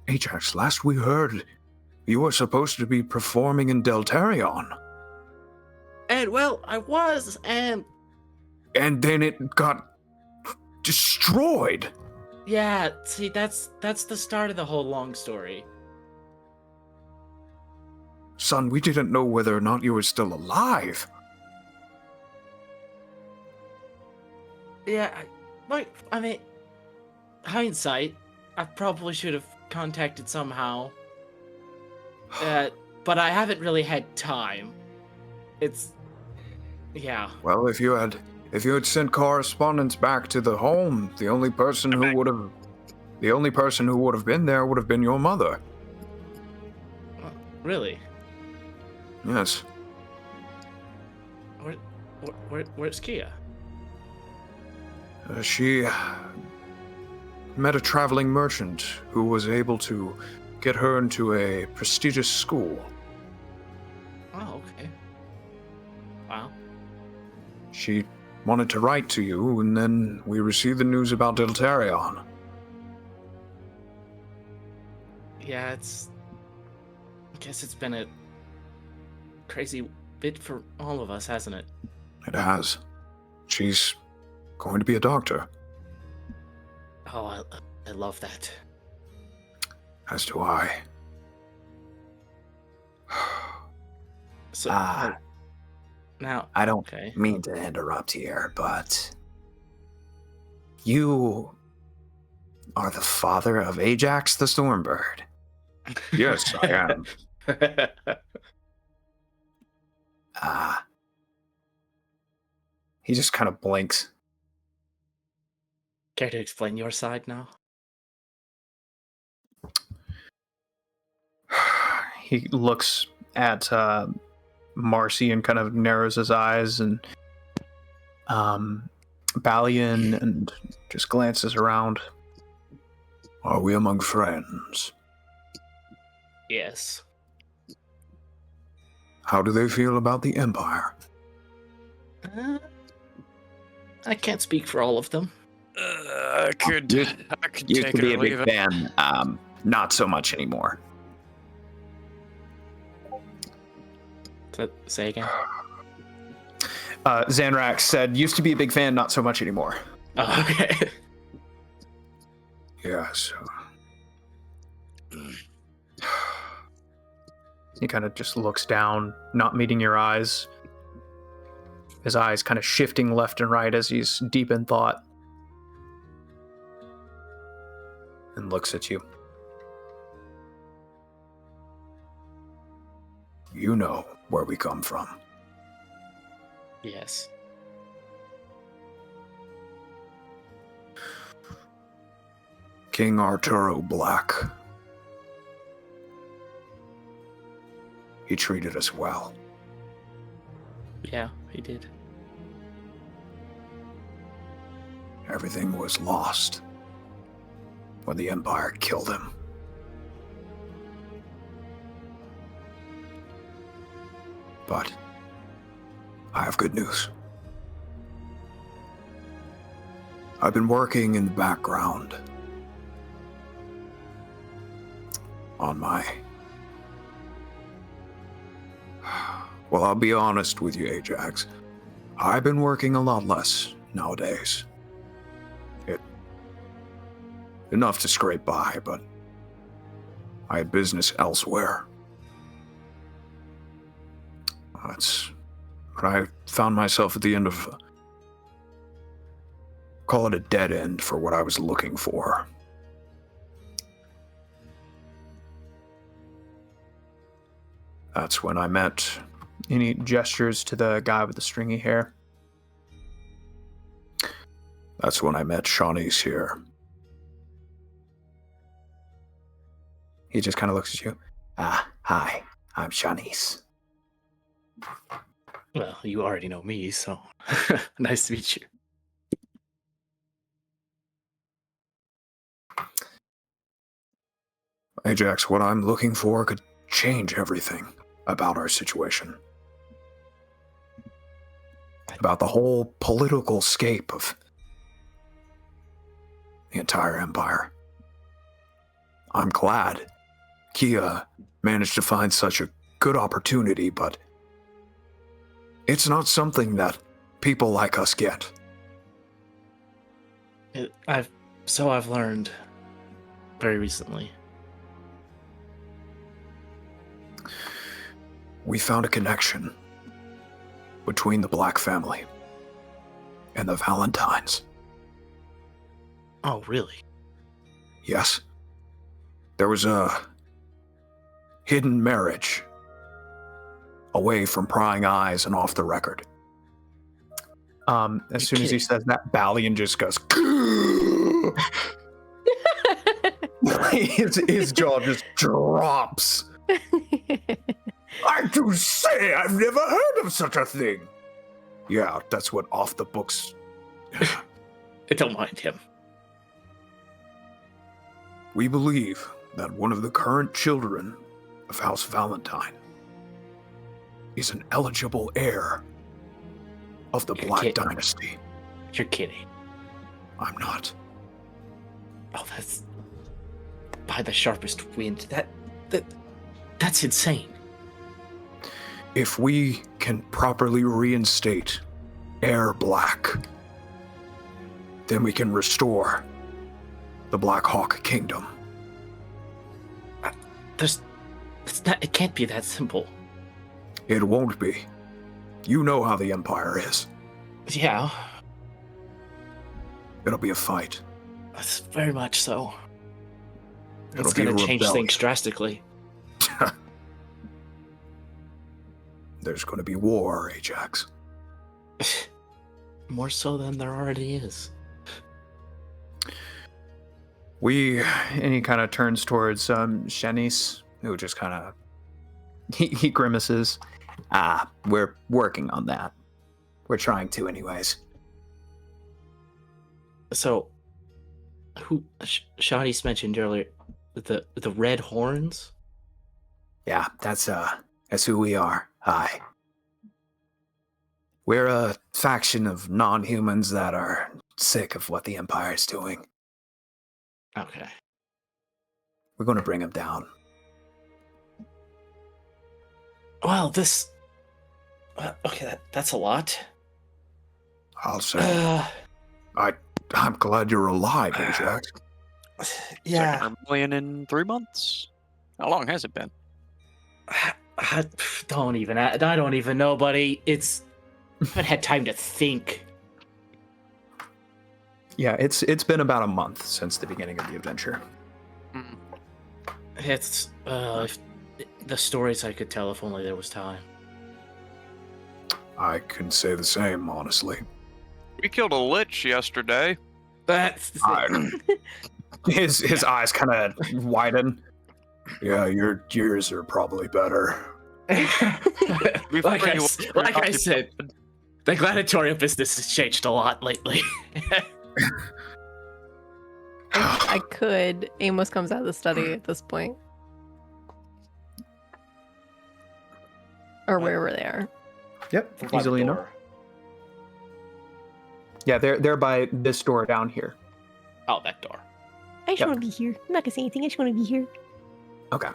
Ajax, last we heard, you were supposed to be performing in Deltarion. And well, I was, and then it got destroyed. Yeah, see, that's the start of the whole long story. Son, we didn't know whether or not you were still alive. Yeah, I mean, hindsight, I probably should have contacted somehow. But I haven't really had time. Yeah. Well, if you had sent correspondence back to the home, the only person who would have been there would have been your mother. Really? Yes. Where's Kia? She met a traveling merchant who was able to get her into a prestigious school. Oh, okay. Wow. She wanted to write to you, and then we received the news about Deltarion. Yeah, I guess it's been a crazy bit for all of us, hasn't it? It has. She's going to be a doctor. Oh, I love that. As do I. So, now, I don't mean to interrupt here, but you are the father of Ajax the Stormbird. Yes, I am. He just kind of blinks. Care to explain your side now? He looks at Marcy and kind of narrows his eyes, and Balian, and just glances around. Are we among friends? Yes. How do they feel about the Empire? I can't speak for all of them. I could Used take to it be or a big leave it. fan, not so much anymore. Say again. Zanrax said, used to be a big fan, not so much anymore. Oh, okay. Yes. He kind of just looks down, not meeting your eyes. His eyes kind of shifting left and right as he's deep in thought. And looks at you. You know where we come from. Yes. King Arturo Black. He treated us well. Yeah, he did. Everything was lost when the Empire killed him. But I have good news. I've been working in the background on my... Well, I'll be honest with you, Ajax. I've been working a lot less nowadays. Enough to scrape by, but I had business elsewhere. But I found myself at the end of, call it a dead end for what I was looking for. That's when I met. And he gestures to the guy with the stringy hair. That's when I met Shawnee's here. He just kind of looks at you. Hi, I'm Shanice. Well, you already know me, so nice to meet you. Ajax, what I'm looking for could change everything about our situation. About the whole political scape of the entire empire. I'm glad Kia managed to find such a good opportunity, but it's not something that people like us get. I've learned very recently. We found a connection between the Black family and the Valentines. Oh, really? Yes. There was a hidden marriage away from prying eyes and off the record. As soon as he says that, Balian just goes. his jaw just drops. I do say, I've never heard of such a thing. Yeah, that's what off the books. Don't mind him. We believe that one of the current children of House Valentine is an eligible heir of the Black Dynasty. You're kidding. I'm not. Oh, that's by the sharpest wind. That's insane. If we can properly reinstate Heir Black, then we can restore the Black Hawk Kingdom. It can't be that simple. It won't be. You know how the Empire is. Yeah. It'll be a fight. That's very much so. It'll It's be going a to change rebellion. things drastically. There's going to be war, Ajax. More so than there already is. And he kind of turns towards Shanice, who just kind of he grimaces. We're working on that. We're trying to, anyways. So, who Shawnee's mentioned earlier, the red horns? Yeah, that's who we are. Hi. We're a faction of non-humans that are sick of what the Empire's doing. Okay. We're going to bring them down. Well, this. Okay, that's a lot. I'll say. I'm glad you're alive, Ajax. Yeah. 200 million in 3 months. How long has it been? I don't even know, buddy. I haven't had time to think. Yeah, it's been about a month since the beginning of the adventure. It's if the stories I could tell if only there was time. I can say the same, honestly. We killed a lich yesterday. That's His eyes kind of widen. Yeah, your years are probably better. like I said, the gladiatorial business has changed a lot lately. I could. Amos comes out of the study at this point. Or wherever they are. Yep, easily enough. Yeah, they're by this door down here. Oh, that door. I just want to be here. I'm not gonna say anything. I just want to be here. Okay.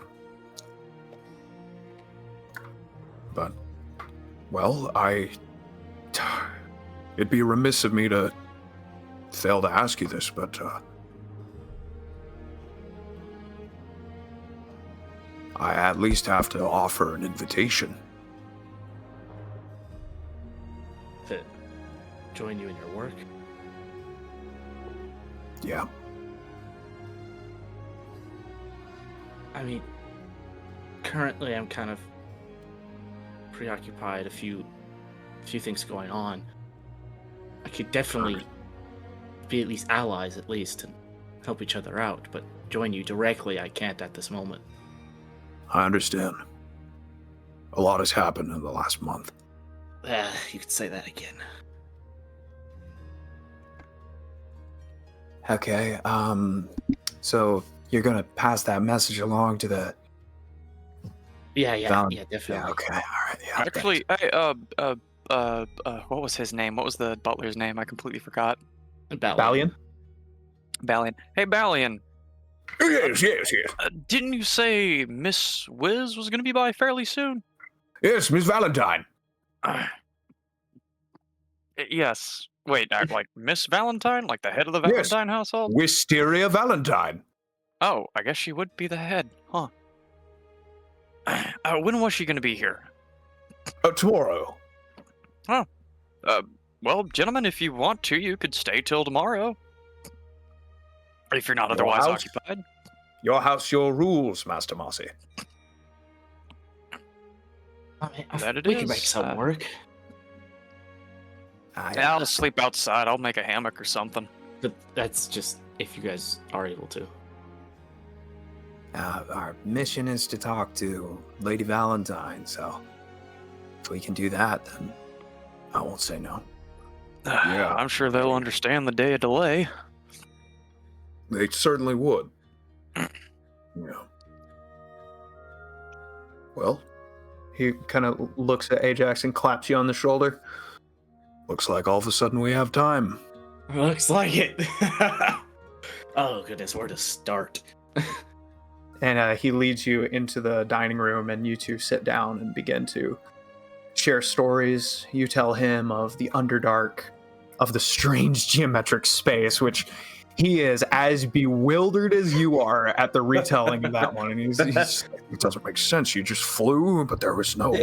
But, well, it'd be remiss of me to fail to ask you this, but I at least have to offer an invitation. To join you in your work? Yeah. I mean, currently I'm kind of preoccupied, a few things going on. I could definitely be at least allies, at least, and help each other out, but join you directly I can't at this moment. I understand. A lot has happened in the last month. You could say that again. Okay, so you're gonna pass that message along to the... Yeah, definitely. Yeah, okay, alright, yeah. Actually, what was his name? What was the butler's name? I completely forgot. Balian? Balian. Hey, Balian. Yes. Didn't you say Miss Wiz was going to be by fairly soon? Yes, Miss Valentine. Yes. Wait, like Miss Valentine? Like the head of the Valentine household? Wisteria Valentine. Oh, I guess she would be the head, huh? When was she going to be here? Tomorrow. Oh. Well, gentlemen, if you want to, you could stay till tomorrow. If you're not otherwise occupied. Your house, your rules, Master Mossy. We can make some work. I'll sleep outside. I'll make a hammock or something. But that's just if you guys are able to. Our mission is to talk to Lady Valentine, so if we can do that, then I won't say no. Yeah. I'm sure they'll understand the day of delay. They certainly would. Yeah. Well, he kind of looks at Ajax and claps you on the shoulder. Looks like all of a sudden we have time. Looks like it. Oh, goodness, where to start? And he leads you into the dining room, and you two sit down and begin to share stories. You tell him of the Underdark, of the strange geometric space, which he is as bewildered as you are at the retelling of that one. And he's it doesn't make sense. You just flew, but there was no...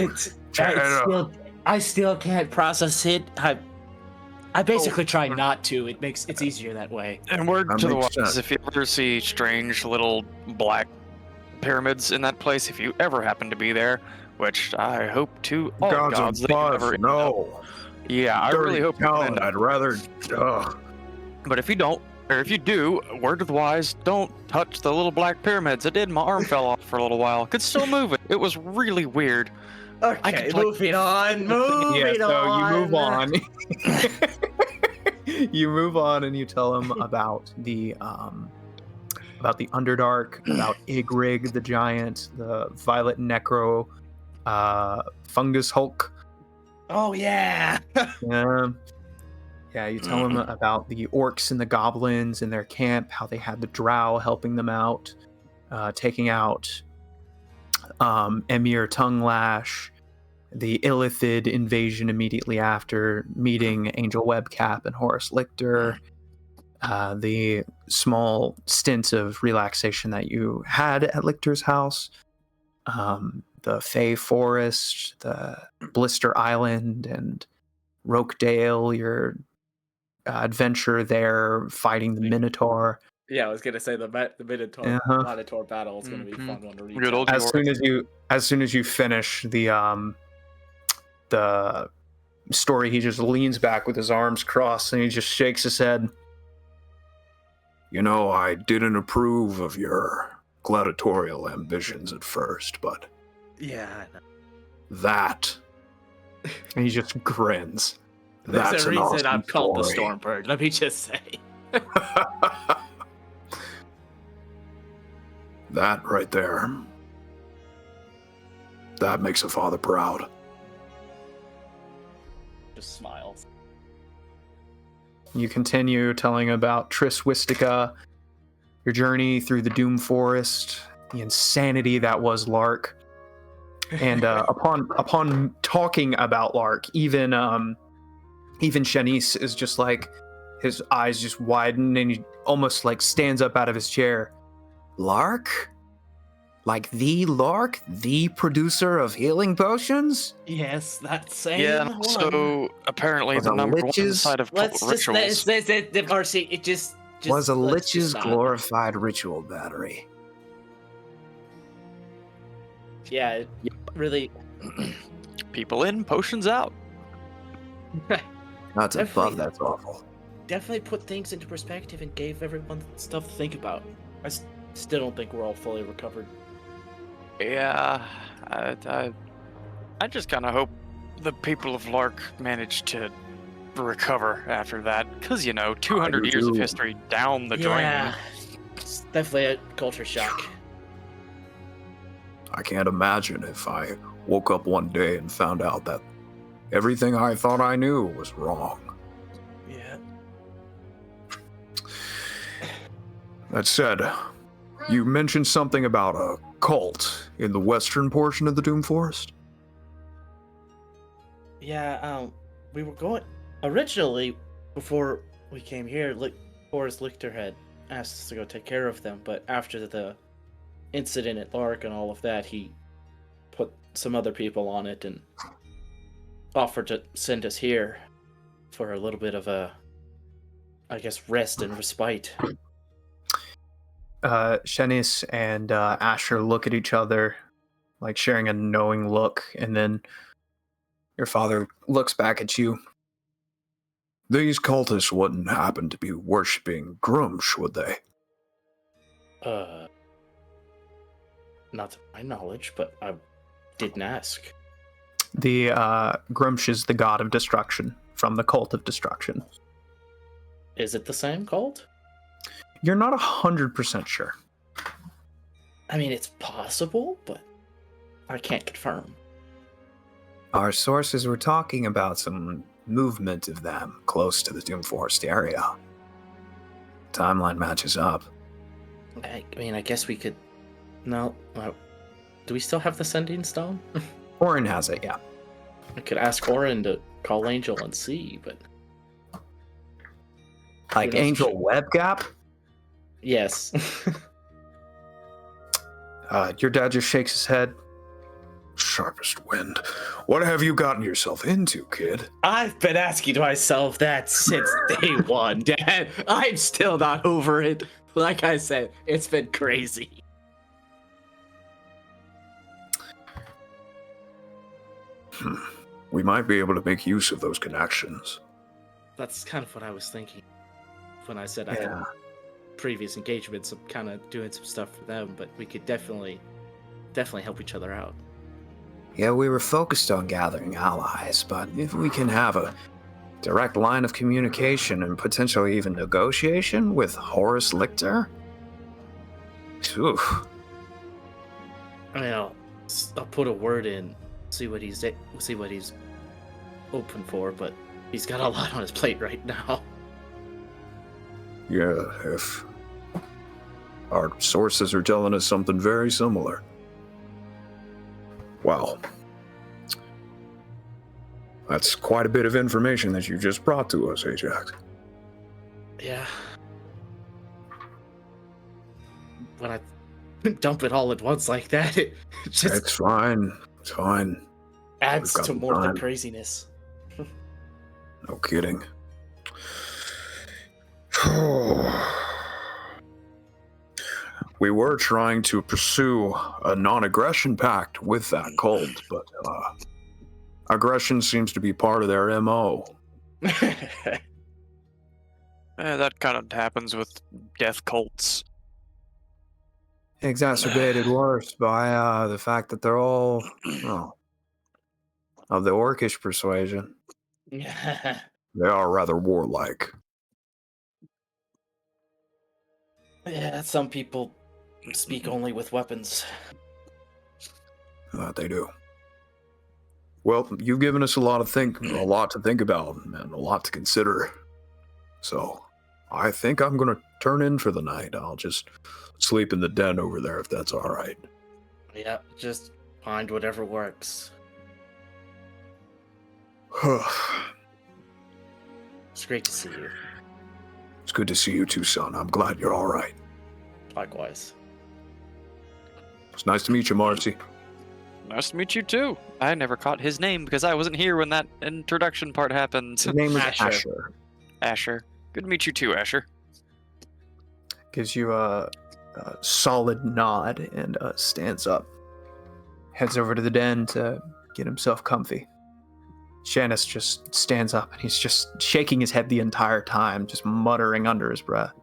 I still can't process it. I basically try not to. It's easier that way. And word That to the makes wise, sense. if you ever see strange little black pyramids in that place, if you ever happen to be there, which I hope to all gods that you ever end up. no. Yeah, I really hope you don't end up. I'd rather... But if you don't, or if you do, word to the wise, don't touch the little black pyramids. It did. My arm fell off for a little while. Could still move it. It was really weird. Okay, moving on. Moving on. You move on. You move on, and you tell him about the Underdark, about Igrig the giant, the Violet Necro, Fungus Hulk. Oh yeah. Yeah, you tell him about the orcs and the goblins in their camp, how they had the drow helping them out, taking out Emir Tonguelash, the Illithid invasion immediately after, meeting Angel Webcap and Horace Lictor, the small stints of relaxation that you had at Lictor's house, the Fey Forest, the Blister Island, and Rokedale, your adventure there fighting the Minotaur. Yeah, I was gonna say the Minotaur Minotaur battle is gonna be a fun one to read. Good old As soon as you finish the story, he just leans back with his arms crossed and he just shakes his head. You know, I didn't approve of your gladiatorial ambitions at first, but... Yeah, I know. That... And he just grins. There's a reason awesome I'm called the story. Stormbird, let me just say. That right there. That makes a father proud. Just smiles. You continue telling about Tris Wistica, your journey through the Doom Forest, the insanity that was Lark. And upon talking about Lark, even Shanice is just like, his eyes just widen and he almost like stands up out of his chair. Lark? Like the Lark, the producer of healing potions? Yes, that same Yeah, and one. also apparently Was the a number one lich's- side of Let's just rituals. Marcy, it just Was a let's just lich's stop. glorified ritual battery. Yeah, it really. People in, potions out. That's Definitely. above, that's awful. Definitely put things into perspective and gave everyone stuff to think about. I still don't think we're all fully recovered. Yeah, I just kind of hope the people of Lark manage to recover after that, because 200 years of history down the drain. It's definitely a culture shock. I can't imagine if I woke up one day and found out that everything I thought I knew was wrong. Yeah. That said, you mentioned something about a cult in the western portion of the Doom Forest? Yeah, we were going originally before we came here. Forrest Lichter had asked us to go take care of them, but after the incident at Lark and all of that, he put some other people on it and offered to send us here for a little bit of a, I guess, rest and respite. Shanice and Asher look at each other, like sharing a knowing look, and then your father looks back at you. These cultists wouldn't happen to be worshipping Grumsh, would they? Not to my knowledge, but I didn't ask. The Grumsh is the god of destruction from the cult of destruction. Is it the same cult? You're not 100% sure. I mean, it's possible, but I can't confirm. Our sources were talking about some movement of them close to the Doom Forest area. Timeline matches up. I mean, I guess we could... No. Do we still have the Sending Stone? Orin has it, yeah. I could ask Orin to call Angel and see, but... Like Angel Webgap? Yes. Your dad just shakes his head. Sharpest wind. What have you gotten yourself into, kid? I've been asking myself that since day one, Dad. I'm still not over it. Like I said, it's been crazy. We might be able to make use of those connections. That's kind of what I was thinking when I said I had previous engagements of kind of doing some stuff for them, but we could definitely help each other out. Yeah, we were focused on gathering allies, but if we can have a direct line of communication and potentially even negotiation with Horace Lichter? Oof. I mean, I'll put a word in, see what he's open for, but he's got a lot on his plate right now. Yeah, if our sources are telling us something very similar. Wow. That's quite a bit of information that you just brought to us, Ajax. Yeah. When I dump it all at once like that, it just... It's fine. It's fine. Adds to more of time. the craziness. No kidding. We were trying to pursue a non-aggression pact with that cult, but aggression seems to be part of their MO. That kind of happens with death cults. Exacerbated worse by the fact that they're all of the orcish persuasion. They are rather warlike. Yeah, some people speak only with weapons. They do. Well, you've given us a lot to think about and a lot to consider. So, I think I'm going to turn in for the night. I'll just sleep in the den over there if that's all right. Yeah, just find whatever works. It's great to see you. It's good to see you too, son. I'm glad you're all right. Likewise. It's nice to meet you, Marcy. Nice to meet you too. I never caught his name because I wasn't here when that introduction part happened. His name is Asher. Asher. Asher. Good to meet you too, Asher. Gives you a solid nod and stands up. Heads over to the den to get himself comfy. Shannis just stands up and he's just shaking his head the entire time, just muttering under his breath.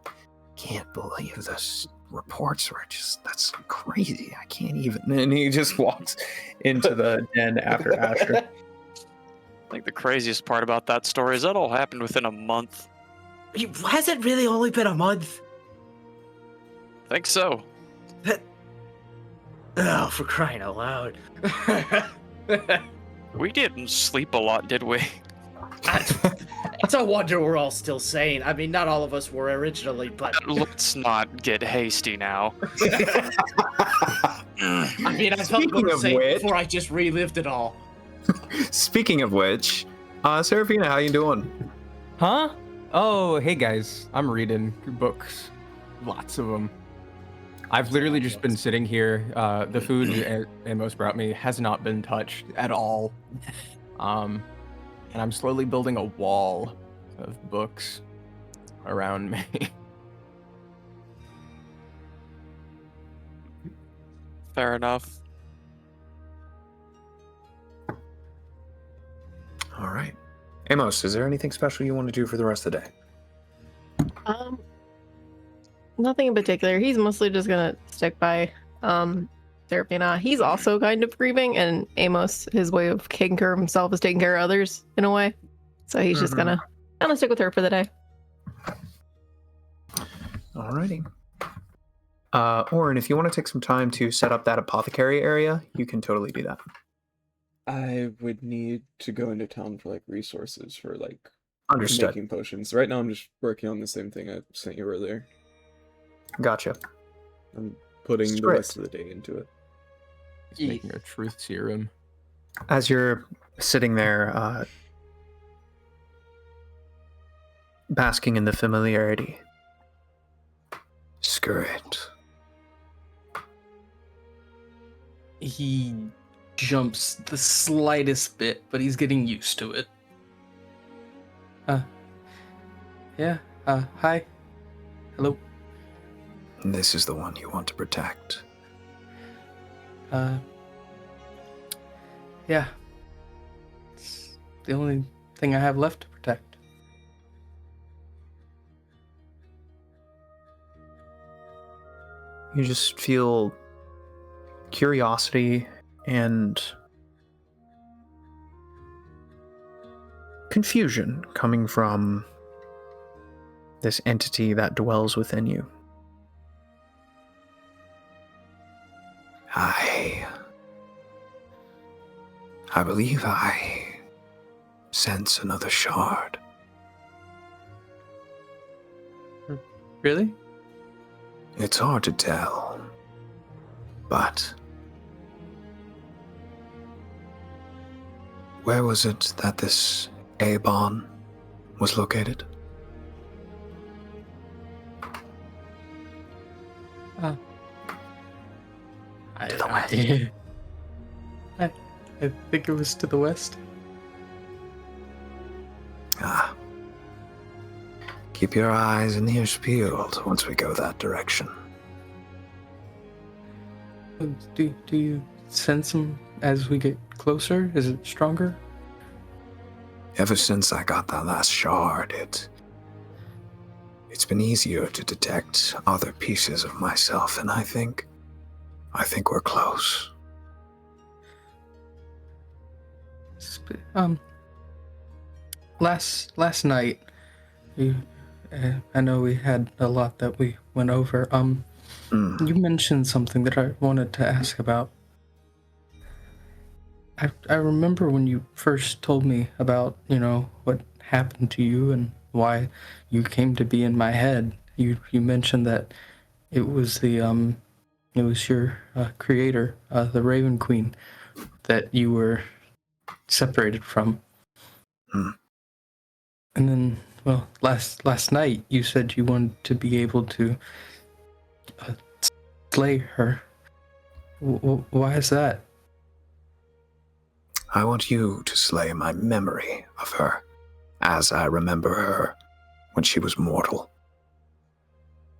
Can't believe this. Reports were just, that's crazy. I can't even. And he just walks into the den after Asher. I think the craziest part about that story is that all happened within a month. Has it really only been a month? I think so. Oh, for crying out loud. We didn't sleep a lot, did we? It's a wonder we're all still sane. I mean, not all of us were originally, but... Let's not get hasty now. I mean, I felt more safe before I just relived it all. Speaking of which, Serafina, how you doing? Huh? Oh, hey guys. I'm reading books. Lots of them. I've literally just been sitting here. The food Amos brought me has not been touched at all. And I'm slowly building a wall of books around me. Fair enough. All right. Amos, is there anything special you want to do for the rest of the day? Nothing in particular. He's mostly just gonna stick by Serafina. He's also kind of grieving, and Amos, his way of taking care of himself is taking care of others in a way. So he's just gonna stick with her for the day. Alrighty. Orin, if you want to take some time to set up that apothecary area, you can totally do that. I would need to go into town for like resources for like Understood. making potions. Right now I'm just working on the same thing I sent you earlier. Gotcha. I'm putting the rest of the day into it. He's making a truth serum. As you're sitting there, basking in the familiarity. Screw it. He jumps the slightest bit, but he's getting used to it. Hi. Hello. This is the one you want to protect. Yeah. It's the only thing I have left to protect. You just feel curiosity and confusion coming from this entity that dwells within you. I believe I sense another shard. Really? It's hard to tell, but where was it that this Abon was located? To the west. I think it was to the west. Keep your eyes and ears peeled once we go that direction. Do you sense him as we get closer? Is it stronger? Ever since I got that last shard, it's been easier to detect other pieces of myself, and I think we're close. Last night, I know we had a lot that we went over. You mentioned something that I wanted to ask about. I remember when you first told me about, what happened to you and why you came to be in my head. You mentioned that it was your creator, the Raven Queen, that you were separated from. And then, last night you said you wanted to be able to slay her. Why is that? I want you to slay my memory of her, as I remember her when she was mortal.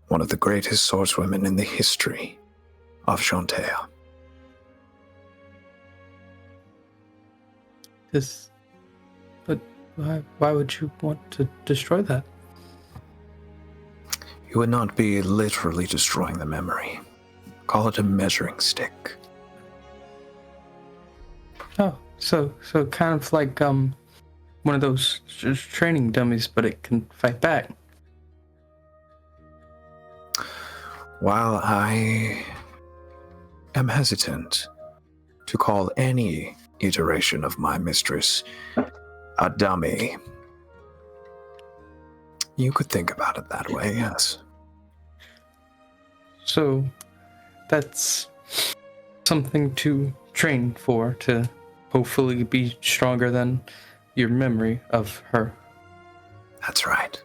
One of the greatest swordswomen in the history of Shantea. But why would you want to destroy that? You would not be literally destroying the memory. Call it a measuring stick. Oh, so kind of like one of those training dummies, but it can fight back. While I am hesitant to call any iteration of my mistress a dummy, you could think about it that way, yes. So that's something to train for, to hopefully be stronger than your memory of her. That's right.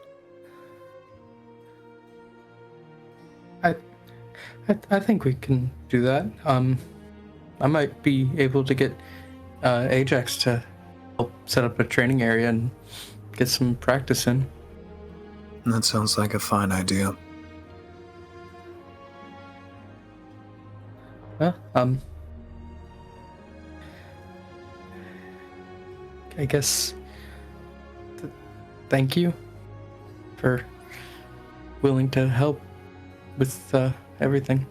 I think we can do that. I might be able to get Ajax to help set up a training area and get some practice in. That sounds like a fine idea. Well, I guess thank you for willing to help with everything.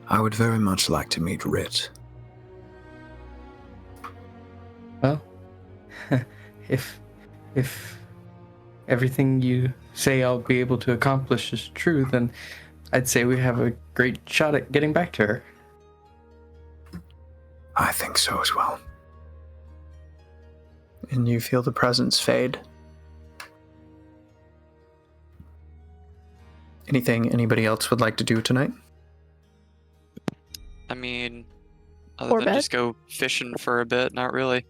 I would very much like to meet Rit. Well, if everything you say I'll be able to accomplish is true, then I'd say we have a great shot at getting back to her. I think so as well. And you feel the presence fade. Anything anybody else would like to do tonight? I mean, other than just go fishing for a bit, not really.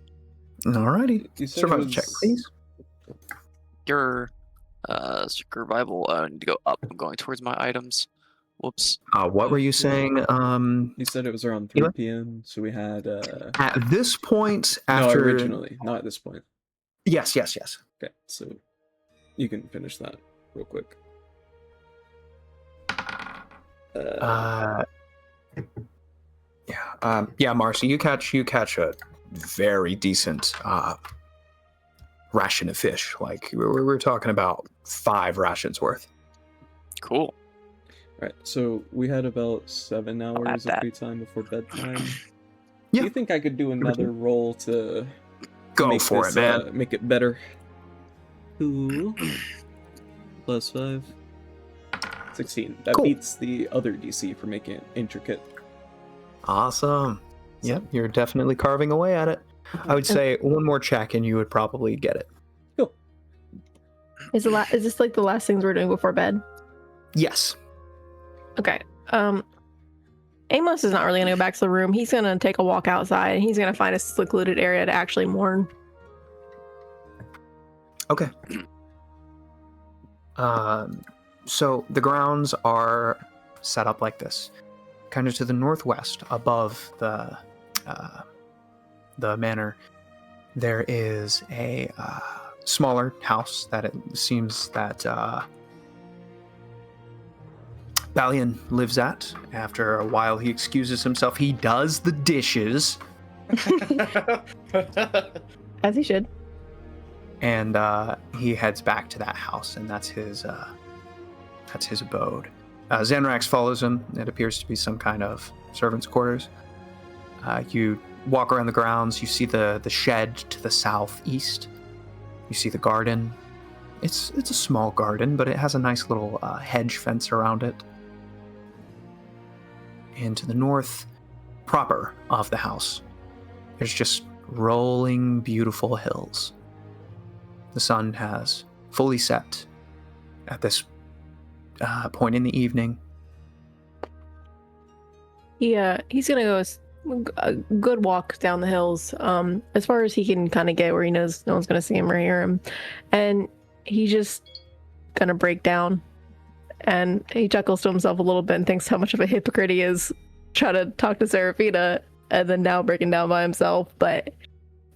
Alrighty. Survival check, please. Your survival, I need to go up. I'm going towards my items. Whoops. What were you saying? You said it was around 3 p.m., so we had... At this point, after... No, originally. Not at this point. Yes. Okay, so you can finish that real quick. Marcy, you catch a very decent ration of fish. Like we're talking about 5 rations worth. Cool. Right, so we had about 7 hours of free time before bedtime. Yeah. Do you think I could do another roll to go for it, man? Make it better. 2 plus 5. 16. That beats the other DC for making it intricate. Awesome. Yep, you're definitely carving away at it. I would say one more check and you would probably get it. Cool. Is this like the last things we're doing before bed? Yes. Okay. Amos is not really gonna go back to the room. He's gonna take a walk outside and he's gonna find a secluded area to actually mourn. Okay. So the grounds are set up like this. Kind of to the northwest, above the manor, there is a smaller house that it seems that Balian lives at. After a while, he excuses himself. He does the dishes. As he should. And he heads back to that house, and that's his abode. Xanrax follows him. It appears to be some kind of servant's quarters. You walk around the grounds. You see the shed to the southeast. You see the garden. It's a small garden, but it has a nice little hedge fence around it. And to the north, proper of the house, there's just rolling, beautiful hills. The sun has fully set at this point in the evening. He's gonna go a good walk down the hills, as far as he can kind of get where he knows no one's gonna see him or hear him, and he's just gonna break down And he chuckles to himself a little bit and thinks how much of a hypocrite he is trying to talk to Serafina and then now breaking down by himself. But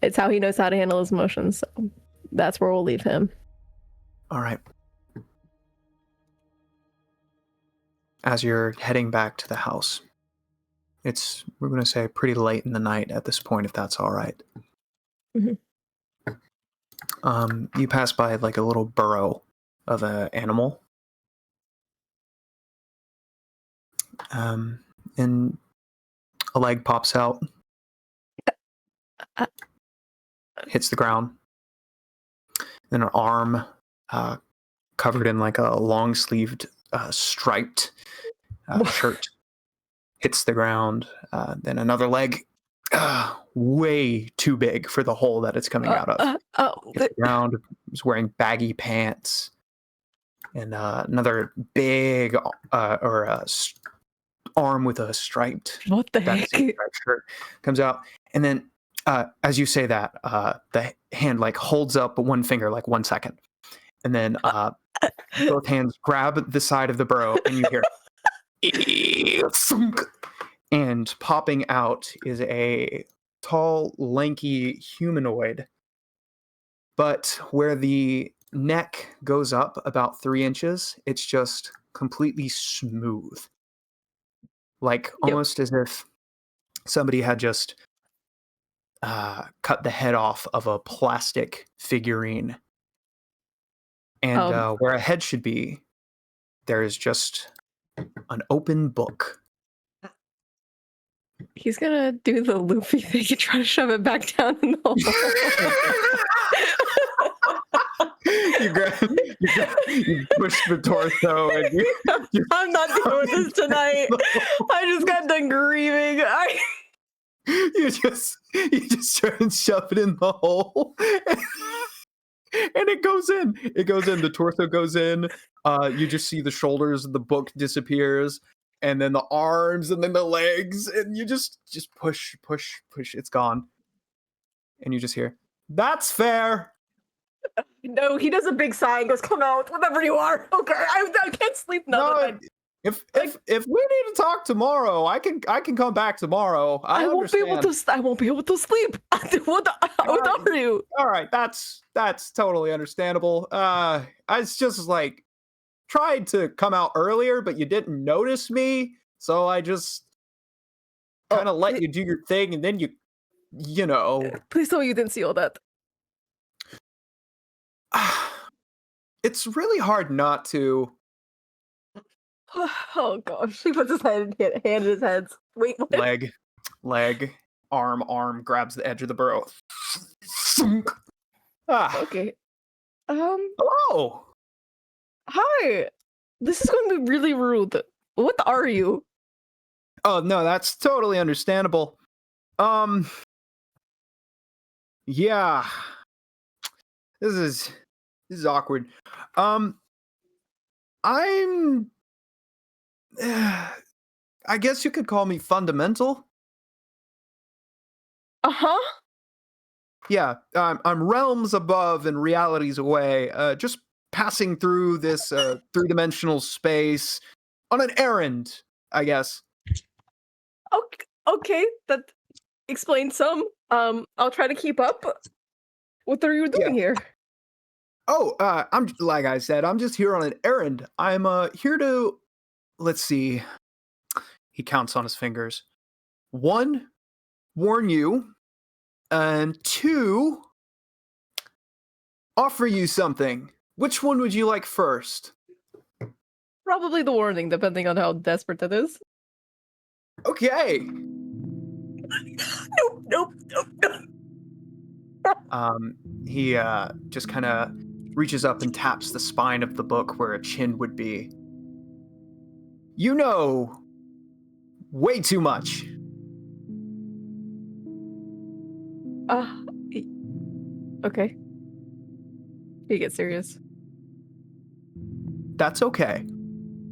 it's how he knows how to handle his emotions. So that's where we'll leave him. All right. As you're heading back to the house, we're going to say pretty late in the night at this point, if that's all right. Mm-hmm. You pass by like a little burrow of an animal. And a leg pops out, hits the ground. Then an arm, covered in like a long-sleeved, striped shirt, hits the ground. Then another leg, way too big for the hole that it's coming out of. Hits the ground. Is wearing baggy pants, and another big arm with a striped. What the heck? Striped shirt comes out, and then as you say that, the hand like holds up one finger like 1 second, and then both hands grab the side of the burrow, and you hear thunk, and popping out is a tall, lanky humanoid. But where the neck goes up about 3 inches, it's just completely smooth. Like almost as if somebody had just cut the head off of a plastic figurine. And where a head should be, there is just an open book. He's gonna do the Luffy thing and try to shove it back down in the hole. you push the torso and I'm not doing this tonight. I just got done grieving. You just try and shove it in the hole. And it goes in. It goes in. The torso goes in. You just see the shoulders, the book disappears, and then the arms, and then the legs, and you just push. It's gone. And you just hear, "That's fair." No, he does a big sigh and goes, "Come out, whatever you are." Okay, I can't sleep now. No, if we need to talk tomorrow, I can come back tomorw. I won't be able to. I won't be able to sleep. What are you? All right, that's totally understandable. It's just like tried to come out earlier, but you didn't notice me, so I just kind of let you do your thing, and then you know. Please tell me you didn't see all that. It's really hard not to. Oh gosh, he puts his hand in his head. Wait, what? Leg, arm grabs the edge of the burrow. Okay. Hello. Hi. This is going to be really rude. What are you? Oh no, that's totally understandable. Yeah. This is awkward. I'm I guess you could call me fundamental. Uh-huh. Yeah, I'm realms above and realities away, just passing through this three-dimensional space on an errand, I guess. Okay, that explains some. I'll try to keep up. What are you doing here? Oh, I'm like I said, I'm just here on an errand. I'm here to, let's see. He counts on his fingers. 1, warn you, and 2, offer you something. Which one would you like first? Probably the warning, depending on how desperate it is. Okay. Nope. He just kind of reaches up and taps the spine of the book where a chin would be. You know way too much. Okay. He gets serious. That's okay.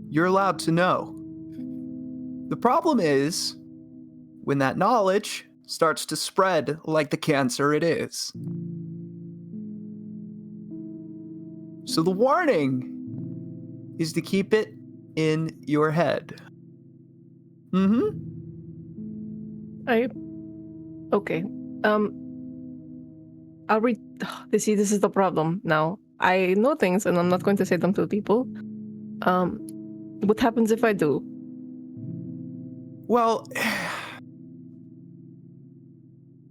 You're allowed to know. The problem is when that knowledge starts to spread like the cancer it is. So the warning is to keep it in your head. Okay. I'll read. See, this is the problem now. I know things, and I'm not going to say them to people. What happens if I do? Well,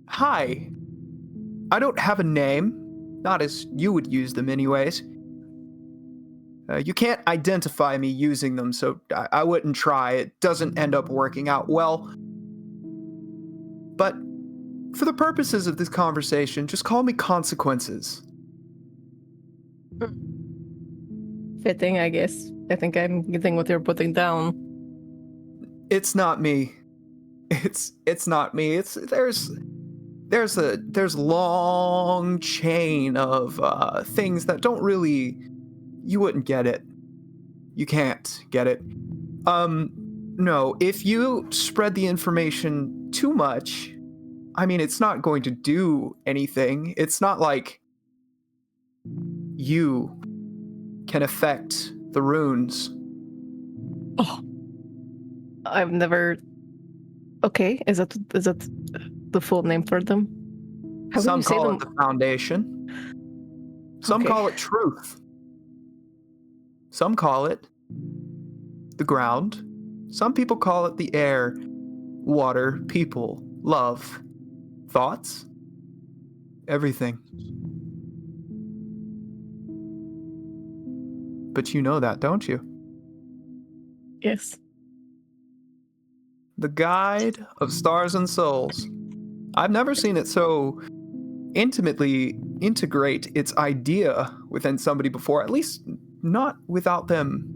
hi. I don't have a name. Not as you would use them anyways. You can't identify me using them, so I wouldn't try. It doesn't end up working out well. But for the purposes of this conversation, just call me Consequences. Fitting, I guess. I think I'm getting what you're putting down. It's not me. It's not me. There's a long chain of things that don't really. You wouldn't get it. You can't get it. No, if you spread the information too much, I mean, it's not going to do anything. It's not like you can affect the runes. Oh, I've never. Okay, is that the full name for them? How Some would you say call them? it the Foundation. Some Okay. call it Truth. Some call it the ground. Some people call it the air, water, people, love, thoughts, everything. But you know that, don't you? Yes. The Guide of Stars and Souls. I've never seen it so intimately integrate its idea within somebody before, at least not without them,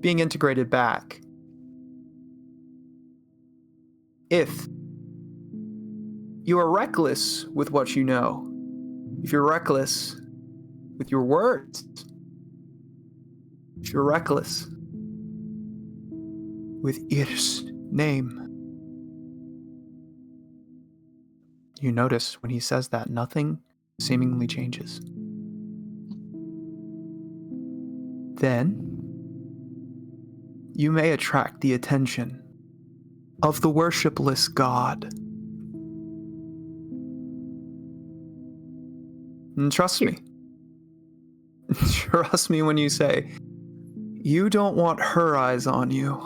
being integrated back. If you are reckless with what you know, if you're reckless with your words, if you're reckless with Ir's name, you notice when he says that nothing seemingly changes. Then you may attract the attention of the worshipless god. And trust me. Trust me when you say, you don't want her eyes on you.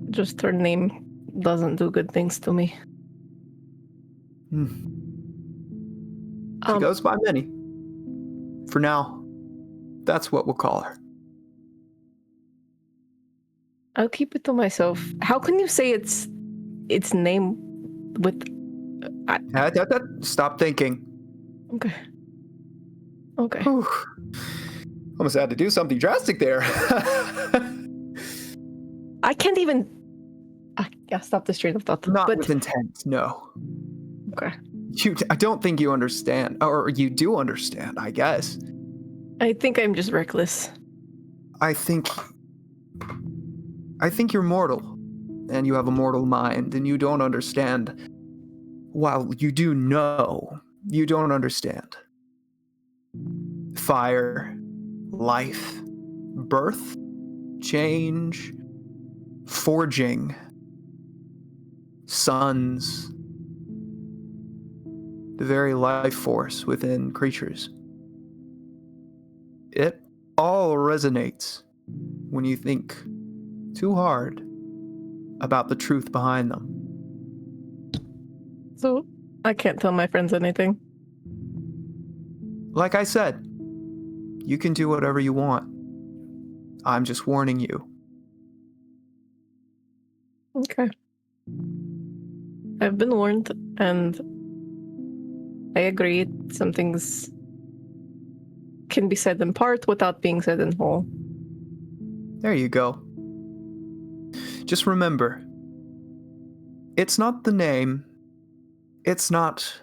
Just her name doesn't do good things to me. She goes by many. For now, that's what we'll call her. I'll keep it to myself. How can you say its name with? Stop thinking. Okay. Okay. Whew. Almost had to do something drastic there. I can't even. Yeah, stop the train of thought. Not with intent, no. Okay. I don't think you understand, or you do understand, I guess. I think I'm just reckless. I think you're mortal, and you have a mortal mind, and you don't understand. While you do know, you don't understand. Fire, life, birth, change, forging, suns, the very life force within creatures. It all resonates when you think too hard about the truth behind them. So, I can't tell my friends anything. Like I said, you can do whatever you want. I'm just warning you. Okay. I've been warned, and I agree. Some things can be said in part without being said in whole. There you go. Just remember, it's not the name, it's not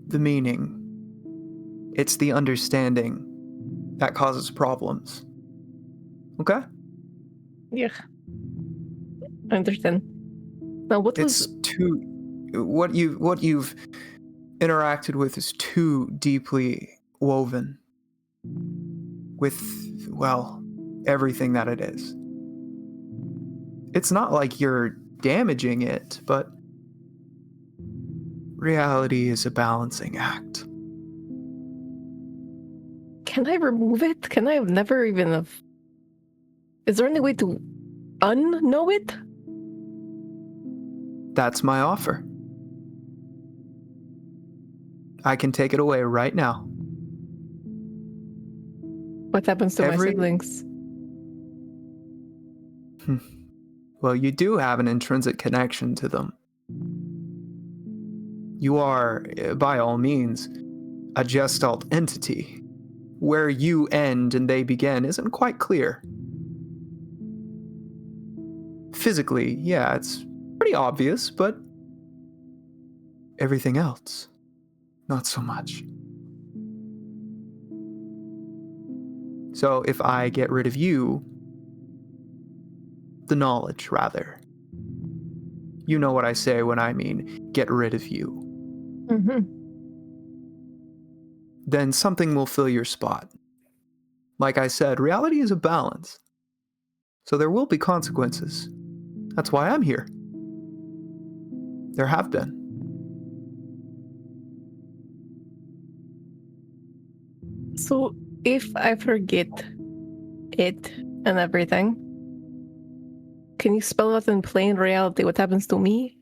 the meaning, it's the understanding that causes problems. Okay? Yeah. I understand. Now, what you've interacted with is too deeply woven with, well, everything that it is. It's not like you're damaging it, but reality is a balancing act. Can I remove it? Can I have never even have... Is there any way to unknow it? That's my offer. I can take it away right now. What happens to my siblings? Well, you do have an intrinsic connection to them. You are, by all means, a gestalt entity. Where you end and they begin isn't quite clear. Physically, yeah, it's pretty obvious, but everything else, not so much. So if I get rid of you, the knowledge, rather. You know what I say when I mean get rid of you. Mm-hmm. Then something will fill your spot. Like I said, reality is a balance. So there will be consequences. That's why I'm here. There have been. So if I forget it and everything, can you spell out in plain reality what happens to me?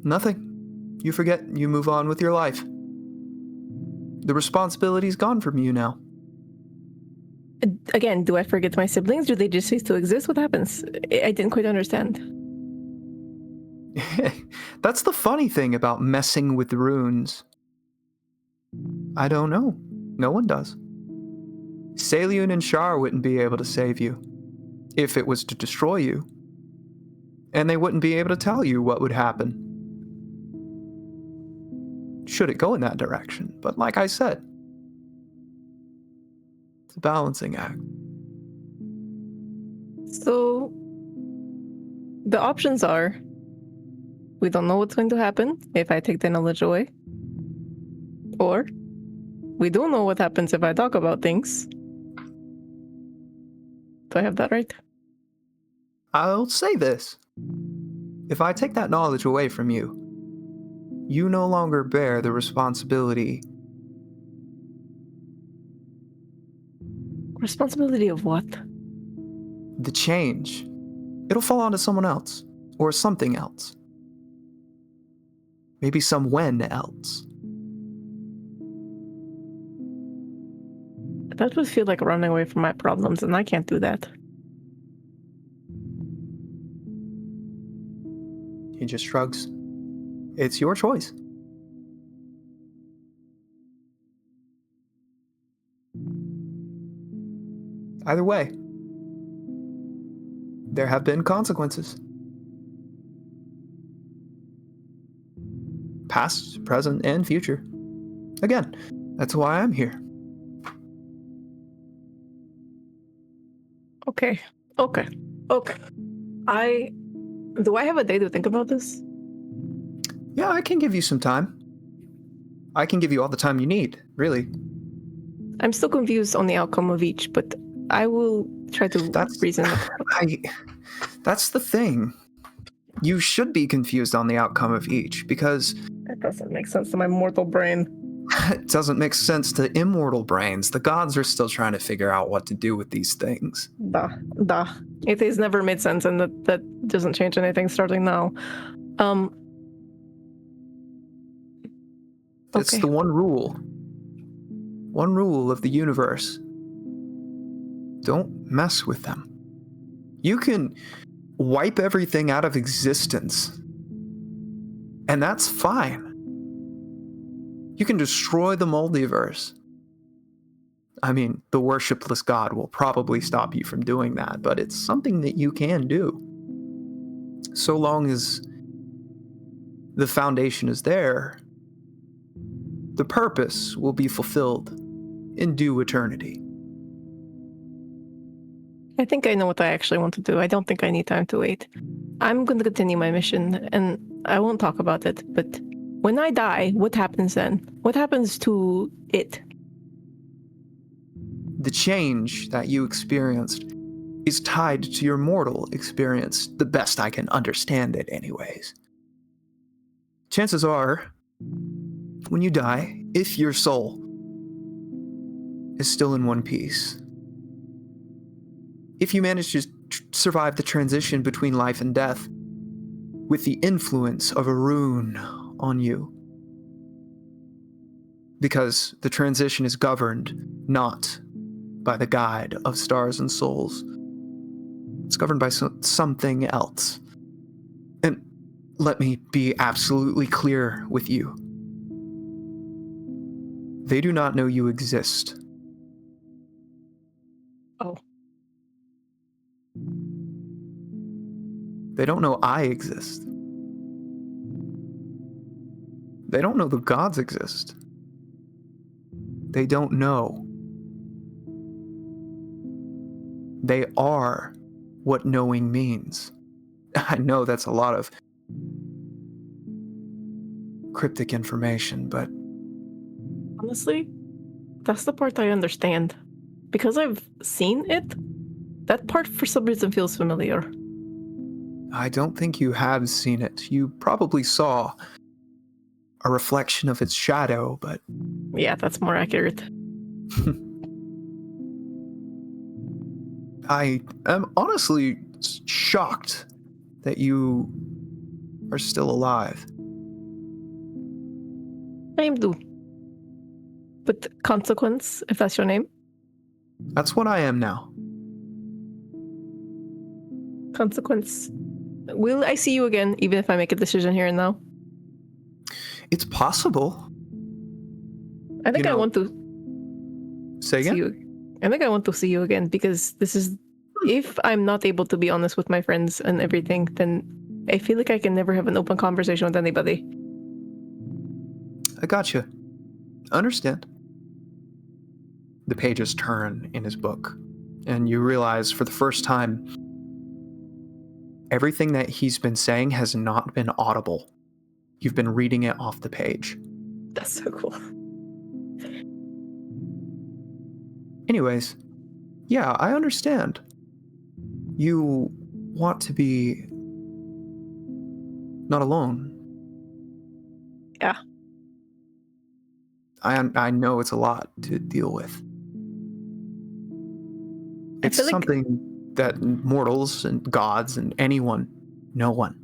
Nothing. You forget, you move on with your life. The responsibility's gone from you now. Again, do I forget my siblings? Do they just cease to exist? What happens? I didn't quite understand. That's the funny thing about messing with runes. I don't know. No one does. Saliun and Shar wouldn't be able to save you if it was to destroy you. And they wouldn't be able to tell you what would happen should it go in that direction. But like I said, it's a balancing act. So the options are, we don't know what's going to happen if I take the knowledge away. Or we don't know what happens if I talk about things. Do I have that right? I'll say this. If I take that knowledge away from you, you no longer bear the responsibility. Responsibility of what? The change. It'll fall onto someone else. Or something else. Maybe someone else. That would feel like running away from my problems, and I can't do that. He just shrugs. It's your choice. Either way, there have been consequences. Past, present, and future. Again, that's why I'm here. Okay. Do I have a day to think about this? Yeah, I can give you some time. I can give you all the time you need, really. I'm still confused on the outcome of each, but I will try to reason. That's the thing. You should be confused on the outcome of each, because... That doesn't make sense to my mortal brain. It doesn't make sense to immortal brains. The gods are still trying to figure out what to do with these things. Duh. It has never made sense, and that doesn't change anything starting now. It's the one rule. One rule of the universe. Don't mess with them. You can wipe everything out of existence, and that's fine. You can destroy the multiverse. I mean, the worshipless god will probably stop you from doing that, but it's something that you can do. So long as the foundation is there, the purpose will be fulfilled in due eternity. I think I know what I actually want to do. I don't think I need time to wait. I'm going to continue my mission, and I won't talk about it, but when I die, what happens then? What happens to it? The change that you experienced is tied to your mortal experience, the best I can understand it, anyways. Chances are, when you die, if your soul is still in one piece, if you manage to survive the transition between life and death with the influence of a rune on you, because the transition is governed not by the guide of stars and souls, it's governed by something else. And let me be absolutely clear with you. They do not know you exist. Oh. They don't know I exist. They don't know the gods exist. They don't know. They are what knowing means. I know that's a lot of cryptic information, but Honestly, that's the part I understand. Because I've seen it, that part for some reason feels familiar. I don't think you have seen it. You probably saw a reflection of its shadow, but... Yeah, that's more accurate. I am honestly shocked that you are still alive. I am due. But Consequence, if that's your name? That's what I am now. Consequence. Will I see you again, even if I make a decision here and now? It's possible. I think I want to say again? see you. I think I want to see you again, because this is... If I'm not able to be honest with my friends and everything, then I feel like I can never have an open conversation with anybody. I gotcha. Understand. The pages turn in his book, and you realize for the first time, everything that he's been saying has not been audible. You've been reading it off the page. That's so cool. Anyways, yeah, I understand. You want to be not alone. Yeah. I know it's a lot to deal with. It's something that mortals and gods and anyone, no one,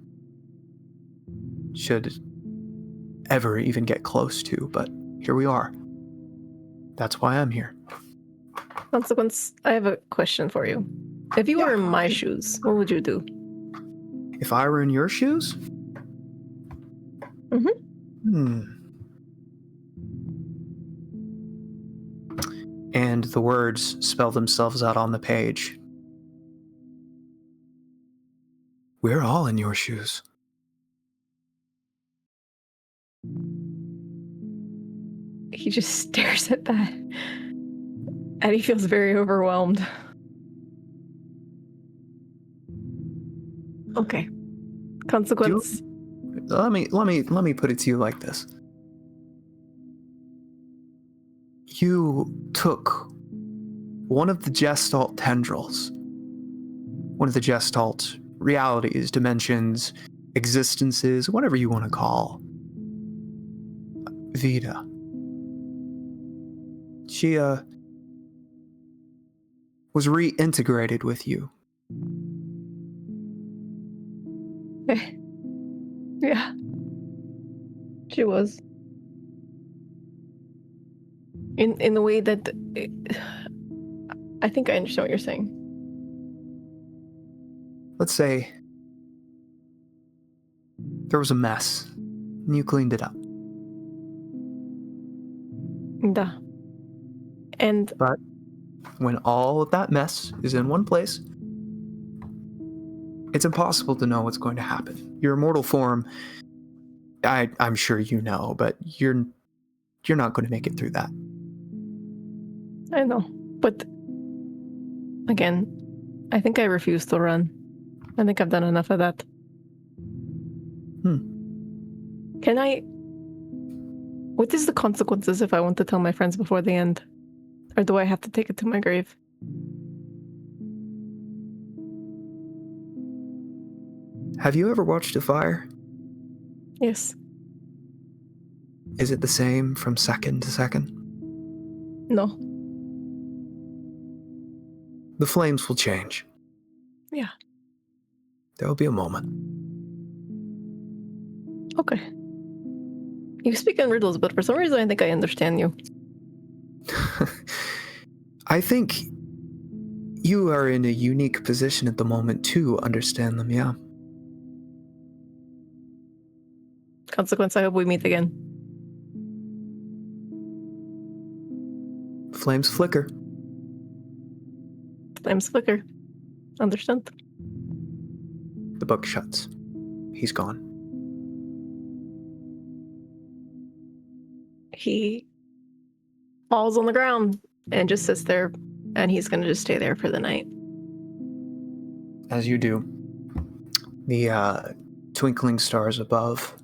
should ever even get close to, but here we are. That's why I'm here. Consequence, I have a question for you. If you were in my shoes, what would you do? If I were in your shoes? And the words spell themselves out on the page. We're all in your shoes. He just stares at that. And he feels very overwhelmed. Okay. Consequence. Let me put it to you like this. You took one of the Gestalt tendrils, one of the Gestalt realities, dimensions, existences, whatever you want to call Vita. She was reintegrated with you. Yeah. She was. In the way that... I think I understand what you're saying. Let's say there was a mess, and you cleaned it up. Duh. And... But when all of that mess is in one place, it's impossible to know what's going to happen. Your immortal form, I'm sure you know, but you're not going to make it through that. I know, but again, I think I refuse to run. I think I've done enough of that. Can I What is the consequences if I want to tell my friends before the end? Or do I have to take it to my grave? Have you ever watched a fire? Yes. Is it the same from second to second? No. The flames will change. Yeah. There will be a moment. Okay. You speak in riddles, but for some reason I think I understand you. I think you are in a unique position at the moment to understand them, yeah. Consequence, I hope we meet again. Flames flicker. Flames flicker. Understand? The book shuts. He's gone. He falls on the ground and just sits there, and he's gonna just stay there for the night. As you do, the twinkling stars above,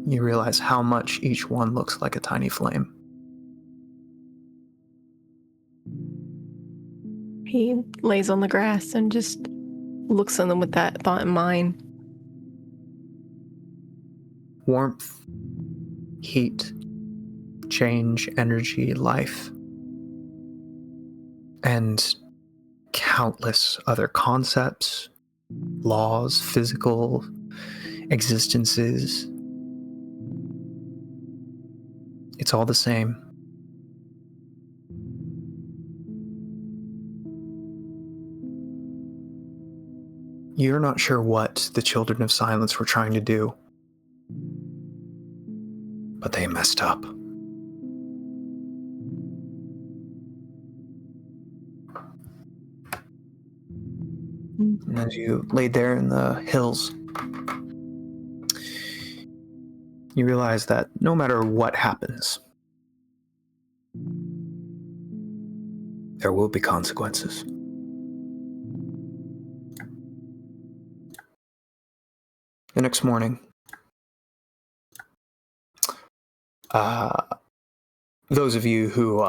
you realize how much each one looks like a tiny flame. He lays on the grass and just looks at them with that thought in mind. Warmth, heat, change, energy, life, and countless other concepts, laws, physical existences. It's all the same. You're not sure what the Children of Silence were trying to do, but they messed up. And as you laid there in the hills, you realize that no matter what happens, there will be consequences. The next morning, those of you who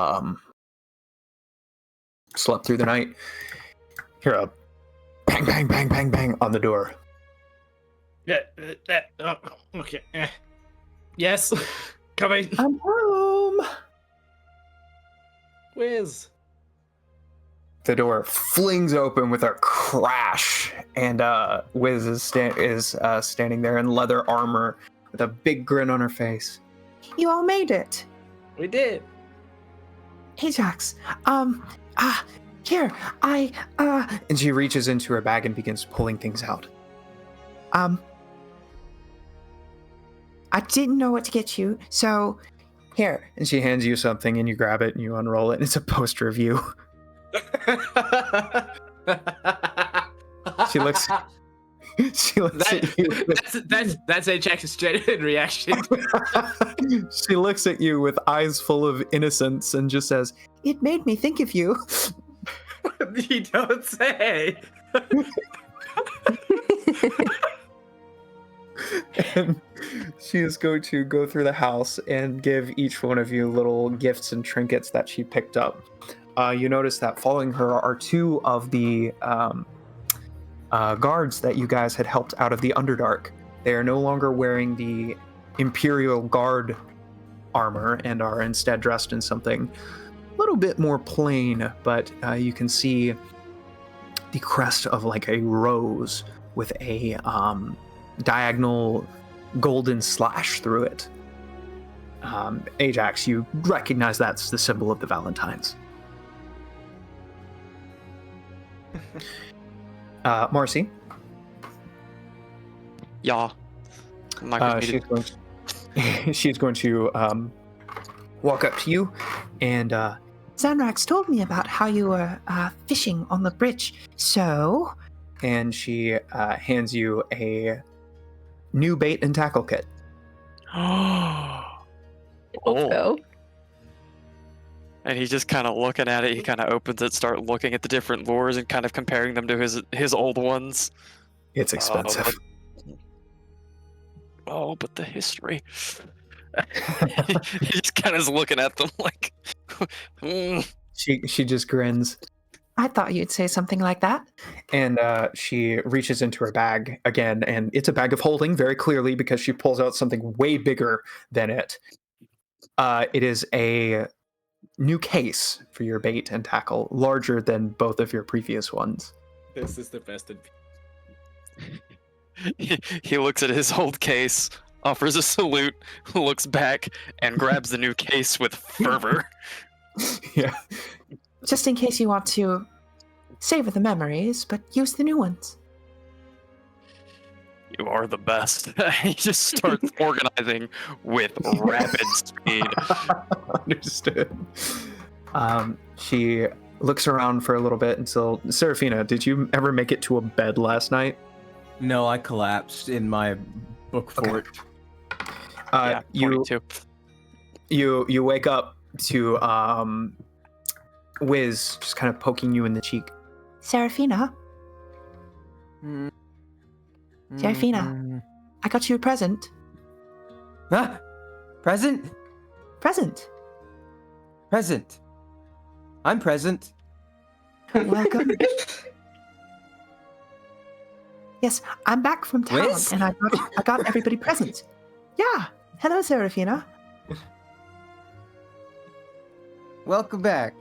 slept through the night hear a bang, bang, bang, bang, bang on the door. Yeah. Oh, okay. Yes. Coming. I'm home. Wiz. The door flings open with a crash, and Wiz is standing there in leather armor with a big grin on her face. You all made it. We did. Ajax, here, and she reaches into her bag and begins pulling things out. I didn't know what to get you, so here. And she hands you something, and you grab it and you unroll it, and it's a poster of you. She looks at you. That's Ajax's genuine reaction. She looks at you with eyes full of innocence and just says, "It made me think of you." You don't say. And she is going to go through the house and give each one of you little gifts and trinkets that she picked up. You notice that following her are two of the guards that you guys had helped out of the Underdark. They are no longer wearing the Imperial Guard armor and are instead dressed in something a little bit more plain, but you can see the crest of like a rose with a diagonal golden slash through it. Ajax, you recognize that's the symbol of the Valentines. Marcy? Yeah. She's going to walk up to you, and Zanrax told me about how you were fishing on the bridge, so... And she hands you a new bait and tackle kit. Let's go. And he's just kind of looking at it. He kind of opens it, start looking at the different lures and kind of comparing them to his old ones. It's expensive. Oh, but the history. He just kind of is looking at them like. She just grins. I thought you'd say something like that. And she reaches into her bag again, and it's a bag of holding very clearly because she pulls out something way bigger than it. It is a new case for your bait and tackle, larger than both of your previous ones. This is the best. He looks at his old case, offers a salute, looks back, and grabs the new case with fervor. Yeah. Just in case you want to savor the memories, but use the new ones. You are the best. He just starts organizing with rapid speed. Understood. She looks around for a little bit until... Serafina, did you ever make it to a bed last night? No, I collapsed in my book fort. Yeah, 22. You wake up to Wiz just kind of poking you in the cheek. Serafina? Serafina, I got you a present. Ah! Present? Present. Present. I'm present. Welcome. Yes, I'm back from town, Wiz? and I got everybody presents. Yeah. Hello, Serafina. Welcome back.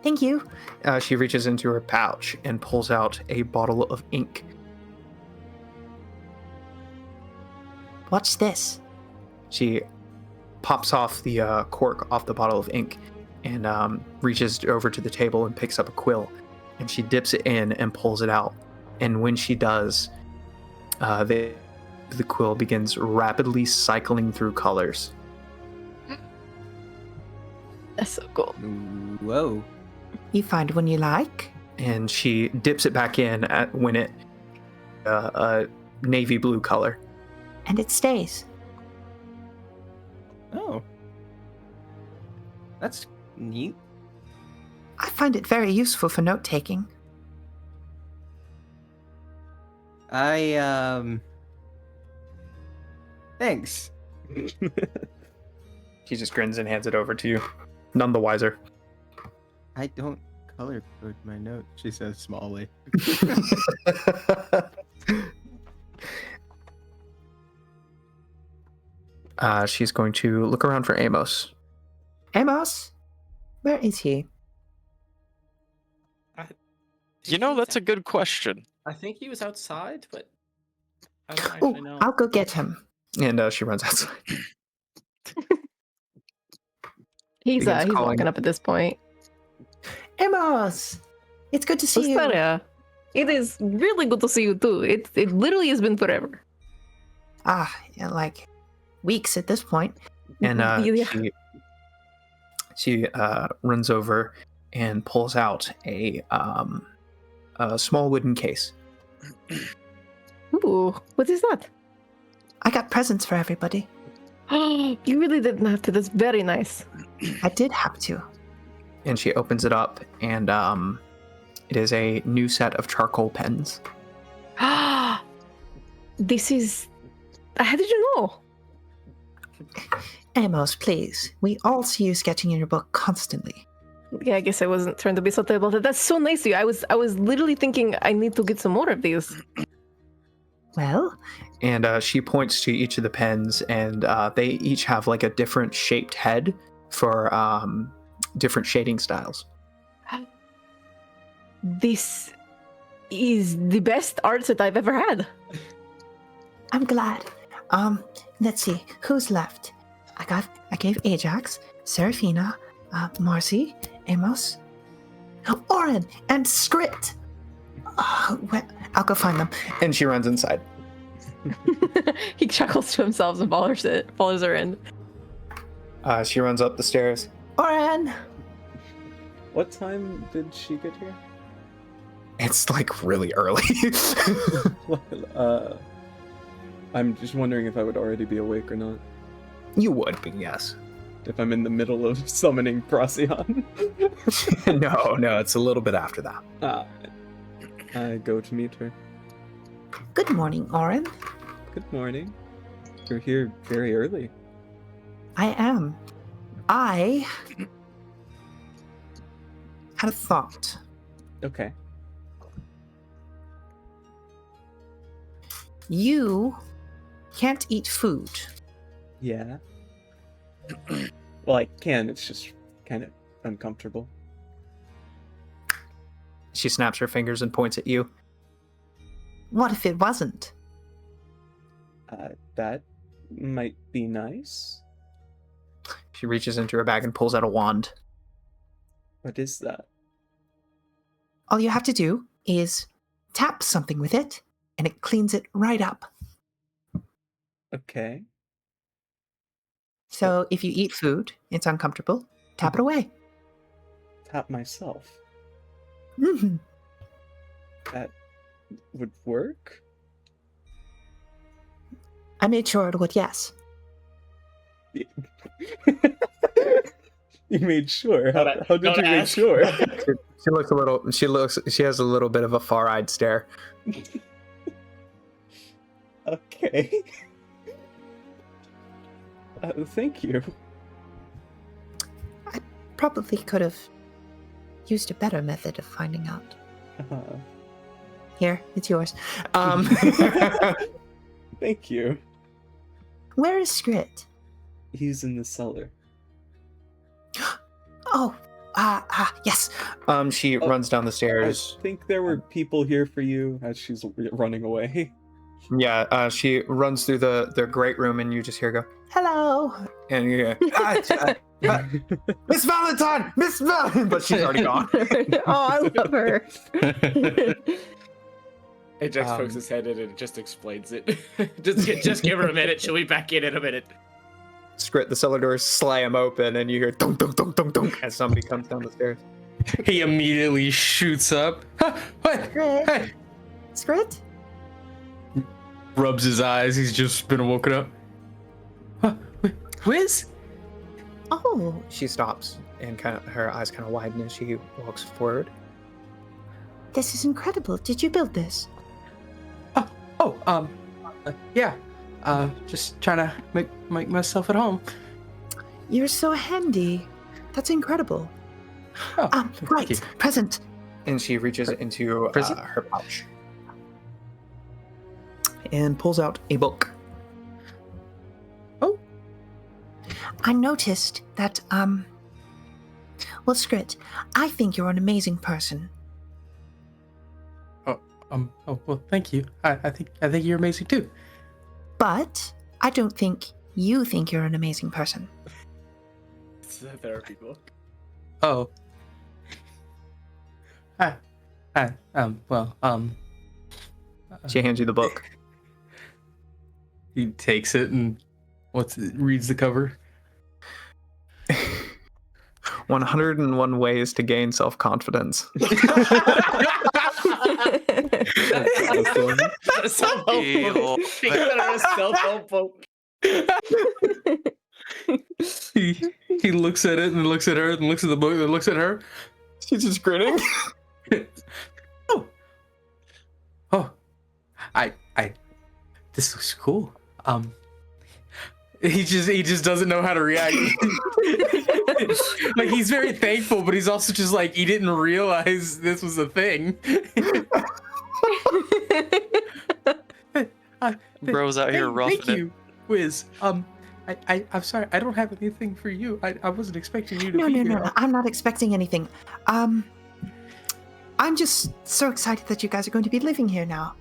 Thank you. She reaches into her pouch and pulls out a bottle of ink. What's this? She pops off the cork off the bottle of ink and reaches over to the table and picks up a quill. And she dips it in and pulls it out. And when she does, the quill begins rapidly cycling through colors. That's so cool. Whoa. You find one you like? And she dips it back in when it a navy blue color. And it stays. Oh. That's neat. I find it very useful for note-taking. Thanks. She just grins and hands it over to you. None the wiser. I don't color code my notes, she says smallly. She's going to look around for Amos. Amos? Where is he? You know, that's a good question. I think he was outside, but I don't actually know. I'll go get him. And she runs outside. He's calling. walking up at this point. Amos! It's good to see you. Ostaria, it is really good to see you too. It literally has been forever. Yeah, like weeks at this point. And Yeah. she runs over and pulls out a small wooden case. Ooh, what is that? I got presents for everybody. You really didn't have to. That's very nice. I did have to. And she opens it up, and it is a new set of charcoal pens. This is... How did you know? Amos, please. We all see you sketching in your book constantly. Yeah, I guess I wasn't trying to be subtle about it. That's so nice of you. I was literally thinking I need to get some more of these. Well? And she points to each of the pens, and they each have like a different shaped head for different shading styles. This is the best art that I've ever had. I'm glad. Let's see. Who's left? I gave Ajax, Serafina, Marcy, Amos, Oren, and Script. I'll go find them. And she runs inside. He chuckles to himself and follows her in. She runs up the stairs. Oren! What time did she get here? It's like really early. I'm just wondering if I would already be awake or not. You would be, yes. If I'm in the middle of summoning Procyon. No, it's a little bit after that. I go to meet her. Good morning, Oren. Good morning. You're here very early. I am. I had a thought. Okay. You can't eat food. Yeah. Well, I can. It's just kind of uncomfortable. She snaps her fingers and points at you. What if it wasn't? That might be nice. She reaches into her bag and pulls out a wand. What is that? All you have to do is tap something with it, and it cleans it right up. Okay. So if you eat food, it's uncomfortable, tap it away. Tap myself. Mhm. That would work? I made sure it would, yes. You made sure. How did don't you make ask. sure? She looks a little. She has a little bit of a far-eyed stare. Okay. Thank you. I probably could have used a better method of finding out. Here, it's yours. Thank you. Where is Skrit? He's in the cellar. Oh, yes. She runs down the stairs. I think there were people here for you as she's running away. Yeah, she runs through the great room, and you just hear her go, Hello. and you hear, Miss Valentine! Miss Valentine! But she's already gone. Oh, I love her. Ajax pokes his head in and just explains it. just give her a minute. She'll be back in a minute. Skrit, the cellar doors slam open, and you hear dunk, dunk, dunk, dunk, dunk as somebody comes down the stairs. He immediately shoots up. What? Skrit? Hey! Skrit? Rubs his eyes. He's just been woken up. Wiz? Oh. She stops, and her eyes kind of widen as she walks forward. This is incredible. Did you build this? Yeah. Just trying to make myself at home. You're so handy. That's incredible. Oh, Right. you. Present. And she reaches into her pouch And pulls out a book. Oh. I noticed that, well, Skrit, I think you're an amazing person. Oh, well, thank you. I think you're amazing too. But I don't think you think you're an amazing person. It's a therapy book. Oh. She hands you the book. He takes it and reads the cover. 101 ways to gain self-confidence. He looks at it and looks at her and looks at the book and looks at her. She's just grinning. This looks cool. He just doesn't know how to react. Like, he's very thankful, but he's also just like, he didn't realize this was a thing. Bro's out here roughing Thank you, Wiz. I'm sorry, I don't have anything for you. I wasn't expecting you to be here. No. I'm not expecting anything. I'm just so excited that you guys are going to be living here now,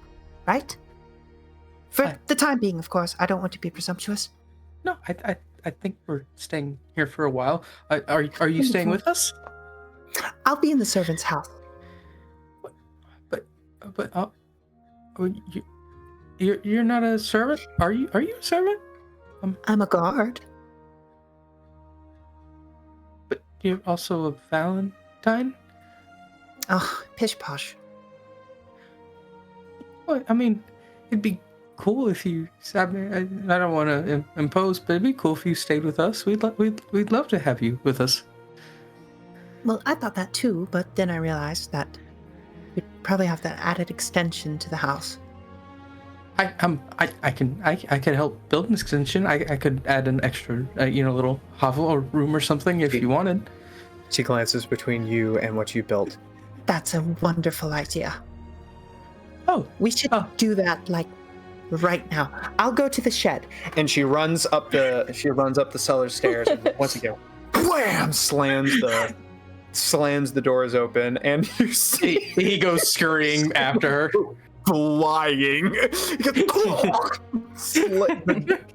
right? For the time being, of course. I don't want to be presumptuous. No, I think we're staying here for a while. Are you staying with us? I'll be in the servant's house. But you're not a servant? Are you a servant? I'm a guard. But you're also a Valentine? Oh, pish posh. Well, I mean, it'd be cool if you. I don't want to impose, but it'd be cool if you stayed with us. We'd love to have you with us. Well, I thought that too, but then I realized that we'd probably have that added extension to the house. I can help build an extension. I could add an extra, little hovel or room or something if you wanted. She glances between you and what you built. That's a wonderful idea. Oh, we should do that like right now. I'll go to the shed. And she runs up the cellar stairs and once again, wham! slams the doors open, and you see he goes scurrying after her. Flying.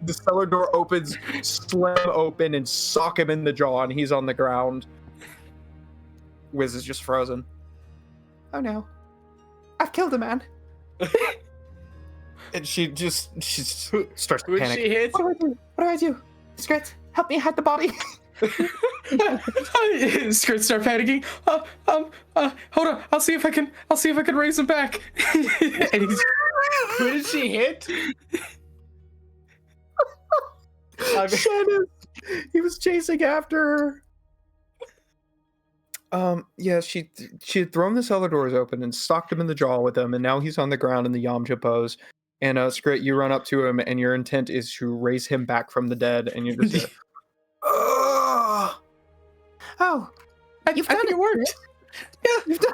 The cellar door opens, slam open, and sock him in the jaw, and he's on the ground. Wiz is just frozen. Oh no. I've killed a man. And she starts to panic. She hit? What do I do? Skrit, help me hide the body. Skrit start panicking. Hold on. I'll see if I can raise him back. And who did she hit? Shannon. He was chasing after her. Yeah, she had thrown the cellar doors open and socked him in the jaw with them, and now he's on the ground in the Yamcha pose. And Skrit, you run up to him, and your intent is to raise him back from the dead, and you're just Oh, I think it worked. Yeah, you've done.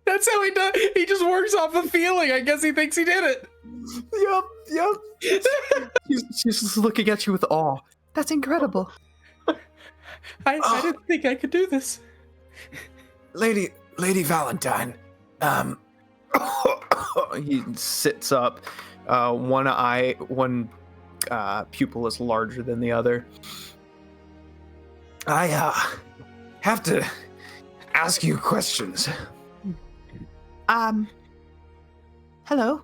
That's how he does. He just works off a feeling. I guess he thinks he did it. Yep. She's just looking at you with awe. That's incredible. I didn't think I could do this. Lady Valentine, he sits up. One pupil is larger than the other. I have to ask you questions. Hello.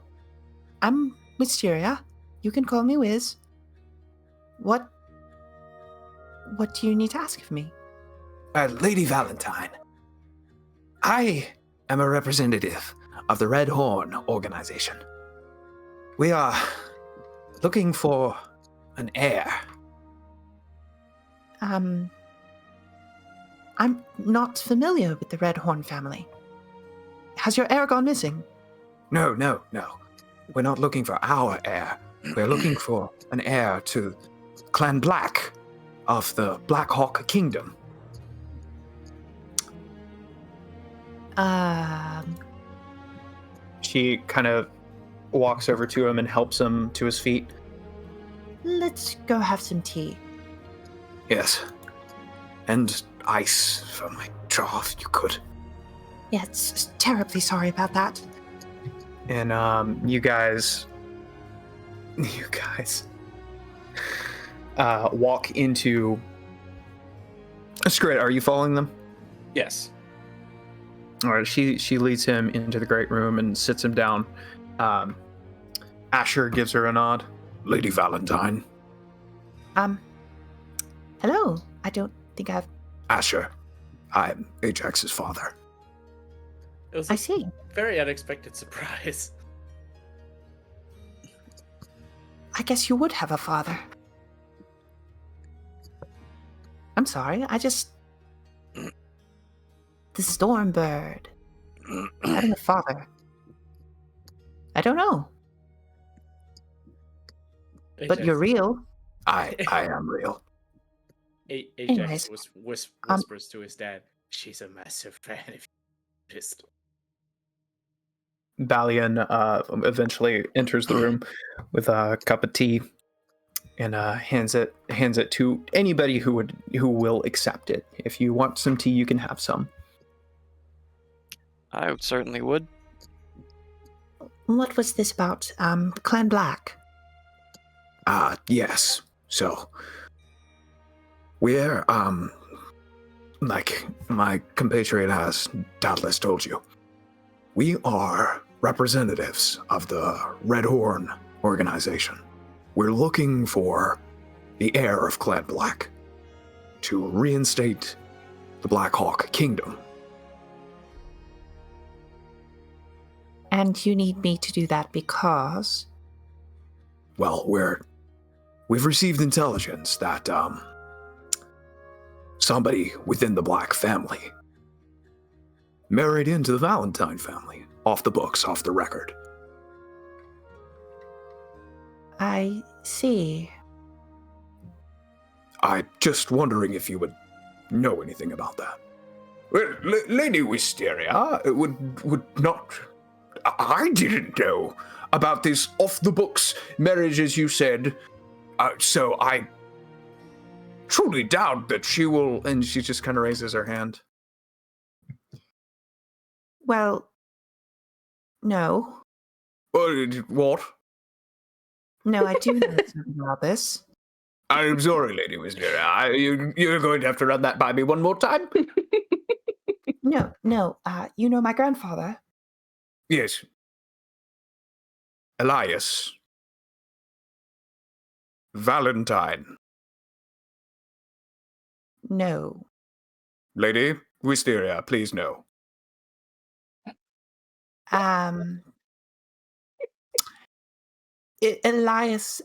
I'm Wisteria. You can call me Wiz. What do you need to ask of me? Lady Valentine, I am a representative of the Red Horn organization. We are looking for an heir. I'm not familiar with the Red Horn family. Has your heir gone missing? No. We're not looking for our heir. We're looking for an heir to Clan Black of the Black Hawk Kingdom. She kind of walks over to him and helps him to his feet. Let's go have some tea. Yes. And ice for my jaw, if you could. Yes, terribly sorry about that. And you guys walk into. Skrit, are you following them? Yes. All right. She leads him into the great room and sits him down. Asher gives her a nod. Lady Valentine. Hello. I don't think I've. Asher, I'm Ajax's father. It was I see. Very unexpected surprise. I guess you would have a father. I'm sorry, the Stormbird. Having a father. I don't know. But you're real. I am real. Ajax whispers to his dad, she's a massive fan of yours. Balian eventually enters the room with a cup of tea and hands it to anybody who will accept it. If you want some tea, you can have some. I certainly would. What was this about? Clan Black? Yes. So, we're, like my compatriot has doubtless told you, we are representatives of the Red Horn organization. We're looking for the heir of Clan Black to reinstate the Black Hawk Kingdom. And you need me to do that because? Well, we've received intelligence that somebody within the Black family married into the Valentine family, off the books, off the record. I see. I'm just wondering if you would know anything about that. Well, Lady Wisteria would not. I didn't know about this off-the-books marriage, as you said. So I truly doubt that she will. And she just kind of raises her hand. Well, no. What? No, I do know something about this. I'm sorry, Lady Wisteria. You're going to have to run that by me one more time? No. You know my grandfather? Yes. Elias. Valentine. No. Lady Wisteria, please no. Elias,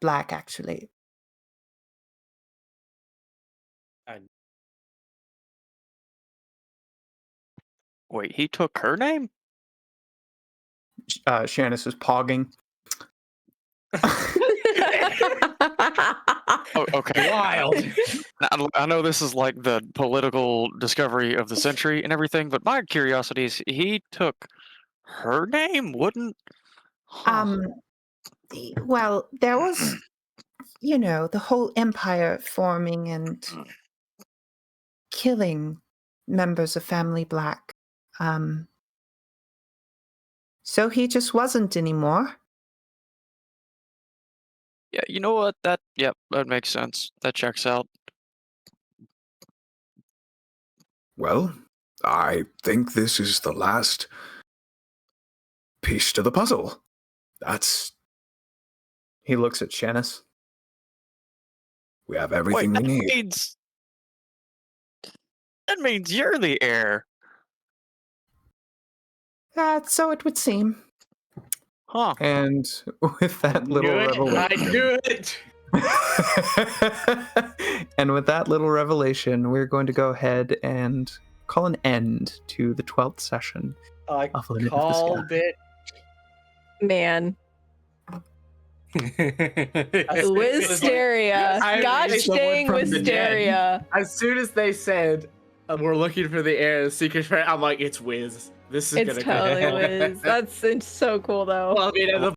Black, actually. Wait, he took her name? Shannis is pogging. Oh, okay. Wild. Now, I know this is like the political discovery of the century and everything, but my curiosity is he took her name? Wouldn't? Huh. Well, there was, the whole empire forming and killing members of Family Black. So he just wasn't anymore. Yeah, you know what? That makes sense. That checks out. Well, I think this is the last piece to the puzzle. He looks at Shannis. We have everything we need. That means you're the heir. So it would seem. Huh. And with that little revelation, I knew it. and with that little revelation, we're going to go ahead and call an end to the 12th session I of Limit of the called Sky. it. Man. Wisteria. Gosh dang Wisteria. As soon as they said we're looking for the heir of the secret friend, I'm like, it's Wiz. This is It's gonna totally go. Wiz. It's so cool though. Well, I mean,